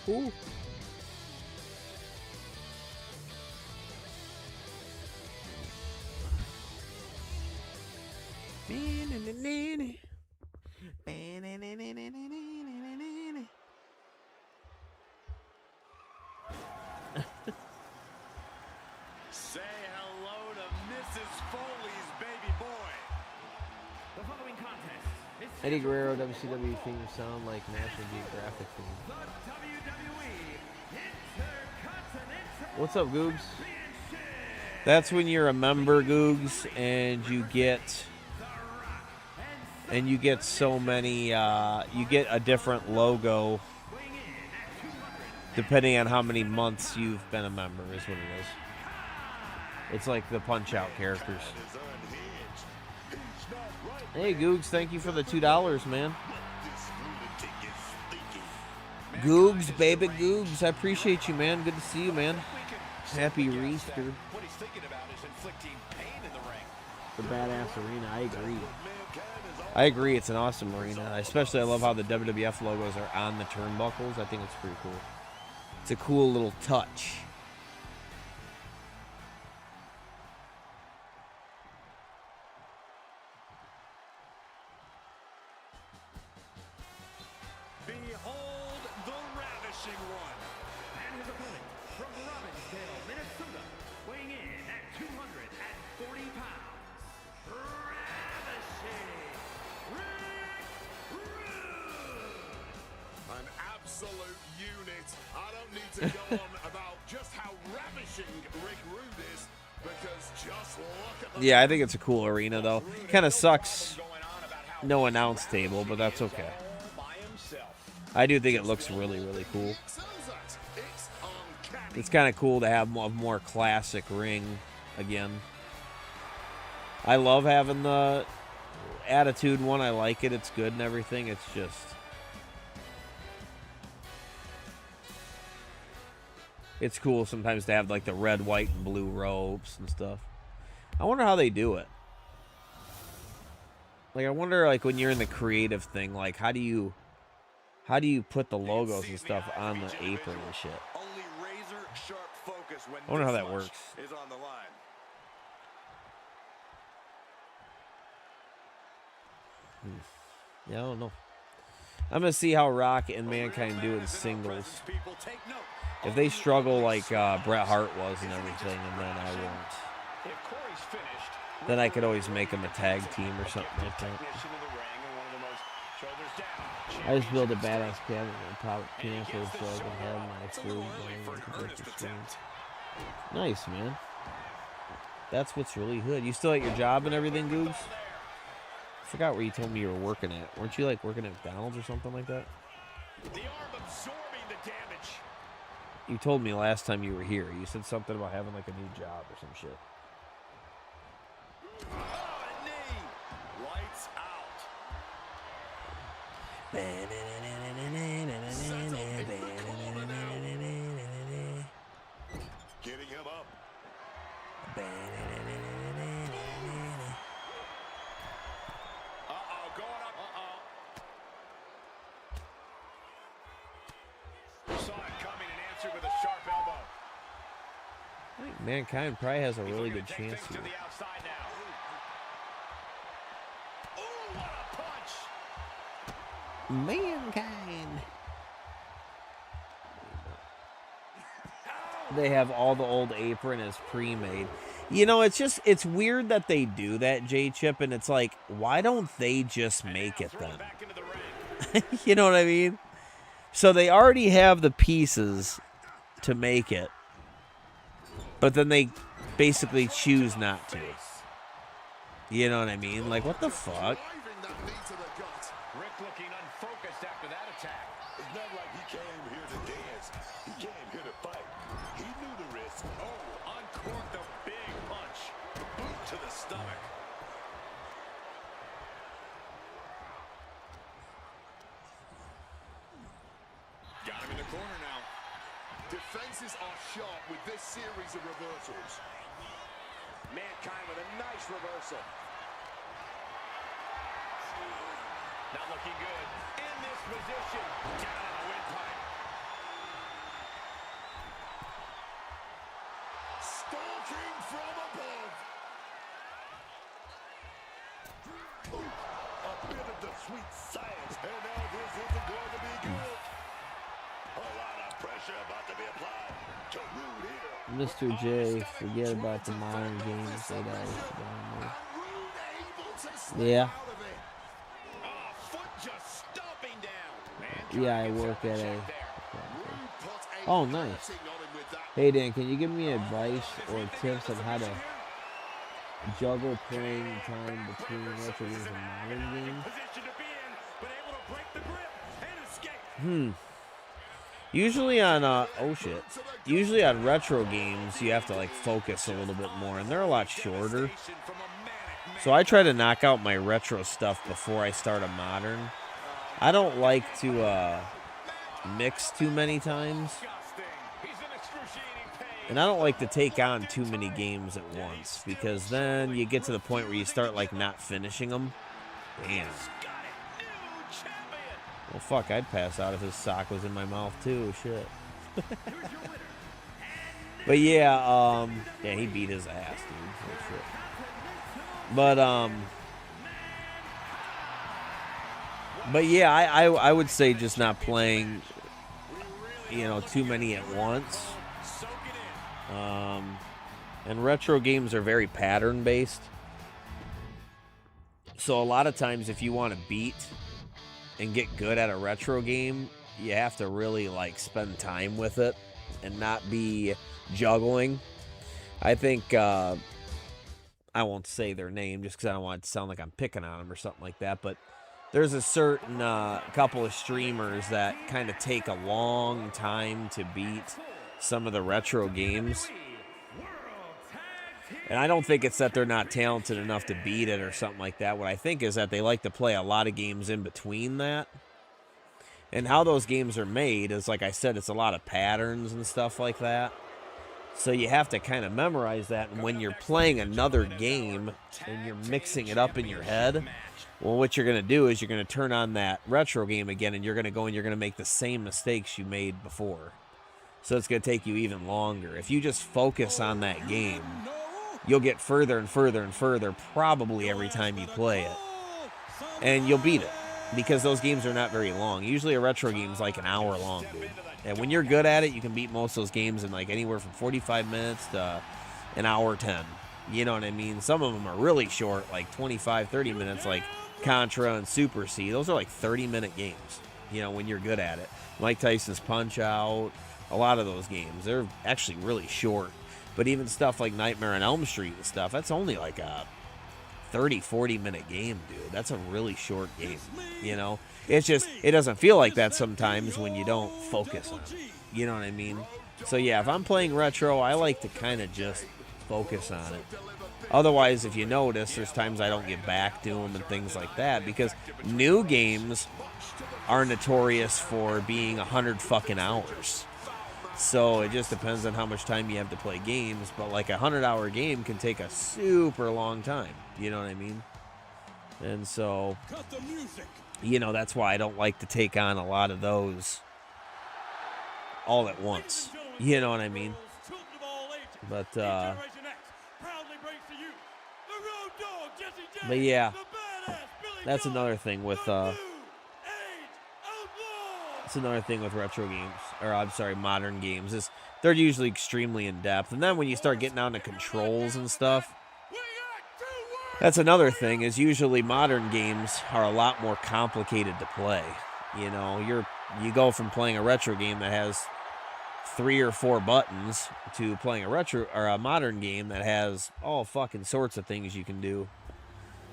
S8: go. Ooh.
S10: Say hello to Mrs. Foley's baby boy.
S6: The following contest is
S1: Eddie Guerrero WCW theme sound like National Geographic theme.
S6: the WWE Intercontinental
S1: What's up, Googs?
S8: That's when you're a member, Googs, and you get so many. You get a different logo depending on how many months you've been a member. Is what it is. It's like the Punch-Out characters. Hey, Googs, thank you for the $2, man. Googs, baby Googs, I appreciate you, man. Good to see you, man. Happy Easter.
S7: What he's thinking about is inflicting pain in the ring.
S1: The badass arena, I agree.
S8: I agree, it's an awesome arena. Especially, I love how the WWF logos are on the turnbuckles. I think it's pretty cool. It's a cool little touch.
S10: Behold the ravishing one.
S6: and his opponent from Robbinsdale, Minnesota, weighing in at 240 pounds, Ravishing Rick Rude.
S9: An absolute unit. I don't need to go on about just how ravishing Rick Rude is, because just look at the
S8: Yeah, I think it's a cool arena, though. Kind of sucks. No announce table, but that's okay. I do think it looks really, really cool. It's kind of cool to have a more classic ring again. I love having the Attitude one. I like it. It's good and everything. It's just... It's cool sometimes to have like the red, white, and blue ropes and stuff. I wonder how they do it. Like, I wonder, like, when you're in the creative thing, like, how do you put the logos and stuff on the apron and shit?
S10: Only razor sharp focus when
S8: I wonder how
S10: this
S8: that
S10: much
S8: works.
S10: is on the line.
S8: Yeah, I don't know. I'm gonna see how Rock and Mankind do in singles.
S10: People take note.
S8: If they struggle like Bret Hart was and everything, and then I won't.
S7: If Corey's finished,
S8: Then I could always make them a tag team or something like that.
S7: technician in the ring and one of the most shoulders down.
S1: I just built a badass cabinet and pop pianoforte so I can have my food going with the breakfast screen. Nice, man. That's what's really good. You still at your job and everything, Goobs? I forgot where you told me you were working at. Weren't you like working at McDonald's or something like that?
S10: The arm absorbing the damage.
S8: You told me last time you were here. You said something about having like a new job or some shit.
S10: Oh, a knee. Lights out.
S9: getting him up.
S10: Uh-oh, going up.
S7: Saw it coming and answered with a sharp elbow.
S8: I think Mankind probably has a really good chance
S7: To
S8: here.
S7: the outside now. Ooh, what a punch!
S8: Mankind. They have all the old apron as pre-made. You know, it's weird that they do that, J-Chip, and it's like, why don't they just make it then?
S7: Back into the ring.
S8: You know what I mean? So they already have the pieces to make it, but then they basically choose not to. You know what I mean? Like, what the fuck?
S9: Driving that knee to the gut.
S7: Rick looking unfocused after that attack.
S5: It's not like he came here to dance. He came here to fight. He knew the risk.
S7: Oh, uncorked a big punch. Boot to the stomach.
S10: Got him in the corner now.
S9: Defenses are sharp with this series of reversals.
S7: Mankind with a nice reversal. Not looking good. In this position. Down on the windpipe.
S9: Stalking from above.
S5: A bit of the sweet science. And now this isn't going to be good. A lot of pressure about to be applied to Rude here.
S1: Mr. J, forget about the modern games that I Yeah.
S7: Foot just stomping down.
S1: Yeah, I work at a... Oh, nice. Hey, Dan, can you give me advice or tips on how to juggle playing time between retro games and modern games?
S6: Position to be in, but able to break the grip and escape.
S8: Usually on usually on retro games you have to like focus a little bit more, and they're a lot shorter. So I try to knock out my retro stuff before I start a modern. I don't like to mix too many times, and I don't like to take on too many games at once, because then you get to the point where you start like not finishing them. Damn. Well, fuck, I'd pass out if his sock was in my mouth, too. Shit. But, yeah, he beat his ass, dude. Oh, shit. But, yeah, I would say just not playing, too many at once. And retro games are very pattern-based. So, a lot of times, if you want to beat and get good at a retro game, you have to really like spend time with it and not be juggling. I think I won't say their name just because I don't want it to sound like I'm picking on them or something like that, but there's a certain couple of streamers that kind of take a long time to beat some of the retro games. And I don't think it's that they're not talented enough to beat it or something like that. What I think is that they like to play a lot of games in between that. And how those games are made is, like I said, it's a lot of patterns and stuff like that. So you have to kind of memorize that. And when you're playing another game and you're mixing it up in your head, well, what you're going to do is you're going to turn on that retro game again, and you're going to go and you're going to make the same mistakes you made before. So it's going to take you even longer. If you just focus on that game, you'll get further and further and further probably every time you play it. And you'll beat it, because those games are not very long. Usually a retro game is like an hour long, dude. And when you're good at it, you can beat most of those games in like anywhere from 45 minutes to an hour 10. You know what I mean? Some of them are really short, like 25, 30 minutes, like Contra and Super C. Those are like 30-minute games, when you're good at it. Mike Tyson's Punch-Out, a lot of those games, they're actually really short. But even stuff like Nightmare on Elm Street and stuff, that's only like a 30, 40-minute game, dude. That's a really short game, It's just, it doesn't feel like that sometimes when you don't focus on it. You know what I mean? So, yeah, if I'm playing retro, I like to kind of just focus on it. Otherwise, if you notice, there's times I don't get back to them and things like that, because new games are notorious for being 100 fucking hours. So it just depends on how much time you have to play games, but like a 100-hour game can take a super long time. You know what I mean? And so, that's why I don't like to take on a lot of those all at once. You know what I mean? But
S10: Generation X proudly brings to you the Road Dogg, Jesse James,
S8: but yeah,
S10: the badass Billy
S8: that's
S10: Gunn,
S8: another thing with
S10: the New Age Outlaw.
S8: that's another thing with retro games, or I'm sorry, modern games, is they're usually extremely in depth, and then when you start getting down to controls and stuff, that's another thing. Is usually modern games are a lot more complicated to play. You know, you go from playing a retro game that has 3 or 4 buttons to playing a retro or a modern game that has all fucking sorts of things you can do.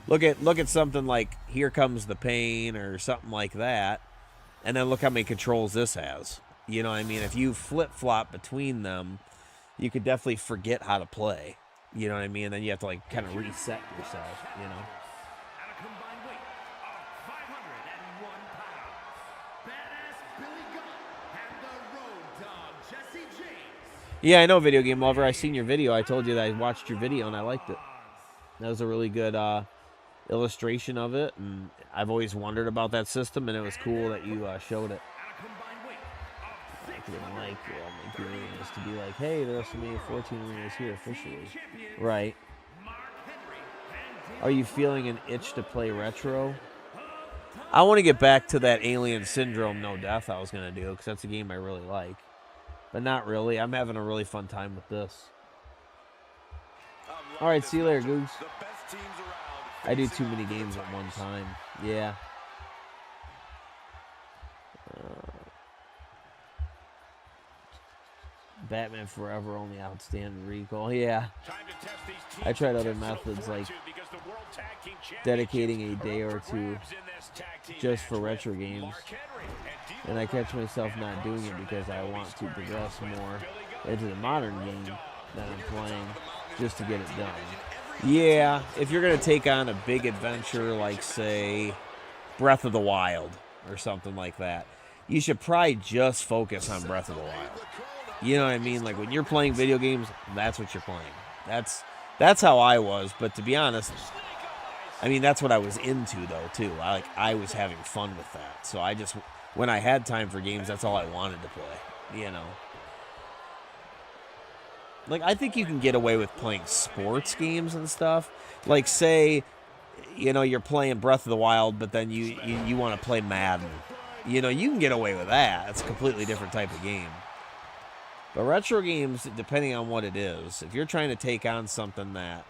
S8: Look at something like Here Comes the Pain or something like that, and then look how many controls this has. You know what I mean? If you flip-flop between them, you could definitely forget how to play. You know what I mean? And then you have to like kind of reset yourself, you know.
S6: At a combined weight of 501 pounds, badass Billy Gunn and the Road Dogg, Jesse James.
S8: Yeah, I know, Video Game Lover. I seen your video. I told you that I watched your video and I liked it. That was a really good illustration of it, and I've always wondered about that system, and it was cool that you showed it.
S6: At a combined weight of
S8: I didn't like all my games to be like, hey, the WrestleMania 14 arena is here officially. Right. Are you feeling an itch to play retro? I want to get back to that Alien Syndrome No Death I was going to do, because that's a game I really like. But not really. I'm having a really fun time with this. All right, see you later, Googs. I do too many games at one time. Yeah. Batman Forever, only outstanding recall. Yeah. I tried other methods like dedicating a day or two just for retro games. And I catch myself not doing it because I want to progress more into the modern game that I'm playing just to get it done. Yeah, if you're going to take on a big adventure like, say, Breath of the Wild or something like that, you should probably just focus on Breath of the Wild. You know what I mean? Like, when you're playing video games, that's what you're playing. That's how I was, but to be honest, I mean, that's what I was into, though, too. I was having fun with that. So I just, when I had time for games, that's all I wanted to play, you know? Like, I think you can get away with playing sports games and stuff. Like, say, you know, you're playing Breath of the Wild, but then you want to play Madden. You know, you can get away with that. It's a completely different type of game. But retro games, depending on what it is, if you're trying to take on something that,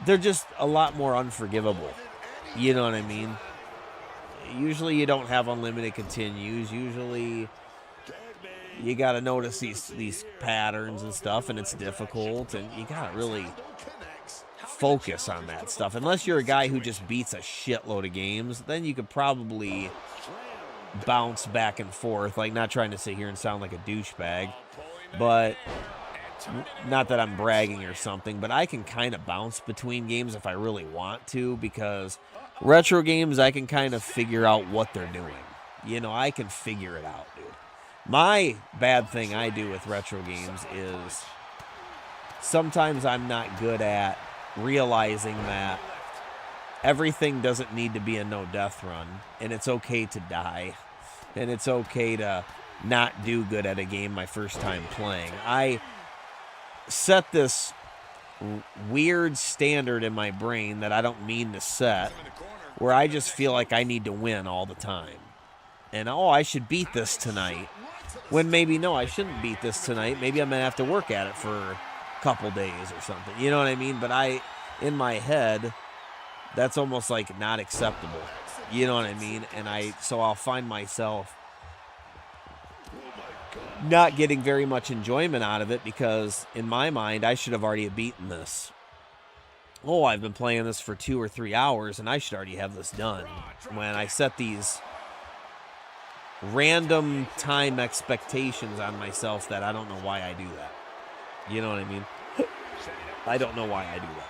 S8: they're just a lot more unforgivable. You know what I mean? Usually you don't have unlimited continues. Usually you got to notice these patterns and stuff, and it's difficult, and you got to really focus on that stuff. Unless you're a guy who just beats a shitload of games, then you could probably bounce back and forth, like, not trying to sit here and sound like a douchebag, but not that I'm bragging or something, but I can kind of bounce between games if I really want to, because retro games, I can kind of figure out what they're doing. You know, I can figure it out, dude. My bad thing I do with retro games is sometimes I'm not good at realizing that everything doesn't need to be a no-death run, and it's okay to die, and it's okay to not do good at a game my first time playing. I set this weird standard in my brain that I don't mean to set, where I just feel like I need to win all the time. And, oh, I should beat this tonight. When maybe, no, I shouldn't beat this tonight. Maybe I'm going to have to work at it for a couple days or something. You know what I mean? But in my head, that's almost like not acceptable. You know what I mean? And so I'll find myself not getting very much enjoyment out of it, because in my mind, I should have already beaten this. Oh, I've been playing this for 2 or 3 hours, and I should already have this done. When I set these random time expectations on myself that I don't know why I do that. You know what I mean? I don't know why I do that.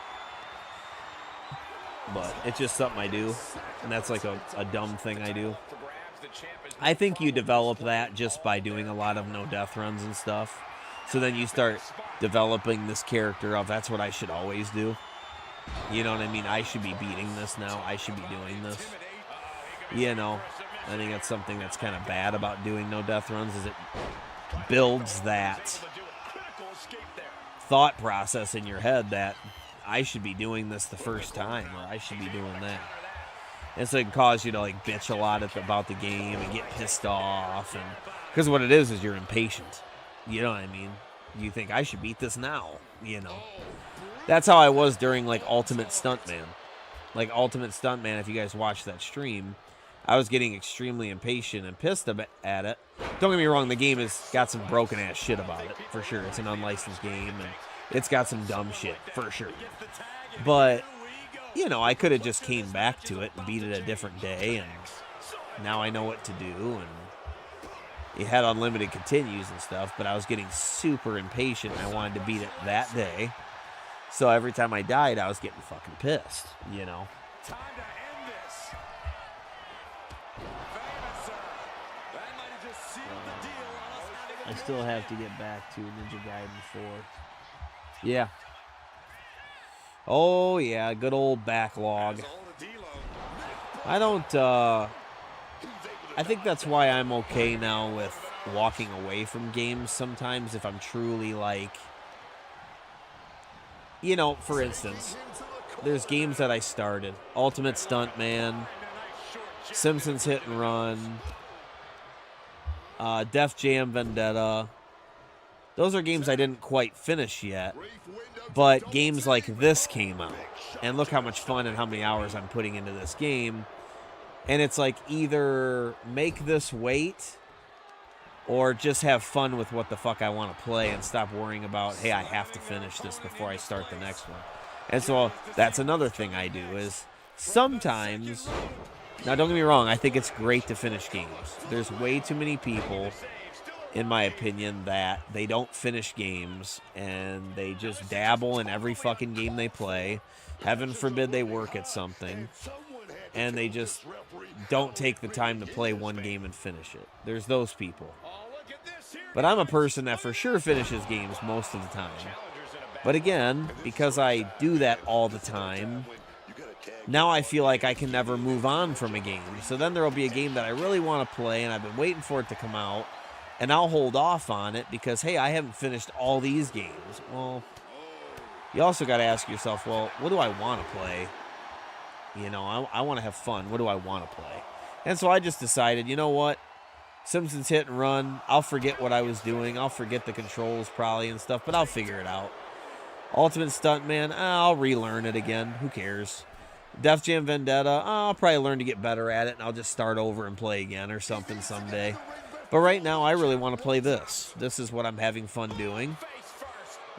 S8: But it's just something I do, and that's like a dumb thing I do. I think you develop that just by doing a lot of no-death runs and stuff. So then you start developing this character of, that's what I should always do. You know what I mean? I should be beating this now. I should be doing this. You know, I think that's something that's kind of bad about doing no-death runs, is it builds that thought process in your head that I should be doing this the first time, or I should be doing that. And so it can cause you to like bitch a lot about the game and get pissed off, and because what it is you're impatient. You know what I mean? You think I should beat this now, you know. That's how I was during like Ultimate Stuntman. Like Ultimate Stuntman, if you guys watched that stream, I was getting extremely impatient and pissed at it. Don't get me wrong, the game has got some broken ass shit about it, for sure. It's an unlicensed game, and it's got some dumb shit, for sure. But, you know, I could have just came back to it and beat it a different day, and now I know what to do, and it had unlimited continues and stuff, but I was getting super impatient, and I wanted to beat it that day. So every time I died, I was getting fucking pissed, you know.
S10: Time to end this. Famous, that might have just sealed the deal on us having a
S1: I still have to get back to Ninja Gaiden 4.
S8: Yeah. Oh, yeah, good old backlog. I don't, I think that's why I'm okay now with walking away from games sometimes if I'm truly like, you know, for instance, there's games that I started. Ultimate Stuntman, Simpsons Hit and Run, Def Jam Vendetta. Those are games I didn't quite finish yet. But games like this came out. And look how much fun and how many hours I'm putting into this game. And it's like either make this wait or just have fun with what the fuck I want to play and stop worrying about, hey, I have to finish this before I start the next one. And so that's another thing I do is sometimes, now don't get me wrong, I think it's great to finish games. There's way too many people, in my opinion, that they don't finish games and they just dabble in every fucking game they play. Heaven forbid they work at something. And they just don't take the time to play one game and finish it. There's those people. But I'm a person that for sure finishes games most of the time. But again, because I do that all the time, now I feel like I can never move on from a game. So then there will be a game that I really want to play and I've been waiting for it to come out. And I'll hold off on it because, hey, I haven't finished all these games. Well, you also got to ask yourself, well, what do I want to play? You know, I want to have fun. What do I want to play? And so I just decided, you know what? Simpsons Hit and Run. I'll forget what I was doing. I'll forget the controls probably and stuff, but I'll figure it out. Ultimate Stuntman. I'll relearn it again. Who cares? Def Jam Vendetta. I'll probably learn to get better at it, and I'll just start over and play again or something someday. But right now, I really want to play this. This is what I'm having fun doing.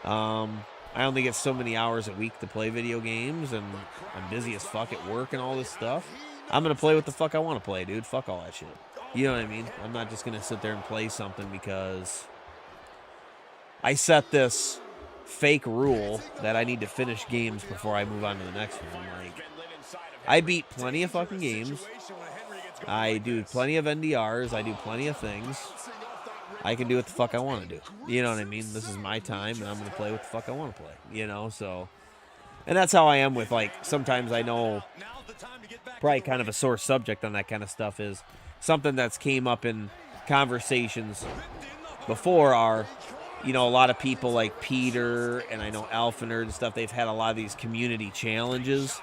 S8: I only get so many hours a week to play video games, and I'm busy as fuck at work and all this stuff. I'm going to play what the fuck I want to play, dude. Fuck all that shit. You know what I mean? I'm not just going to sit there and play something because I set this fake rule that I need to finish games before I move on to the next one. Like, I beat plenty of fucking games. I do plenty of NDRs. I do plenty of things. I can do what the fuck I want to do. You know what I mean? This is my time, and I'm going to play what the fuck I want to play. You know, so... And that's how I am with, like, sometimes I know probably kind of a sore subject on that kind of stuff is something that's came up in conversations before are, you know, a lot of people like Peter and I know Alpha Nerd and stuff, they've had a lot of these community challenges.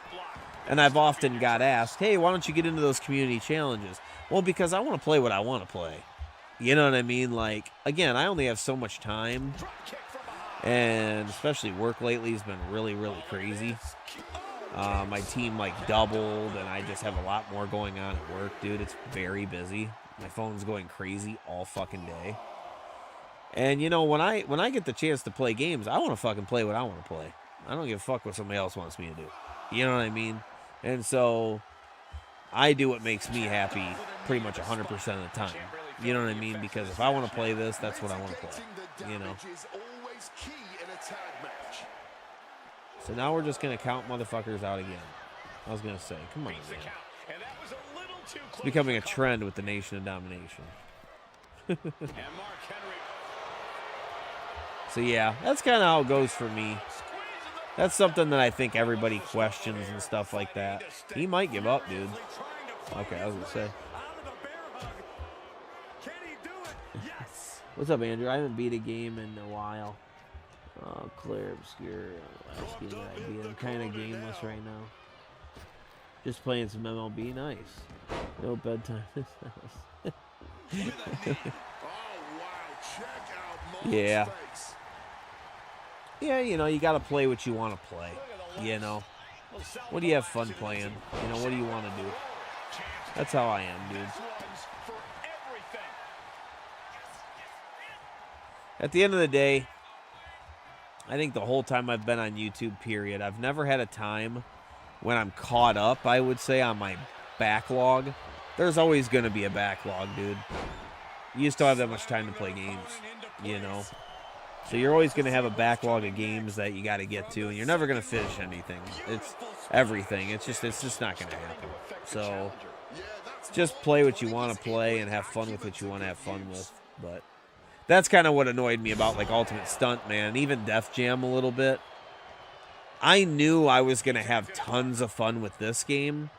S8: And I've often got asked, hey, why don't you get into those community challenges? Well, because I want to play what I want to play. You know what I mean? Like, again, I only have so much time. And especially work lately has been really, really crazy. My team, like, doubled, and I just have a lot more going on at work, dude. It's very busy. My phone's going crazy all fucking day. And, you know, when I get the chance to play games, I want to fucking play what I want to play. I don't give a fuck what somebody else wants me to do. You know what I mean? And so I do what makes me happy pretty much 100% of the time. You know what I mean? Because if I want to play this, that's what I want to play. You know? So now we're just going to count motherfuckers out again. I was going to say, come on, man. It's becoming a trend with the Nation of Domination. So yeah, that's kind of how it goes for me. That's something that I think everybody questions and stuff like that. He might give up, dude. Okay, I was going to say. What's up, Andrew? I haven't beat a game in a while.
S1: Clear obscure. Last game that I beat. I'm kind of gameless right now. Just playing some MLB. Nice. No bedtime. Yeah. Yeah, you know, you got to play what you want to play. You know. What do you have fun playing? You know, what do you want to do? That's how I am, dude. At the end of the day, I think the whole time I've been on YouTube, period, I've never had a time when I'm caught up, I would say, on my backlog. There's always going to be a backlog, dude. You just don't have that much time to play games, you know? So you're always going to have a backlog of games that you got to get to, and you're never going to finish anything. It's everything. It's just not going to happen. So just play what you want to play and have fun with what you want to have fun with. But that's kind of what annoyed me about like Ultimate Stunt, man, and even Def Jam a little bit. I knew I was going to have tons of fun with this game.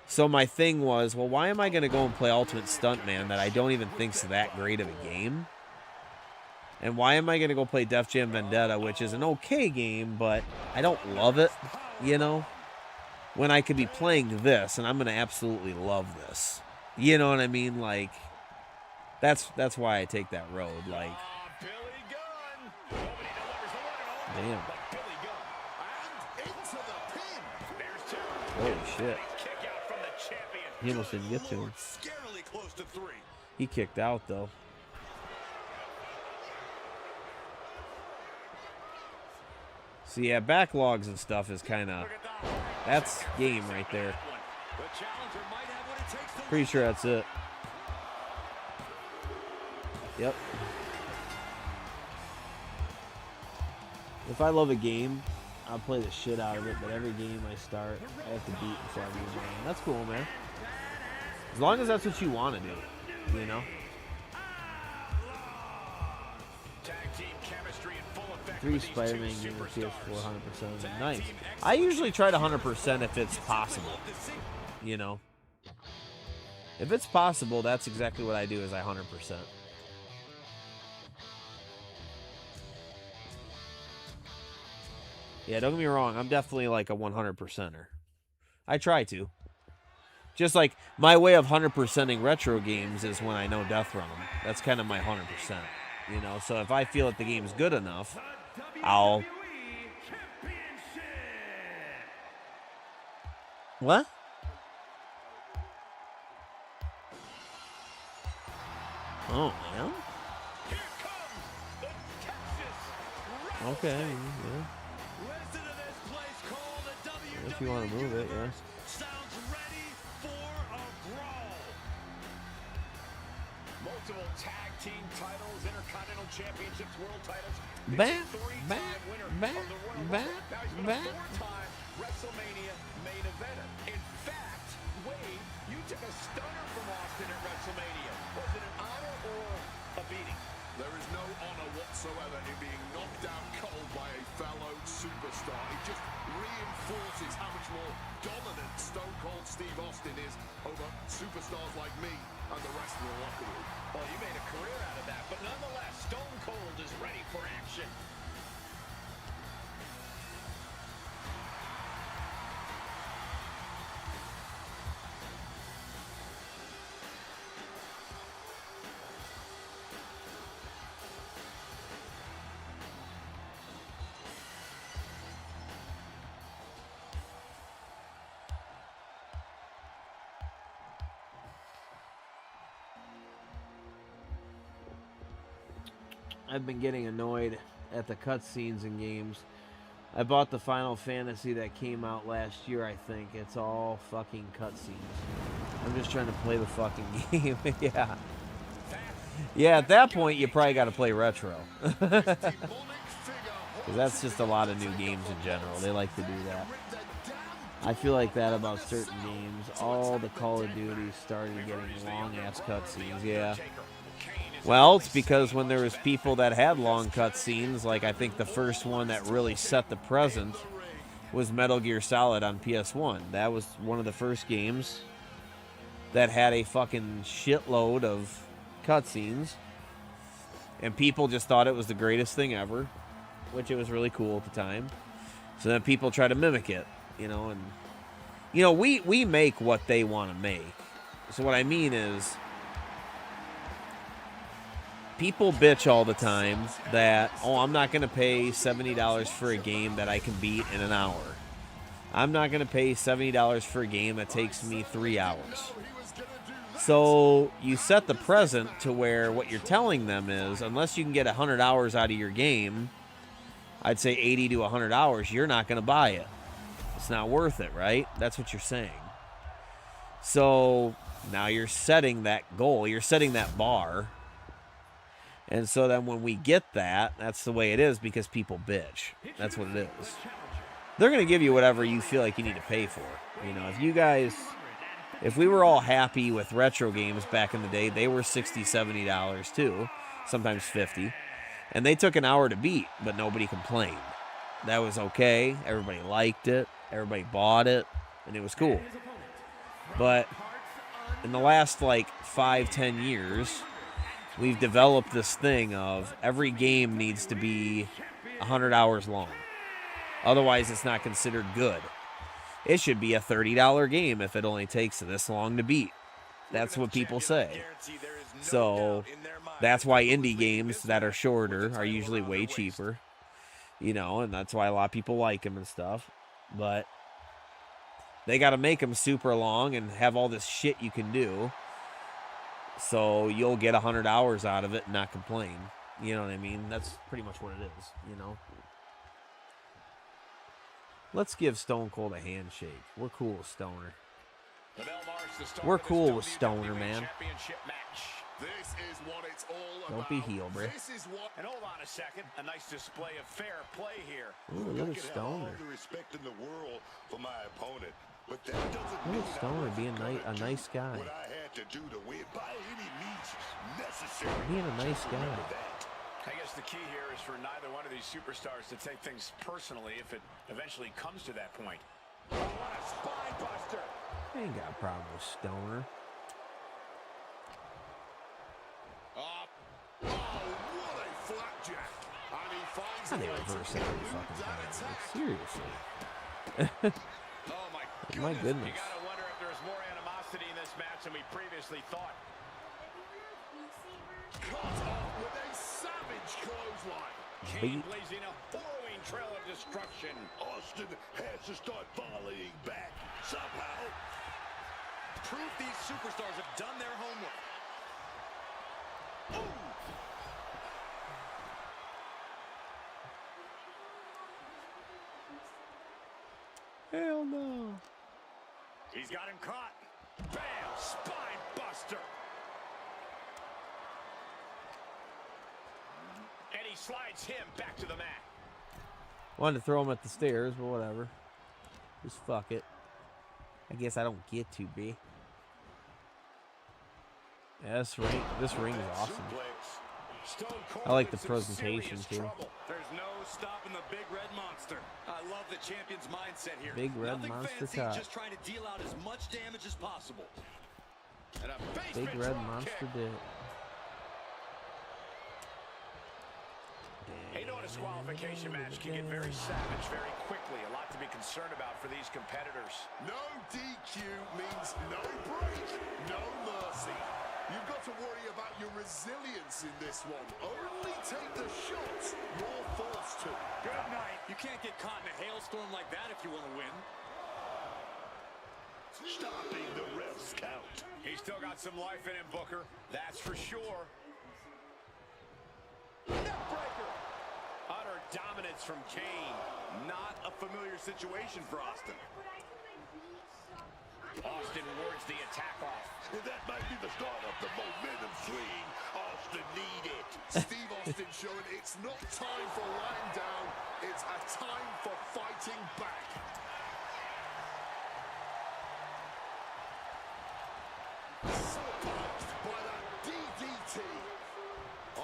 S1: So my thing was, well, why am I going to go and play Ultimate Stuntman that I don't even think's that great of a game? And why am I going to go play Def Jam Vendetta, which is an okay game, but I don't love it, you know? When I could be playing this, and I'm going to absolutely love this. You know what I mean? Like, that's why I take that road. Like, damn. Holy shit. He almost didn't get to him. He kicked out, though. So, yeah, backlogs and stuff is kind of... That's game right there. Pretty sure that's it. Yep. If I love a game, I'll play the shit out of it, but every game I start, I have to beat before I move on. That's cool, man. As long as that's what you want to do, you know? 3 Spider-Man games, PS4, 100%. Nice. I usually try to 100% if it's possible, you know? If it's possible, that's exactly what I do, is I 100%. Yeah, don't get me wrong. I'm definitely like a 100%er. I try to. Just like my way of 100%ing retro games is when I know death run them. That's kind of my 100%. You know, so if I feel that the game's good enough, I'll... What? Oh, man. Okay, yeah. If you want to move it, yeah.
S7: Multiple tag team titles, Intercontinental Championships, World titles.
S1: Back.
S7: Four-time WrestleMania main eventer. In fact, Wade, you took a stunner from Austin at WrestleMania. Was it an honor or a beating?
S9: There is no honor whatsoever in being knocked out cold by a fellow superstar. It just reinforces how much more dominant Stone Cold Steve Austin is over superstars like me and the rest of the locker room.
S7: Well, you made a career out of that, but nonetheless, Stone Cold is ready for action.
S1: I've been getting annoyed at the cutscenes in games. I bought the Final Fantasy that came out last year, I think. It's all fucking cutscenes. I'm just trying to play the fucking game. Yeah. Yeah, at that point, you probably got to play retro. Because that's just a lot of new games in general. They like to do that. I feel like that about certain games. All the Call of Duty started getting long-ass cutscenes. Yeah. Well, it's because when there was people that had long cutscenes, like I think the first one that really set the present was Metal Gear Solid on PS1. That was one of the first games that had a fucking shitload of cutscenes, and people just thought it was the greatest thing ever.
S8: which it was really cool at the time. So then people try to mimic it, you know, and you know, we make what they want to make. So what I mean is, people bitch all the time that, oh, I'm not going to pay $70 for a game that I can beat in an hour. I'm not going to pay $70 for a game that takes me 3 hours. So you set the present to where what you're telling them is, unless you can get 100 hours out of your game, I'd say 80 to 100 hours, you're not going to buy it. It's not worth it, right? That's what you're saying. So now you're setting that goal. You're setting that bar. And so then when we get that, that's the way it is because people bitch. That's what it is. They're going to give you whatever you feel like you need to pay for. You know, if we were all happy with retro games back in the day, they were $60, $70 too, sometimes $50. And they took an hour to beat, but nobody complained. That was okay. Everybody liked it. Everybody bought it, and it was cool. But in the last, 5-10 years, we've developed this thing of every game needs to be 100 hours long. Otherwise, it's not considered good. It should be a $30 game if it only takes this long to beat. That's what people say. So that's why indie games that are shorter are usually way cheaper. You know, and that's why a lot of people like them and stuff. But they got to make them super long and have all this shit you can do. So you'll get 100 hours out of it and not complain. You know what I mean? That's pretty much what it is, you know? Let's give Stone Cold a handshake. We're cool with Stoner. We're cool with Stoner, man.
S9: This is what it's all
S8: Don't be heel, bro.
S7: And hold on a second. A nice display of fair play here.
S8: Ooh, look at Stoner.
S5: The respect in the world for my opponent. But that doesn't
S8: Look
S5: mean
S8: at Stoner being a nice guy.
S5: what I had to do to win by any means necessary.
S8: Being a nice guy.
S7: I guess the key here is for neither one of these superstars to take things personally if it eventually comes to that point. Oh, what a spine buster!
S8: I ain't got a problem with Stoner.
S9: Oh, what a flapjack. And he finds
S8: How they
S9: a way to
S8: reverse every
S9: elude
S8: fucking
S9: that
S8: time.
S9: attack.
S8: Seriously.
S7: Oh
S8: My goodness.
S7: You gotta wonder if there's more animosity in this match than we previously thought.
S9: Cut off with a savage clothesline.
S7: Kane blazing a harrowing trail of destruction.
S5: Austin has to start volleying back somehow.
S10: Proof these superstars have done their homework.
S8: Hell no.
S7: He's got him caught. Bam! Spine buster. And he slides him back to the mat.
S8: Wanted to throw him at the stairs, but whatever. Just fuck it. I guess I don't get to be. Yeah, this ring is awesome. I like the presentation too.
S10: There's no stopping the big red monster. I love the champion's mindset here.
S8: Big red
S10: Nothing
S8: monster
S10: fancy,
S8: top.
S10: just trying to deal out as much damage as possible. And a
S8: Big
S10: basement
S8: red
S10: drop
S8: monster
S10: kick.
S8: dick.
S7: You know, a disqualification match can get very savage very quickly. A lot to be concerned about for these competitors.
S9: No DQ means no break, no mercy. You've got to worry about your resilience in this one. Only take the shots you're forced to.
S10: Good night. You can't get caught in a hailstorm like that if you want to win.
S5: Stopping the ref's count.
S7: He's still got some life in him, Booker. That's for sure.
S10: Neckbreaker.
S7: Utter dominance from Kane.
S10: Not a familiar situation for Austin.
S7: Austin wards the attack off.
S5: That might be the start of the momentum swing. Austin need it.
S9: Steve Austin showing it's not time for lying down, it's a time for fighting back. Surprised by that DDT.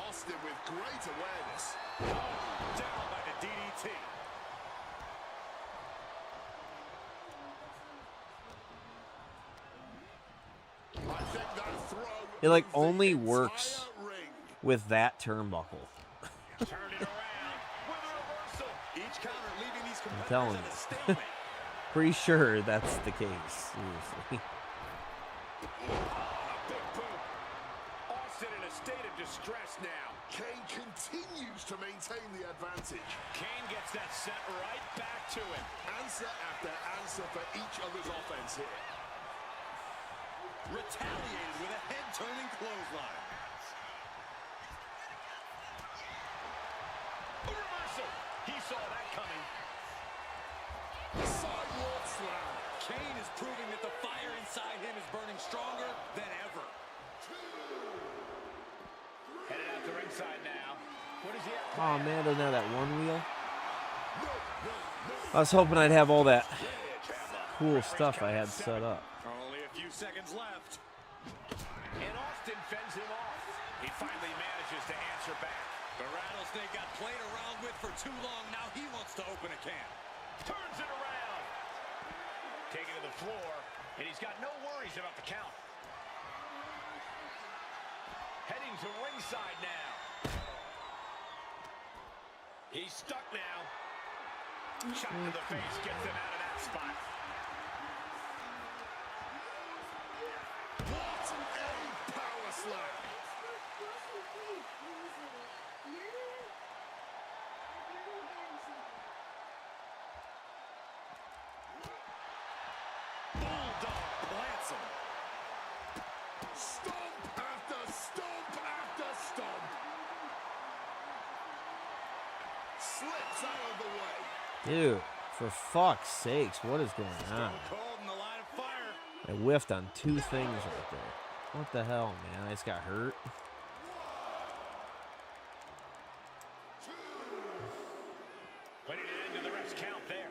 S9: Austin with great awareness.
S10: Down by the DDT.
S9: I think that throw
S8: It like
S9: moved the
S8: only
S9: entire
S8: works
S9: ring.
S8: with that turnbuckle.
S7: Turned it around with a reversal.
S10: leaving these
S8: I'm
S10: competitors
S8: telling
S10: at a
S8: you.
S10: stalemate.
S8: Pretty sure that's the case. Seriously.
S7: Big boom. Austin in a state of distress now.
S9: Kane continues to maintain the advantage.
S7: Kane gets that set right back to him.
S9: Answer after answer for each other's offense here.
S10: Retaliated with a head-turning clothesline.
S7: A reversal. He saw that coming.
S9: Sidewalk slam.
S10: Kane is proving that the fire inside him is burning stronger than ever.
S7: Headed out to ringside now. What is he at?
S8: Oh man, doesn't have that one wheel. I was hoping I'd have all that cool stuff I had set up.
S10: Only a few seconds left.
S7: And Austin fends him off. He finally manages to answer back.
S10: The Rattlesnake got played around with for too long. Now he wants to open a can.
S7: Turns it around. Taken to the floor, and he's got no worries about the count. Heading to ringside now. He's stuck now. Shot to the face gets him out of that spot.
S9: What a power slam.
S10: Bulldog plants him.
S9: Stomp after stomp after stomp. Slips out of the way.
S8: Dude, for fuck's sakes, what is going on?
S10: Cold in the line of fire.
S8: I whiffed on two things right there. What the hell, man? I just got hurt.
S7: Putting an end to the ref's count there.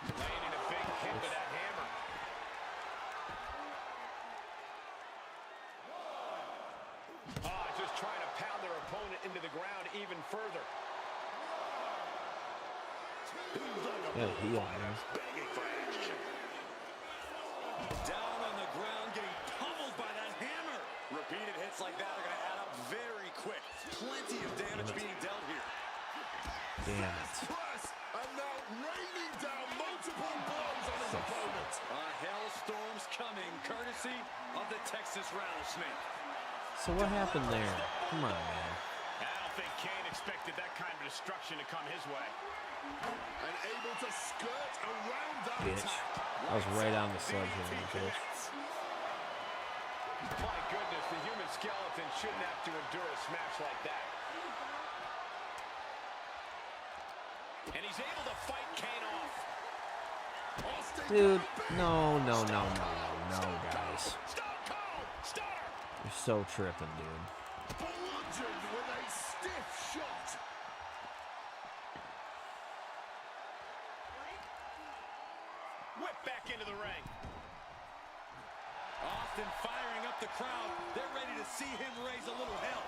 S7: Landing a big hit with that hammer. Just trying to pound their opponent into the ground even further.
S8: Yeah, heel, man.
S10: Down on the ground, getting pummeled by that hammer. Repeated hits like that are going to add up very quick. Plenty of damage being dealt here.
S8: Damn it.
S9: Press and now raining down multiple blows on his opponent.
S10: A hailstorm's coming, courtesy of the Texas Rattlesnake.
S8: So what happened there? Come on, man.
S7: I don't think Kane expected that kind of destruction to come his way.
S9: And able to skirt around that
S8: Bitch.
S9: attack.
S8: I was right on the sledgehammer, bitch.
S7: My goodness, the human skeleton shouldn't have to endure a smash like that. And he's able to fight Kane off.
S8: Dude, no, guys.
S7: Stone Cold Stunner.
S8: You're so tripping, dude.
S9: Bludgeoned with a stiff shot.
S7: Whip back into the ring.
S10: Austin firing up the crowd. They're ready to see him raise a little hell.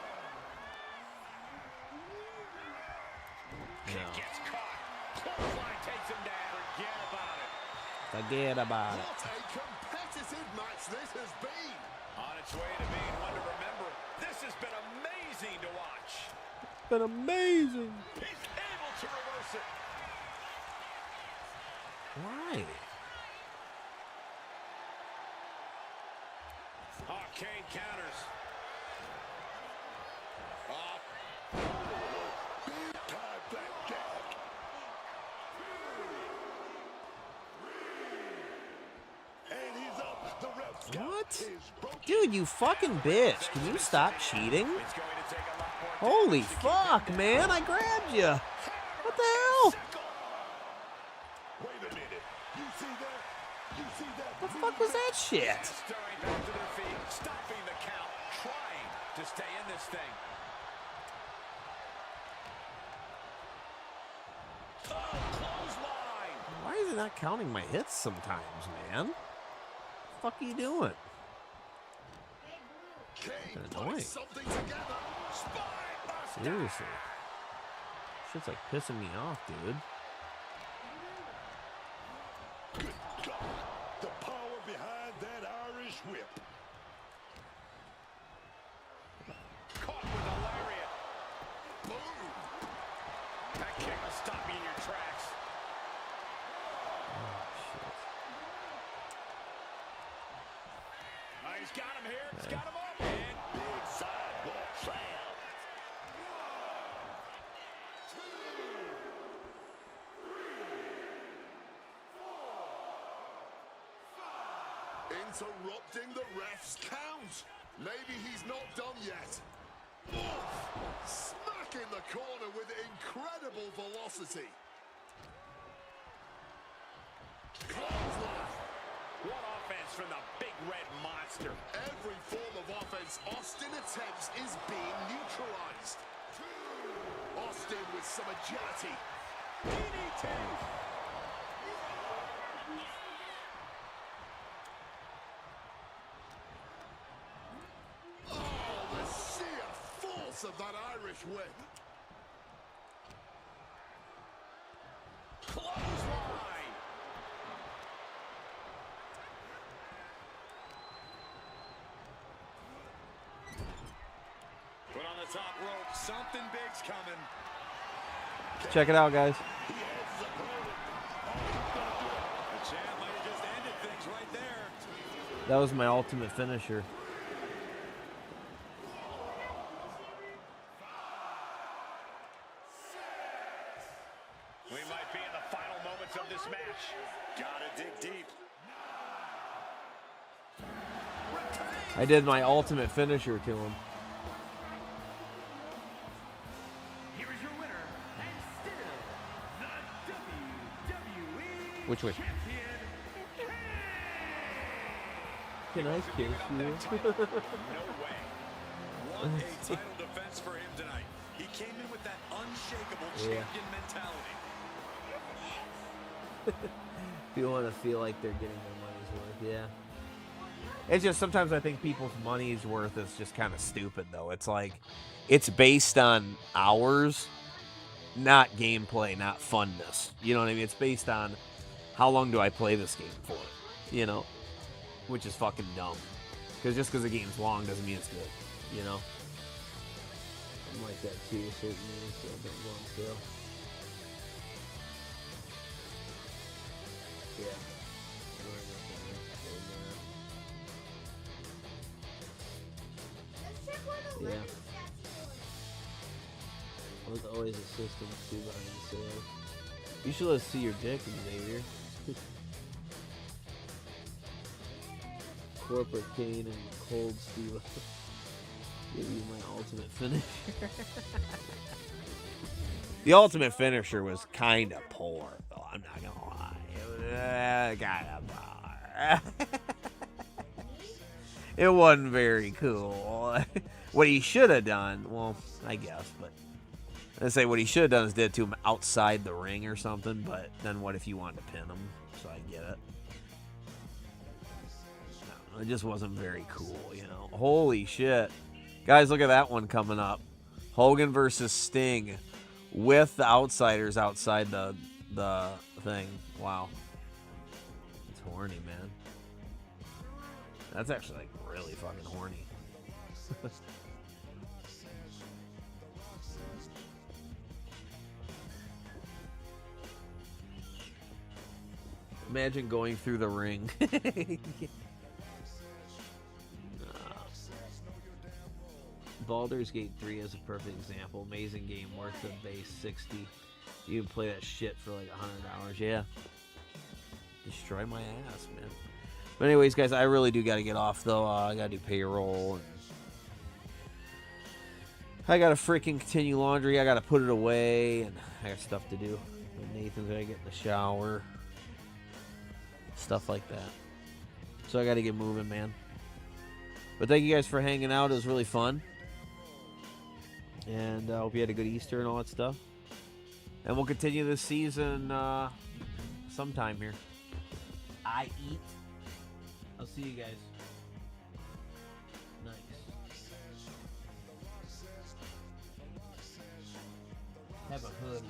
S7: Kick gets caught. Clothesline takes him down. Forget about it.
S8: Forget about it.
S9: What a competitive match this has been.
S7: On its way to being one to remember. This has been amazing to watch.
S8: Been amazing.
S7: He's able to reverse it.
S8: Why?
S7: Oh, Kane counters.
S9: Big time blackjack. And he's up. The ref's count
S8: What?
S9: is broken.
S8: Dude, you fucking bitch. Can you stop cheating?
S7: It's going to take a lot more
S8: Holy
S7: damage to keep
S8: fuck,
S7: him
S8: man. I grabbed you. What the hell?
S9: Wait a minute. You see that? You see that?
S8: What the fuck was that shit?
S7: Stirring back to their feet, stopping the count, trying to stay in this thing. Oh, clothesline!
S8: Why is it not counting my hits sometimes, man? What the fuck are you doing?
S9: Kane
S8: Kinda
S9: putting
S8: annoying.
S9: something together. Spine buster.
S8: Seriously. Shit's like pissing me off, dude.
S5: Good God. The power behind that Irish whip.
S7: Caught with a lariat.
S9: Boom.
S7: kick will stop you in your tracks. He's got him here. He's got him up.
S5: And big sidewalk slam. Interrupting the ref's count. Maybe he's not done yet. Smack in the corner with incredible velocity. Clothesline.
S7: What offense from the big red monster.
S5: Every form of offense Austin attempts is being neutralized. Austin with some agility. DDT. Oh, the sheer force of that Irish whip.
S7: Clothesline.
S10: Put on the top rope. Something big's coming.
S8: Check it out, guys.
S10: The champ might have just ended things right there.
S8: That was my ultimate finisher.
S7: We might be in the final moments of this match.
S10: Gotta dig deep.
S8: I did my ultimate finisher to him.
S6: Here is your winner, and still the WWE
S8: Which way?
S6: Champion,
S1: Can I kiss you?
S7: No way.
S10: What a title defense for him tonight. He came in with that unshakable
S1: Yeah.
S10: champion mentality.
S1: People want to feel like they're getting their money's worth. Yeah.
S8: It's just sometimes I think people's money's worth is just kind of stupid, though. It's like, it's based on hours, not gameplay, not funness. You know what I mean? It's based on how long do I play this game for, you know? Which is fucking dumb. Because just because the game's long doesn't mean it's good, you know?
S1: I'm like that too, certain means, so don't go on sale. Yeah.
S3: Let's check where the
S1: Yeah.
S3: lemon statue is.
S1: There's always a system too behind the sales. You should let us see your dick, Xavier. Corporate Kane and Cold Steel. Give you my ultimate finish.
S8: The ultimate finisher was kind of poor, though. I'm not going to lie. It was kind of poor. It wasn't very cool. What he should have done, well, I guess, but I say what he should have done is did it to him outside the ring or something, but then what if you wanted to pin him? So I get it. No, it just wasn't very cool, you know. Holy shit. Guys, look at that one coming up. Hogan versus Sting with the outsiders outside the thing. Wow. It's horny, man. That's actually like really fucking horny. Imagine going through the ring.
S1: Baldur's Gate 3 is a perfect example. Amazing game, worth the base 60. You can play that shit for like 100 hours. Yeah. Destroy my ass, man. But anyways, guys, I really do got to get off, though. I got to do payroll. And I got to freaking continue laundry. I got to put it away. And I got stuff to do. And Nathan's got to get in the shower. Stuff like that. So I got to get moving, man. But thank you guys for hanging out. It was really fun. And I hope you had a good Easter and all that stuff. And we'll continue this season sometime here. I eat. I'll see you guys. Nice. Have a hood.